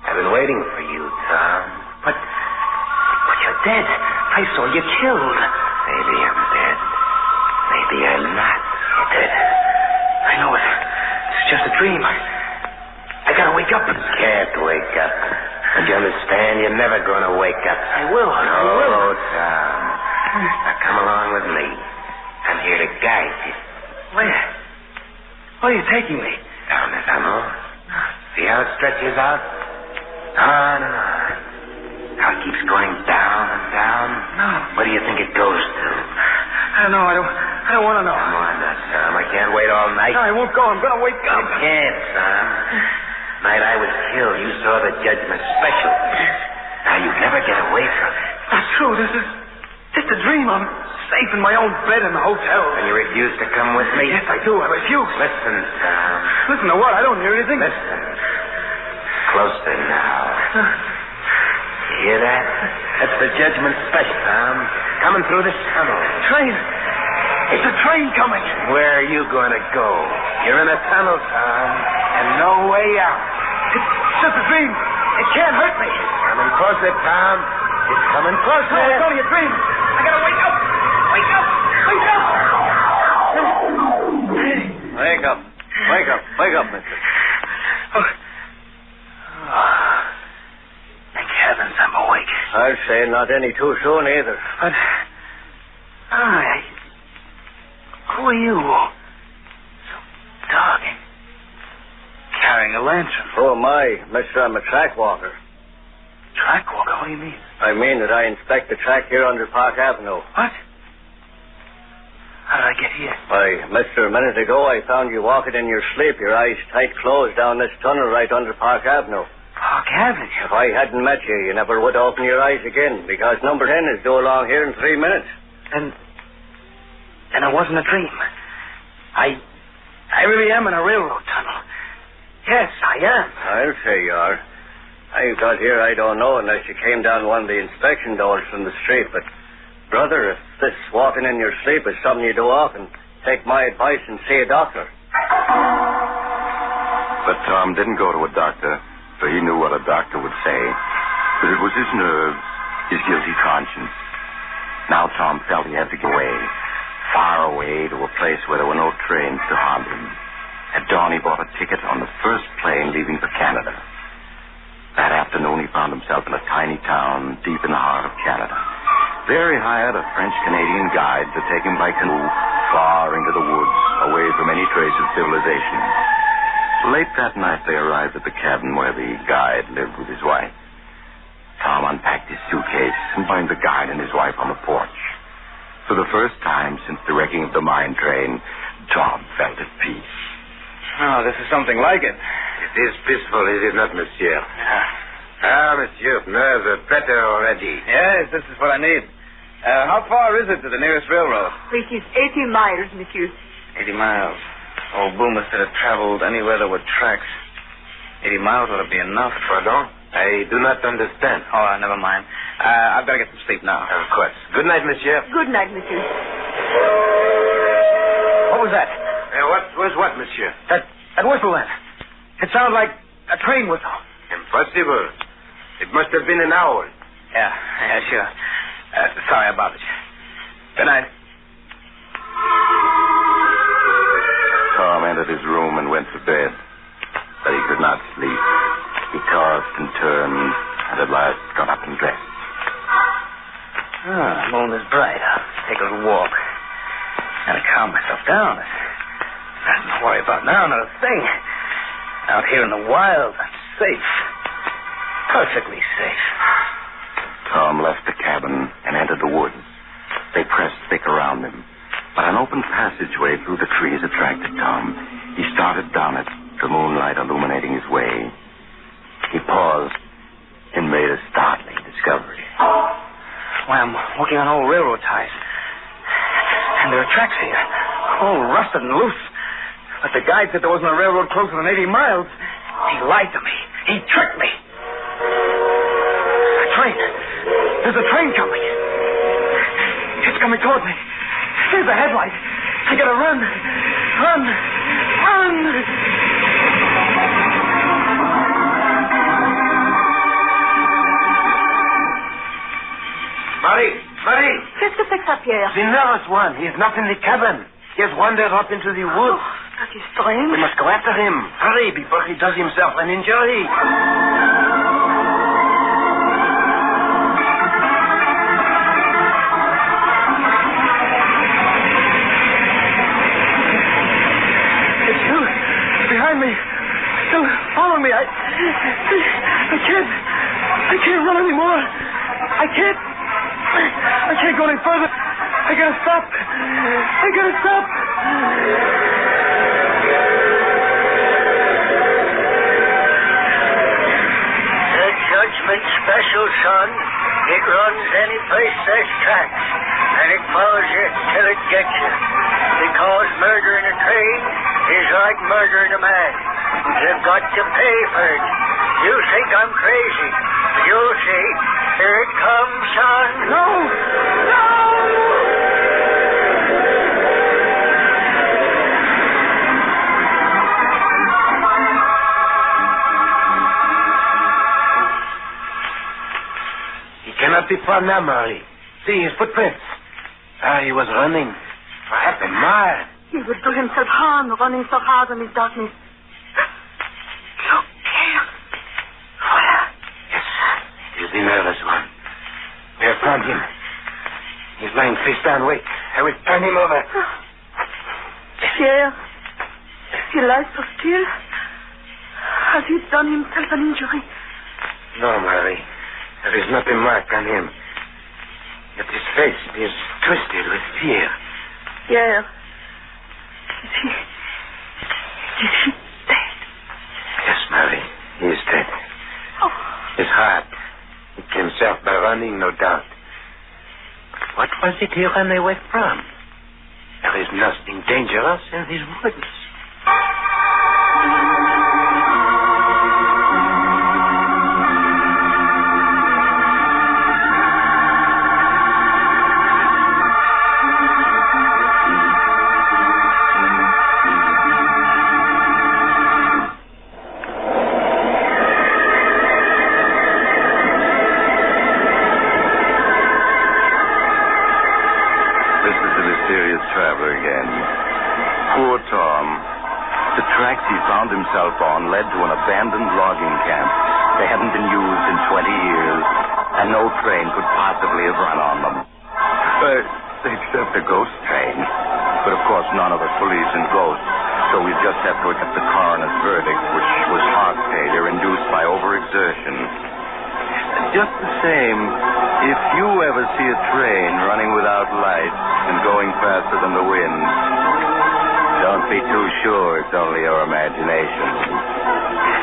I've been waiting for you, Tom. But you're dead. I saw you killed. Maybe I'm dead. Maybe I'm not. You're dead. I know it. It's just a dream. I gotta wake up. You can't wake up. Don't you understand? You're never gonna wake up. I will. No, Tom. Now come along with me. I'm here to guide you. Where? Where are you taking me? Down the tunnel. See how it stretches out? On and on. How it keeps going down and down? No. Where do you think it goes to? I don't know. I don't want to know. Come on now, Tom. I can't wait all night. No, I won't go. I'm going to wake up. You can't, Tom. Night I was killed, you saw the judgment special. Now you never get away from it. Not true. This is just a dream. I'm safe in my own bed in the hotel. And you refuse to come with me? Yes, I do. I refuse. Listen, Tom. Listen to what? I don't hear anything. Listen. Closer now. You hear that? That's the judgment special, Tom. Coming through this tunnel. Train. It's a train coming. Where are you going to go? You're in a tunnel, Tom, and no way out. It's just a dream. It can't hurt me. Coming closer, Tom. It's coming closer. No, it's only a dream. I gotta wake up. Wake up. Wake up. Wake up. Wake up. Wake up, mister. Oh. Thank heavens I'm awake. I'd say not any too soon either. But who are you? So dark. Carrying a lantern. Oh, my, mister, I'm a track walker. Track walker? What do you mean? I mean that I inspect the track here under Park Avenue. What? How did I get here? Why, mister, a minute ago I found you walking in your sleep, your eyes tight closed down this tunnel right under Park Avenue. Park Avenue? If I hadn't met you, you never would open your eyes again, because number 10 is due along here in 3 minutes. And it wasn't a dream. I really am in a railroad tunnel. Yes, I am. I'll say you are. How you got here, I don't know, unless you came down one of the inspection doors from the street. But, brother, if this walking in your sleep is something you do often, take my advice and see a doctor. But Tom didn't go to a doctor, for he knew what a doctor would say. But it was his nerves, his guilty conscience. Now Tom felt he had to get away, far away to a place where there were no trains to haunt him. At dawn, he bought a ticket on the first plane leaving for Canada. That afternoon, he found himself in a tiny town deep in the heart of Canada. There he hired a French-Canadian guide to take him by canoe far into the woods, away from any trace of civilization. Late that night, they arrived at the cabin where the guide lived with his wife. Tom unpacked his suitcase and joined the guide and his wife on the porch. For the first time since the wrecking of the mine train, Tom felt at peace. Oh, this is something like it. It is peaceful, is it not, monsieur? Yeah. Monsieur, nerves are better already. Yes, this is what I need. How far is it to the nearest railroad? It is 80 miles, monsieur. 80 miles. Old Boomer said it traveled anywhere there were tracks. 80 miles ought to be enough. Pardon? I do not understand. Oh, never mind. I've got to get some sleep now. Of course. Good night, monsieur. Good night, monsieur. What was that? What was what, monsieur? That whistle then. It sounded like a train whistle. Impossible. It must have been an owl. Yeah, sure. Sorry I bothered you. Good night. Tom entered his room and went to bed, but he could not sleep. He tossed and turned, and at last got up and dressed. The moon is bright. I'll take a little walk. Gotta calm myself down. Nothing to worry about now, not a thing. Out here in the wild, I'm safe. Perfectly safe. Tom left the cabin and entered the woods. They pressed thick around him, but an open passageway through the trees attracted Tom. He started down it, the moonlight illuminating his way. He paused and made a startling discovery. Why, I'm walking on old railroad ties. And there are tracks here, all rusted and loose. But the guide said there wasn't a railroad closer than 80 miles. He lied to me. He tricked me. A train. There's a train coming. It's coming toward me. There's a headlight. I gotta run. Run. Run. Marie! Qu'est-ce que c'est que ça, Pierre? The nervous one. He is not in the cabin. He has wandered up into the woods. Oh, that is strange. We must go after him. Hurry, before he does himself an injury. It's you. Behind me. Still following me. I can't run anymore. I can't go any further. I gotta stop. The judgment special, son. It runs any place there's tracks, and it follows you till it gets you. Because murdering a train is like murdering a man. You've got to pay for it. You think I'm crazy. You'll see. Here it comes, son. No! He cannot be far now, Marie. See his footprints. He was running for half a mile. He would do himself harm running so hard in his darkness. Look here. Voilà. Yes, it is the nervous one. We have found him. He's lying face down. Wait, I will turn him over. Pierre, he lies so still. Has he done himself an injury? No, Marie. There is not a mark on him. Yet his face is twisted with fear. Pierre. Is he dead? Yes, Marie. He is dead. Oh. His heart. He killed himself by running, no doubt. But what was it he ran away from? There is nothing dangerous in these woods. On led to an abandoned logging camp. They hadn't been used in 20 years, and no train could possibly have run on them. except a ghost train. But, of course, none of us believes in ghosts, so we just have to accept the coroner's verdict, which was heart failure induced by overexertion. Just the same, if you ever see a train running without lights and going faster than the wind, don't be too sure it's only your imagination.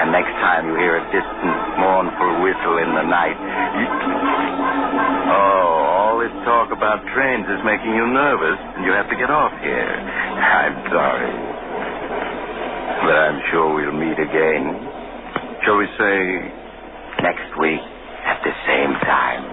And next time you hear a distant, mournful whistle in the night, all this talk about trains is making you nervous, and you have to get off here. I'm sorry. But I'm sure we'll meet again. Shall we say next week at the same time?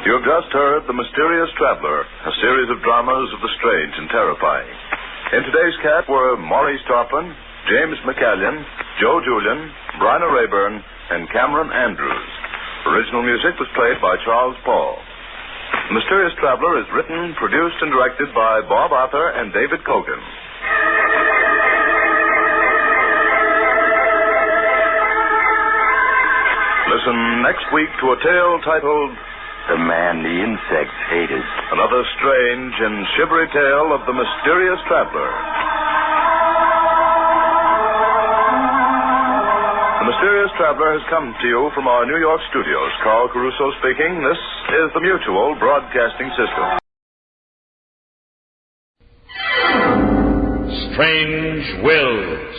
You've just heard The Mysterious Traveler, a series of dramas of the strange and terrifying. In today's cast were Maurice Tarplin, James McCallion, Joe Julian, Bryna Rayburn, and Cameron Andrews. Original music was played by Charles Paul. The Mysterious Traveler is written, produced, and directed by Bob Arthur and David Kogan. Listen next week to a tale titled The Man the Insects Hated. Another strange and shivery tale of the Mysterious Traveler. The Mysterious Traveler has come to you from our New York studios. Carl Caruso speaking. This is the Mutual Broadcasting System. Strange Wills.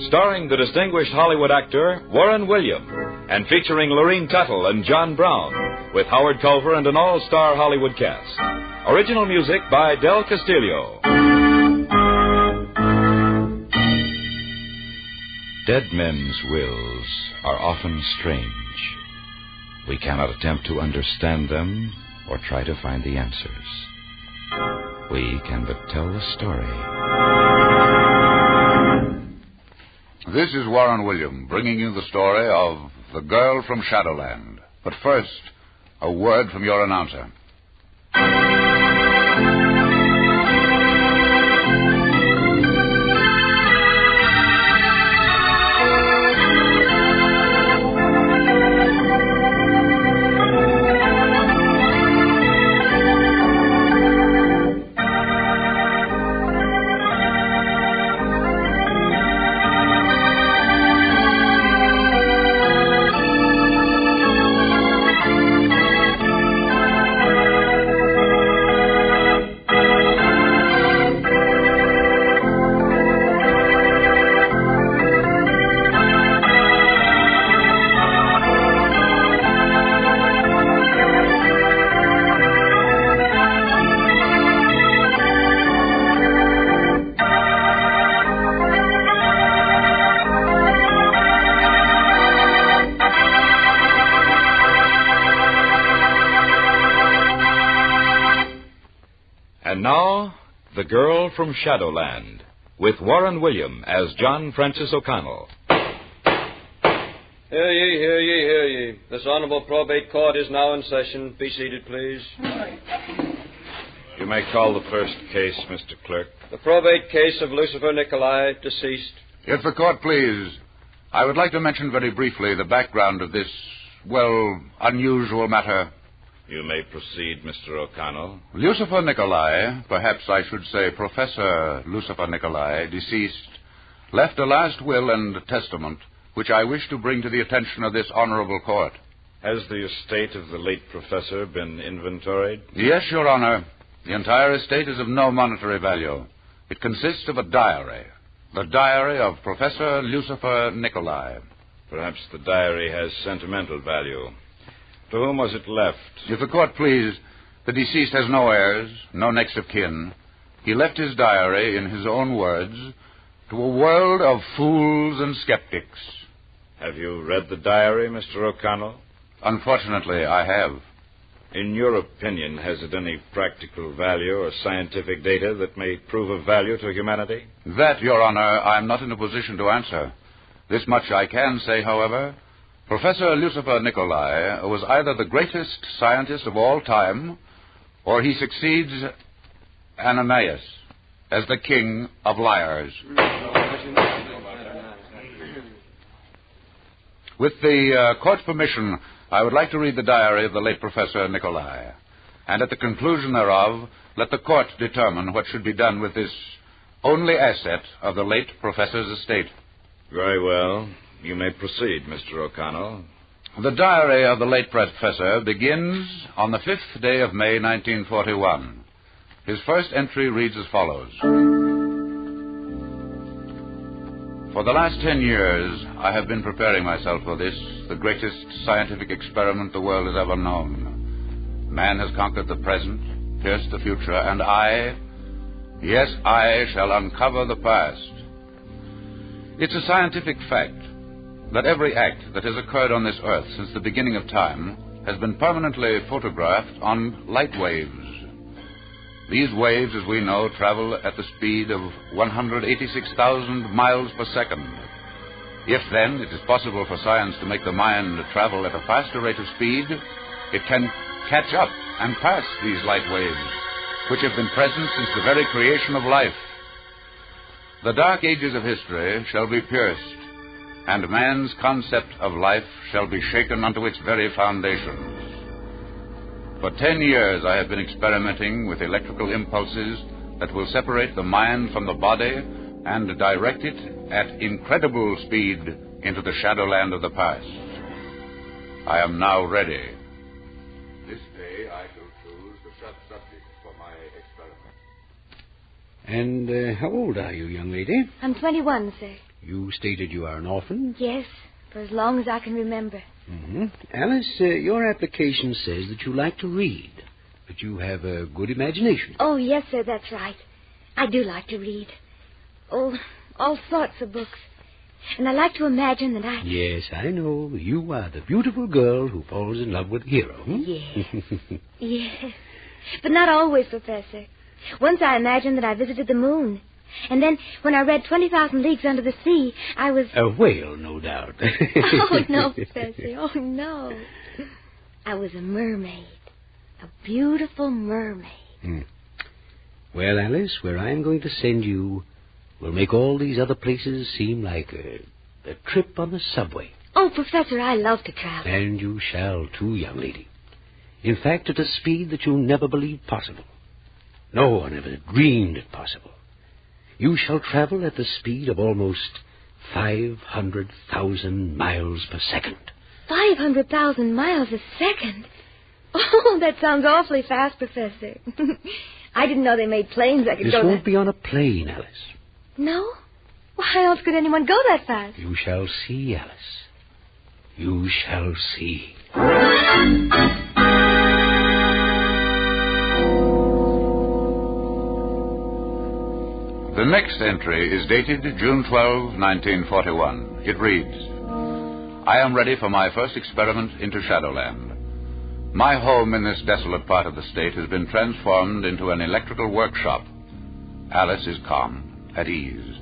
Starring the distinguished Hollywood actor Warren William, and featuring Lorene Tuttle and John Brown, with Howard Culver and an all-star Hollywood cast. Original music by Del Castillo. Dead men's wills are often strange. We cannot attempt to understand them or try to find the answers. We can but tell the story. This is Warren William, bringing you the story of The Girl from Shadowland. But first, a word from your announcer. And now, The Girl from Shadowland, with Warren William as John Francis O'Connell. Hear ye, hear ye, hear ye. This honorable probate court is now in session. Be seated, please. You may call the first case, Mr. Clerk. The probate case of Lucifer Nicolai, deceased. If the court please, I would like to mention very briefly the background of this, unusual matter. You may proceed, Mr. O'Connell. Lucifer Nicolai, perhaps I should say Professor Lucifer Nicolai, deceased, left a last will and testament which I wish to bring to the attention of this honorable court. Has the estate of the late professor been inventoried? Yes, Your Honor. The entire estate is of no monetary value. It consists of a diary. The diary of Professor Lucifer Nicolai. Perhaps the diary has sentimental value. To whom was it left? If the court please, the deceased has no heirs, no next of kin. He left his diary, in his own words, to a world of fools and skeptics. Have you read the diary, Mr. O'Connell? Unfortunately, I have. In your opinion, has it any practical value or scientific data that may prove of value to humanity? That, Your Honor, I am not in a position to answer. This much I can say, however. Professor Lucifer Nicolai was either the greatest scientist of all time, or he succeeds Ananias as the king of liars. With the court's permission, I would like to read the diary of the late Professor Nicolai. And at the conclusion thereof, let the court determine what should be done with this only asset of the late professor's estate. Very well. You may proceed, Mr. O'Connell. The diary of the late professor begins on the 5th day of May, 1941. His first entry reads as follows. For the last 10 years, I have been preparing myself for this, the greatest scientific experiment the world has ever known. Man has conquered the present, pierced the future, and I shall uncover the past. It's a scientific fact that every act that has occurred on this earth since the beginning of time has been permanently photographed on light waves. These waves, as we know, travel at the speed of 186,000 miles per second. If, then, it is possible for science to make the mind travel at a faster rate of speed, it can catch up and pass these light waves, which have been present since the very creation of life. The dark ages of history shall be pierced, and man's concept of life shall be shaken unto its very foundations. For 10 years I have been experimenting with electrical impulses that will separate the mind from the body and direct it at incredible speed into the shadowland of the past. I am now ready. This day I shall choose the subject for my experiment. And how old are you, young lady? I'm 21, sir. You stated you are an orphan? Yes, for as long as I can remember. Mm-hmm. Alice, your application says that you like to read, but you have a good imagination. Oh, yes, sir, that's right. I do like to read. Oh, all sorts of books. And I like to imagine that I... Yes, I know. You are the beautiful girl who falls in love with a hero. Yes. Yes. But not always, Professor. Once I imagined that I visited the moon. And then, when I read 20,000 Leagues Under the Sea, I was... A whale, no doubt. Oh, no, Professor. Oh, no. I was a mermaid. A beautiful mermaid. Well, Alice, where I am going to send you will make all these other places seem like a trip on the subway. Oh, Professor, I love to travel. And you shall, too, young lady. In fact, at a speed that you never believed possible. No one ever dreamed it possible. You shall travel at the speed of almost 500,000 miles per second. 500,000 miles a second? Oh, that sounds awfully fast, Professor. I didn't know they made planes that could this go that... This won't be on a plane, Alice. No? Why else could anyone go that fast? You shall see, Alice. You shall see. The next entry is dated June 12, 1941. It reads, I am ready for my first experiment into Shadowland. My home in this desolate part of the state has been transformed into an electrical workshop. Alice is calm, at ease.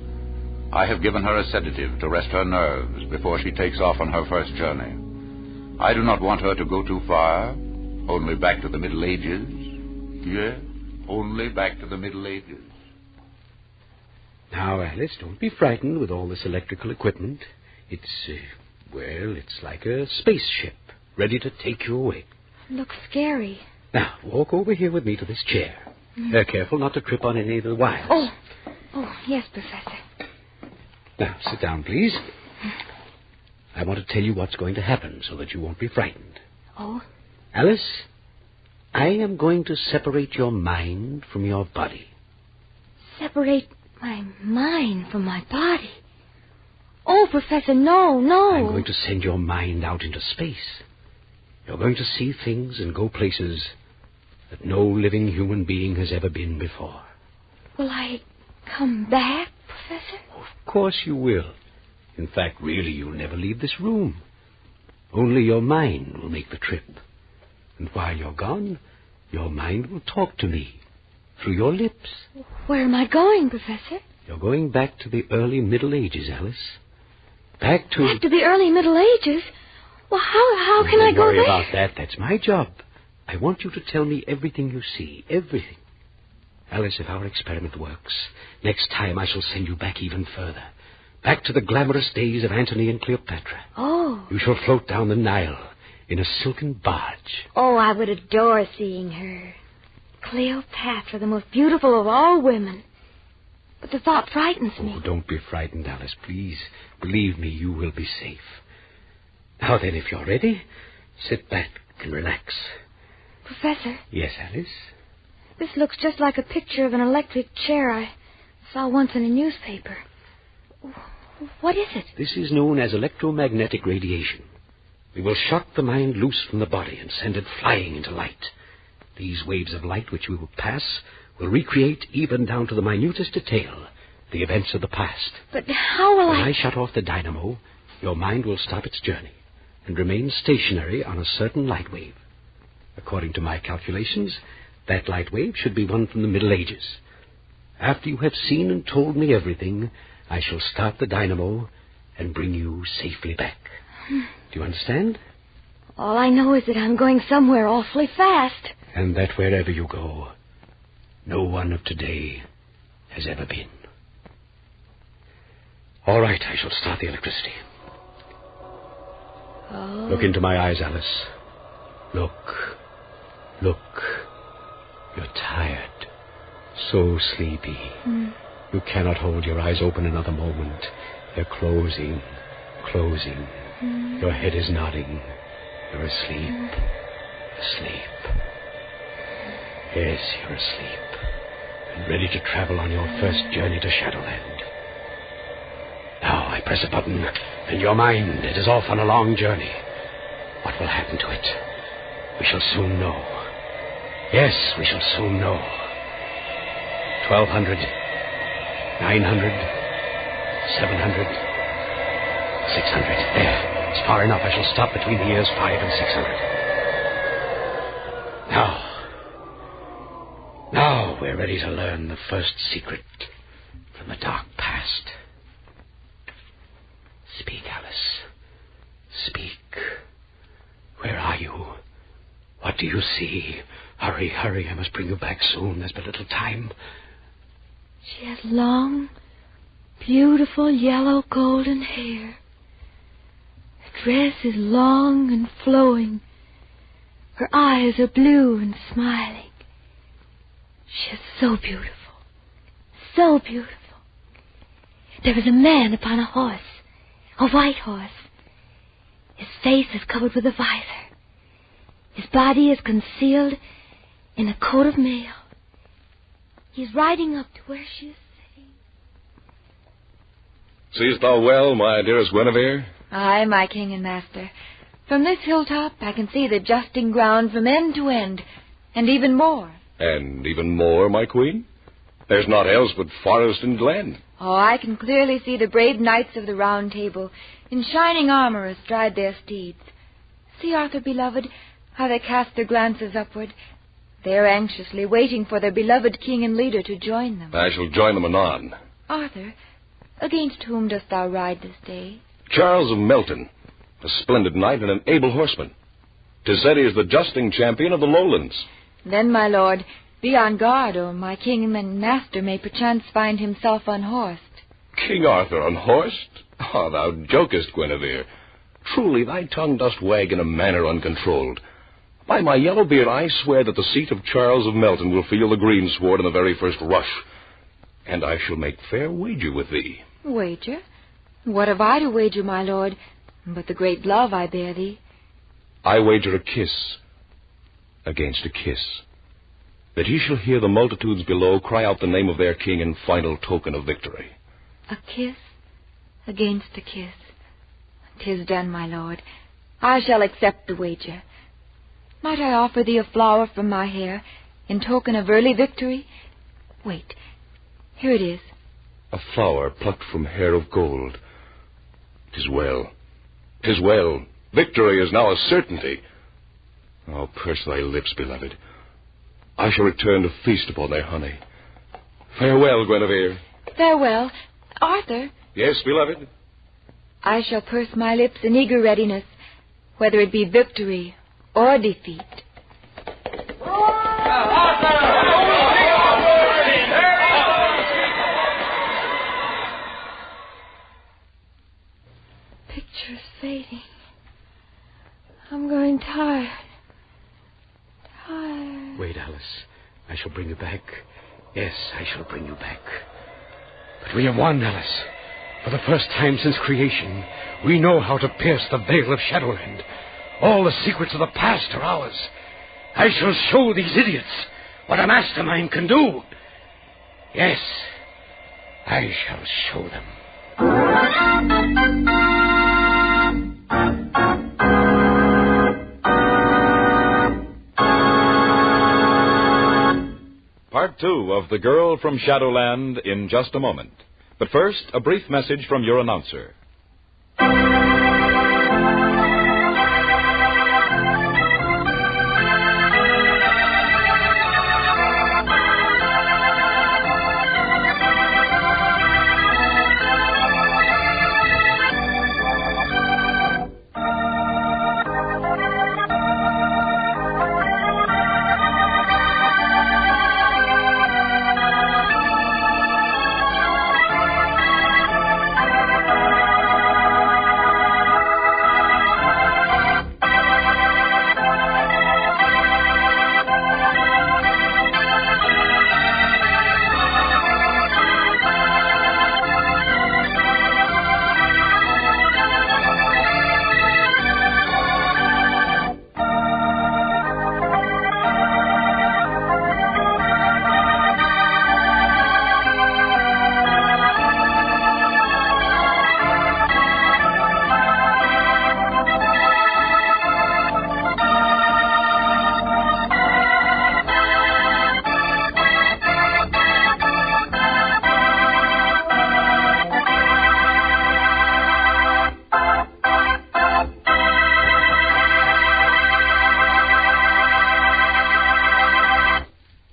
I have given her a sedative to rest her nerves before she takes off on her first journey. I do not want her to go too far, only back to the Middle Ages. Yes, only back to the Middle Ages. Now, Alice, don't be frightened with all this electrical equipment. It's like a spaceship, ready to take you away. Looks scary. Now, walk over here with me to this chair. Careful not to trip on any of the wires. Oh, yes, Professor. Now, sit down, please. I want to tell you what's going to happen so that you won't be frightened. Oh? Alice, I am going to separate your mind from your body. Separate my mind from my body? Oh, Professor, no. I'm going to send your mind out into space. You're going to see things and go places that no living human being has ever been before. Will I come back, Professor? Of course you will. In fact, really, you'll never leave this room. Only your mind will make the trip. And while you're gone, your mind will talk to me through your lips. Where am I going, Professor? You're going back to the early Middle Ages, Alice. Back to the early Middle Ages? Well, how can I go there? Don't worry there? about that. That's my job. I want you to tell me everything you see. Everything. Alice, if our experiment works, next time I shall send you back even further. Back to the glamorous days of Antony and Cleopatra. Oh. You shall float down the Nile in a silken barge. Oh, I would adore seeing her. Cleopatra, the most beautiful of all women. But the thought frightens me. Oh, don't be frightened, Alice, please. Believe me, you will be safe. Now then, if you're ready, sit back and relax. Professor? Yes, Alice? This looks just like a picture of an electric chair I saw once in a newspaper. What is it? This is known as electromagnetic radiation. We will shock the mind loose from the body and send it flying into light. These waves of light which we will pass will recreate, even down to the minutest detail, the events of the past. But how will When I shut off the dynamo, your mind will stop its journey and remain stationary on a certain light wave. According to my calculations, that light wave should be one from the Middle Ages. After you have seen and told me everything, I shall start the dynamo and bring you safely back. Do you understand? All I know is that I'm going somewhere awfully fast. And that wherever you go, no one of today has ever been. All right, I shall start the electricity. Oh. Look into my eyes, Alice. Look. You're tired. So sleepy. You cannot hold your eyes open another moment. They're closing. Your head is nodding. You're asleep. Yes, you're asleep. And ready to travel on your first journey to Shadowland. Now I press a button, and your mind, it is off on a long journey. What will happen to it? We shall soon know. Yes, we shall soon know. 1200, 900, 700, 600. There, it's far enough. I shall stop between the years 5 and 600. Now we're ready to learn the first secret from the dark past. Speak, Alice. Speak. Where are you? What do you see? Hurry. I must bring you back soon. There's but little time. She has long, beautiful yellow golden hair. Her dress is long and flowing. Her eyes are blue and smiling. She is so beautiful. So beautiful. There is a man upon a horse. A white horse. His face is covered with a visor. His body is concealed in a coat of mail. He is riding up to where she is sitting. Seest thou well, my dearest Guinevere? Aye, my king and master. From this hilltop I can see the justing ground from end to end, and even more. And even more, my queen? There's naught else but forest and glen. Oh, I can clearly see the brave knights of the Round Table in shining armor astride their steeds. See, Arthur, beloved, how they cast their glances upward. They are anxiously waiting for their beloved king and leader to join them. I shall join them anon. Arthur, against whom dost thou ride this day? Charles of Melton, a splendid knight and an able horseman. 'Tis said he is the justing champion of the lowlands. Then, my lord, be on guard, or my king and master may perchance find himself unhorsed. King Arthur unhorsed? Ah, thou jokest, Guinevere. Truly, thy tongue dost wag in a manner uncontrolled. By my yellow beard, I swear that the seat of Charles of Melton will feel the greensward in the very first rush. And I shall make fair wager with thee. Wager? What have I to wager, my lord, but the great love I bear thee? I wager a kiss against a kiss, that ye shall hear the multitudes below cry out the name of their king in final token of victory. A kiss against a kiss. 'Tis done, my lord. I shall accept the wager. Might I offer thee a flower from my hair in token of early victory? Wait, here it is. A flower plucked from hair of gold. 'Tis well. 'Tis well. Victory is now a certainty. Oh, purse thy lips, beloved. I shall return to feast upon their honey. Farewell, Guinevere. Farewell. Arthur. Yes, beloved? I shall purse my lips in eager readiness. whether it be victory or defeat. Picture's fading. I'm growing tired. Wait, Alice. I shall bring you back. Yes, I shall bring you back. But we have won, Alice. For the first time since creation, we know how to pierce the veil of Shadowland. All the secrets of the past are ours. I shall show these idiots what a mastermind can do. Yes, I shall show them. Part 2 of The Girl from Shadowland in just a moment. But first, a brief message from your announcer.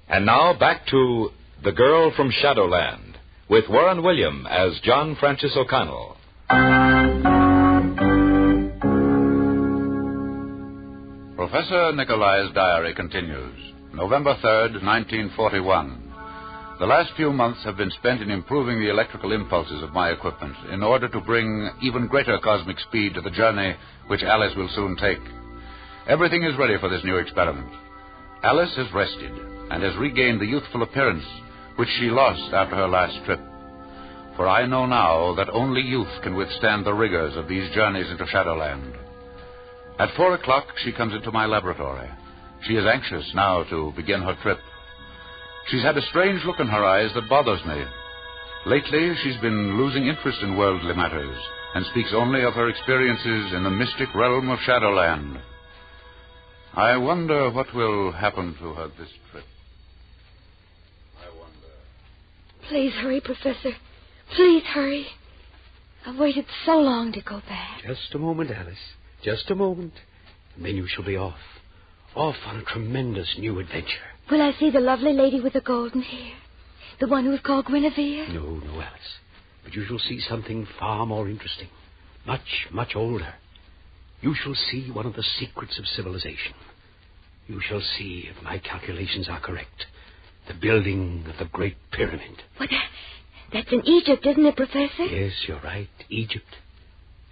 And now back to The Girl from Shadowland, with Warren William as John Francis O'Connell. Professor Nikolai's diary continues. November 3rd, 1941. The last few months have been spent in improving the electrical impulses of my equipment in order to bring even greater cosmic speed to the journey which Alice will soon take. Everything is ready for this new experiment. Alice has rested and has regained the youthful appearance which she lost after her last trip. For I know now that only youth can withstand the rigors of these journeys into Shadowland. At 4 o'clock, she comes into my laboratory. She is anxious now to begin her trip. She's had a strange look in her eyes that bothers me. Lately, she's been losing interest in worldly matters and speaks only of her experiences in the mystic realm of Shadowland. I wonder what will happen to her this trip. Please hurry, Professor. Please hurry. I've waited so long to go back. Just a moment, Alice. Just a moment. And then you shall be off. Off on a tremendous new adventure. Will I see the lovely lady with the golden hair? The one who was called Guinevere? No, Alice. But you shall see something far more interesting. Much, much older. You shall see one of the secrets of civilization. You shall see, if my calculations are correct, the building of the Great Pyramid. Well, that's in Egypt, isn't it, Professor? Yes, you're right. Egypt.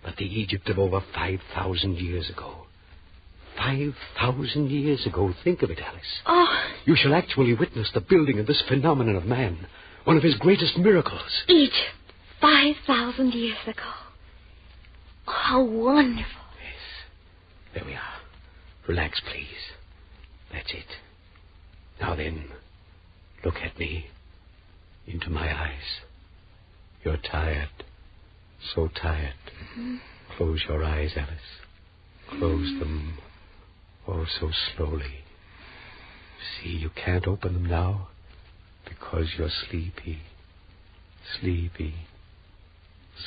But the Egypt of over 5,000 years ago. 5,000 years ago. Think of it, Alice. Oh. You shall actually witness the building of this phenomenon of man. One of his greatest miracles. Egypt. 5,000 years ago. Oh, how wonderful. Yes. There we are. Relax, please. That's it. Now then, look at me. Into my eyes. You're tired. So tired. Mm-hmm. Close your eyes, Alice. Close them. Oh, so slowly. See, you can't open them now because you're sleepy. Sleepy.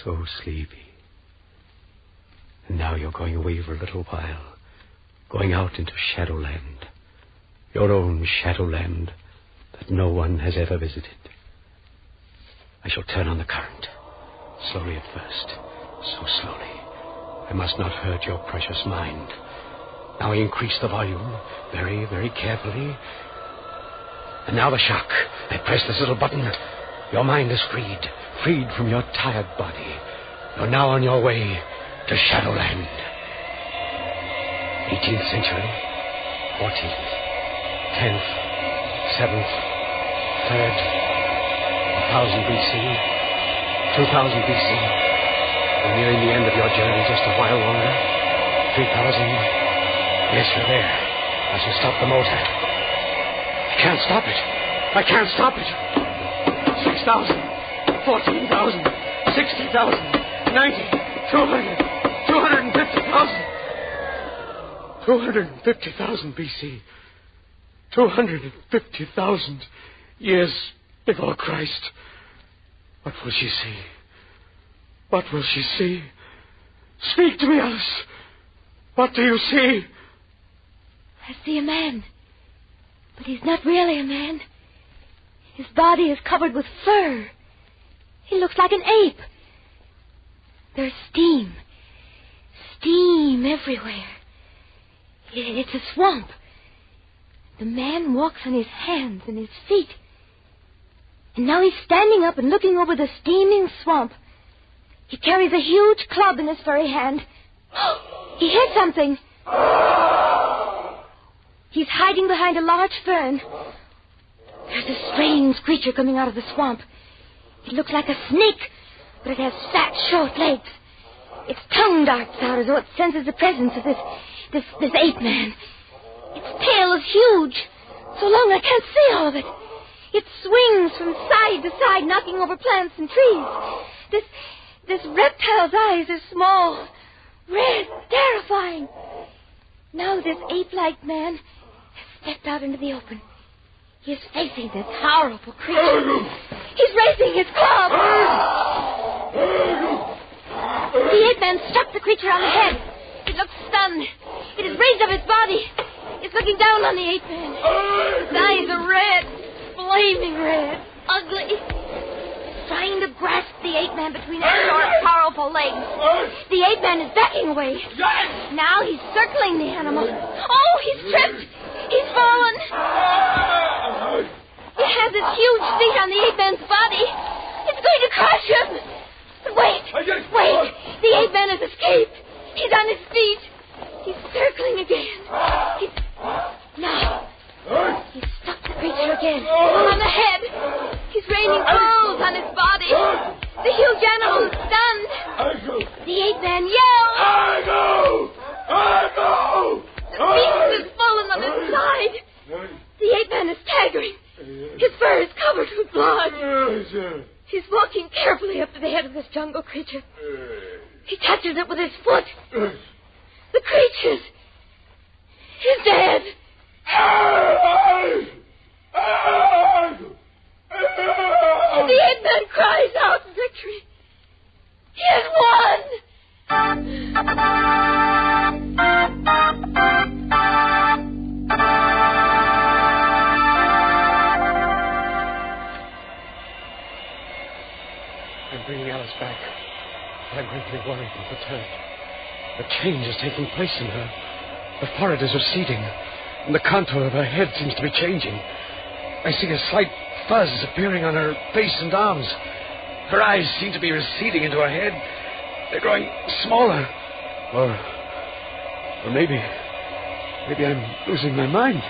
So sleepy. And now you're going away for a little while. Going out into Shadowland. Your own Shadowland that no one has ever visited. I shall turn on the current. Slowly at first. So slowly. I must not hurt your precious mind. Now I increase the volume very, very carefully. And now the shock. I press this little button. Your mind is freed from your tired body. You're now on your way to Shadowland. 18th century, 14th, 10th, 7th, 3rd, 1000 BC, 2000 BC. You're nearing the end of your journey, just a while longer. 3000. Yes, you're there. As you stop the motor. I can't stop it. I can't stop it. 6,000, 14,000, 60,000, 90, 200, 250,000. 250,000 BC. 250,000 years before Christ. What will she see? What will she see? Speak to me, Alice. What do you see? I see a man. But he's not really a man. His body is covered with fur. He looks like an ape. There's steam. Steam everywhere. It's a swamp. The man walks on his hands and his feet. And now he's standing up and looking over the steaming swamp. He carries a huge club in his furry hand. He hit something. He's hiding behind a large fern. There's a strange creature coming out of the swamp. It looks like a snake, but it has fat, short legs. Its tongue darts out as though it senses the presence of this ape man. Its tail is huge, so long I can't see all of it. It swings from side to side, knocking over plants and trees. This reptile's eyes are small, red, terrifying. Now this ape-like man has stepped out into the open. He is facing this horrible creature. He's raising his club. The ape man struck the creature on the head. It looks stunned. It has raised up its body. It's looking down on the ape man. His eyes are red, flaming red, ugly. It's trying to grasp the ape man between his short, powerful legs. The ape man is backing away. Now he's circling the animal. Oh, he's tripped. He's fallen. It has its huge feet on the ape man's body. It's going to crush him. But wait. The ape man has escaped. He's on his feet. He's circling again. Now, he's struck the creature again. On the head. He's raining blows on his body. The huge animal is stunned. The ape man yells. The beast has fallen on his side. The ape man is staggering. His fur is covered with blood. He's walking carefully up to the head of this jungle creature. He touches it with his foot. The creature is dead. The ape man cries out in victory. He has won. I'm bringing Alice back. I'm greatly worried and perturbed. A change is taking place in her. Her forehead is receding, and the contour of her head seems to be changing. I see a slight fuzz appearing on her face and arms. Her eyes seem to be receding into her head. They're growing smaller. Or maybe I'm losing my mind.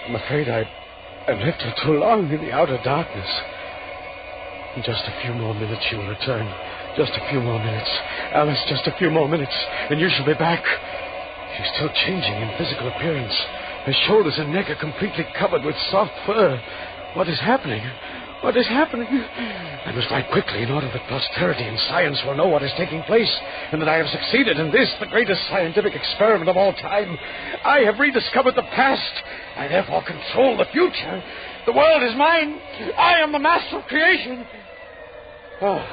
I'm afraid I've left her too long in the outer darkness. In just a few more minutes she will return. Just a few more minutes. Alice, just a few more minutes, and you shall be back. She's still changing in physical appearance. Her shoulders and neck are completely covered with soft fur. What is happening? What is happening? I must write quickly in order that posterity and science will know what is taking place, and that I have succeeded in this, the greatest scientific experiment of all time. I have rediscovered the past. I therefore control the future. The world is mine. I am the master of creation. Oh,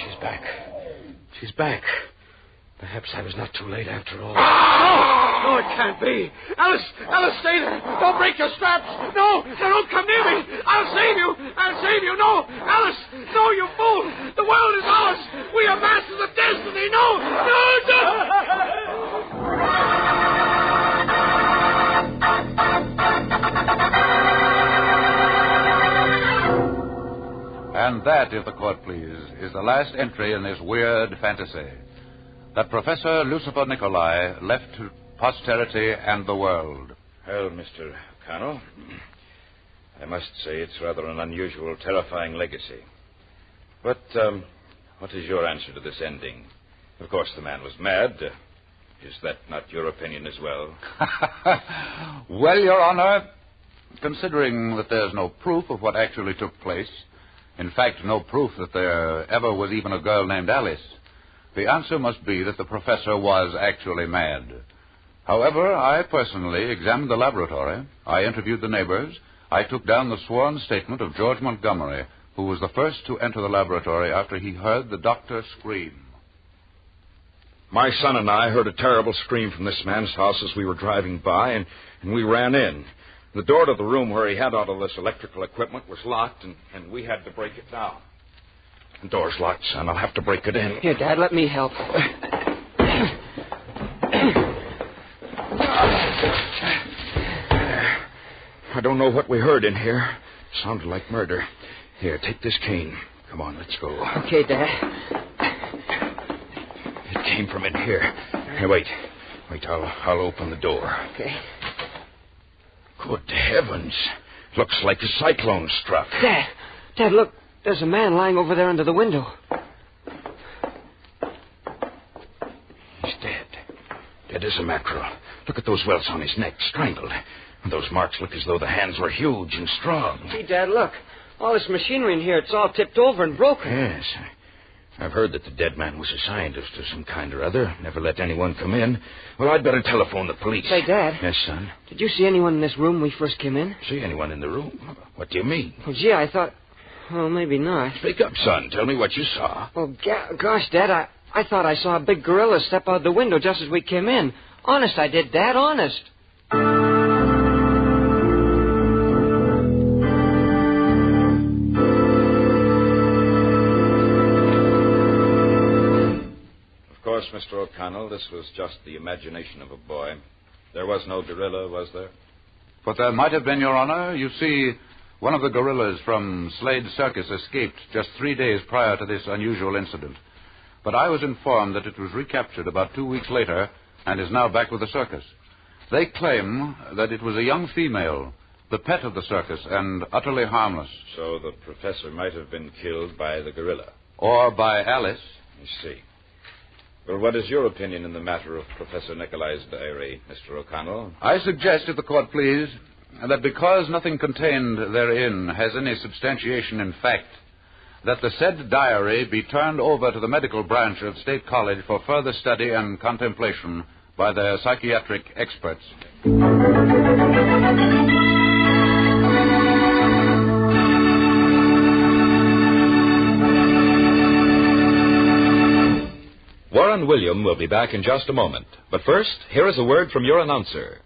she's back. She's back. Perhaps I was not too late after all. No, it can't be. Alice, stay there. Don't break your straps. No, don't come near me. I'll save you. No, Alice, no, you fool. The world is ours. We are masters of destiny. No! And that, if the court please, is the last entry in this weird fantasy. That Professor Lucifer Nicolai left to posterity and the world. Well, Mr. O'Connell, I must say it's rather an unusual, terrifying legacy. But what is your answer to this ending? Of course, the man was mad. Is that not your opinion as well? Well, Your Honor, considering that there's no proof of what actually took place, in fact, no proof that there ever was even a girl named Alice, the answer must be that the professor was actually mad. However, I personally examined the laboratory. I interviewed the neighbors. I took down the sworn statement of George Montgomery, who was the first to enter the laboratory after he heard the doctor scream. My son and I heard a terrible scream from this man's house as we were driving by, and we ran in. The door to the room where he had all of this electrical equipment was locked, and we had to break it down. The door's locked, son. I'll have to break it in. Here, Dad, let me help. I don't know what we heard in here. Sounded like murder. Here, take this cane. Come on, let's go. Okay, Dad. It came from in here. Hey, wait. I'll open the door. Okay. Good heavens. Looks like a cyclone struck. Dad, look. There's a man lying over there under the window. He's dead. Dead as a mackerel. Look at those welts on his neck, strangled. Those marks look as though the hands were huge and strong. See, Dad, look. All this machinery in here, it's all tipped over and broken. Yes. I've heard that the dead man was a scientist of some kind or other. Never let anyone come in. Well, I'd better telephone the police. Say, Dad. Yes, son? Did you see anyone in this room when we first came in? See anyone in the room? What do you mean? Well, gee, I thought... Well, maybe not. Speak up, son. Tell me what you saw. Well, gosh, Dad, I thought I saw a big gorilla step out the window just as we came in. Honest, I did, Dad, honest. Of course, Mr. O'Connell, this was just the imagination of a boy. There was no gorilla, was there? But there might have been, Your Honor. You see, one of the gorillas from Slade Circus escaped just 3 days prior to this unusual incident. But I was informed that it was recaptured about 2 weeks later and is now back with the circus. They claim that it was a young female, the pet of the circus, and utterly harmless. So the professor might have been killed by the gorilla. Or by Alice. I see. Well, what is your opinion in the matter of Professor Nicolai's diary, Mr. O'Connell? I suggest, if the court please, that because nothing contained therein has any substantiation in fact, that the said diary be turned over to the medical branch of State College for further study and contemplation by their psychiatric experts. Warren William will be back in just a moment. But first, here is a word from your announcer.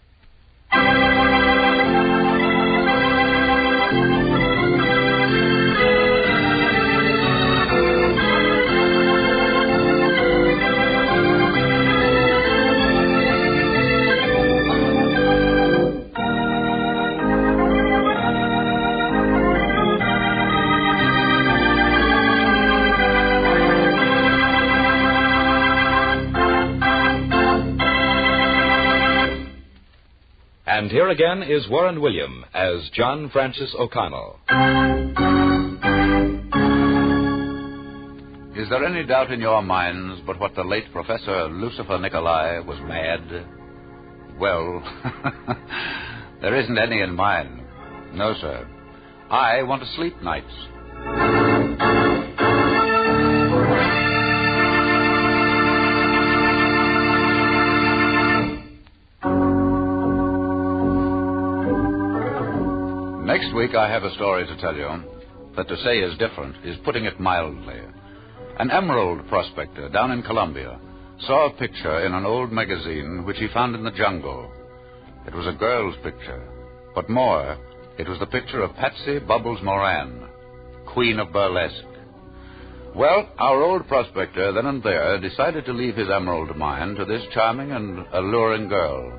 And here again is Warren William as John Francis O'Connell. Is there any doubt in your minds but what the late Professor Lucifer Nicolai was mad? Well, there isn't any in mine. No, sir. I want to sleep nights. Next week I have a story to tell you that to say is different is putting it mildly. An emerald prospector down in Colombia saw a picture in an old magazine which he found in the jungle. It was a girl's picture, but more, it was the picture of Patsy Bubbles Moran, Queen of Burlesque. Well, our old prospector then and there decided to leave his emerald mine to this charming and alluring girl.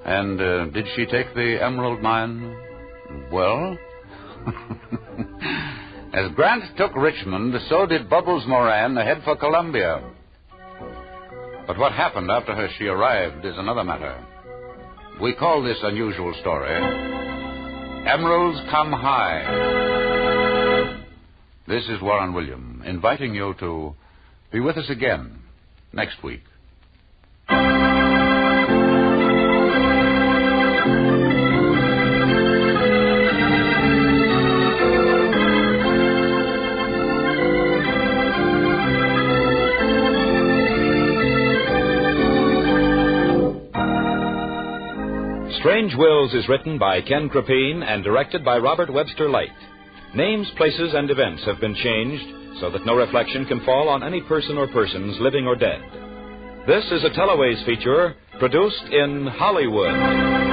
And did she take the emerald mine? Well, As Grant took Richmond, so did Bubbles Moran ahead for Columbia. But what happened after she arrived is another matter. We call this unusual story Emeralds Come High. This is Warren William, inviting you to be with us again next week. Strange Wills is written by Ken Krapine and directed by Robert Webster Light. Names, places, and events have been changed so that no reflection can fall on any person or persons, living or dead. This is a Teleways feature produced in Hollywood.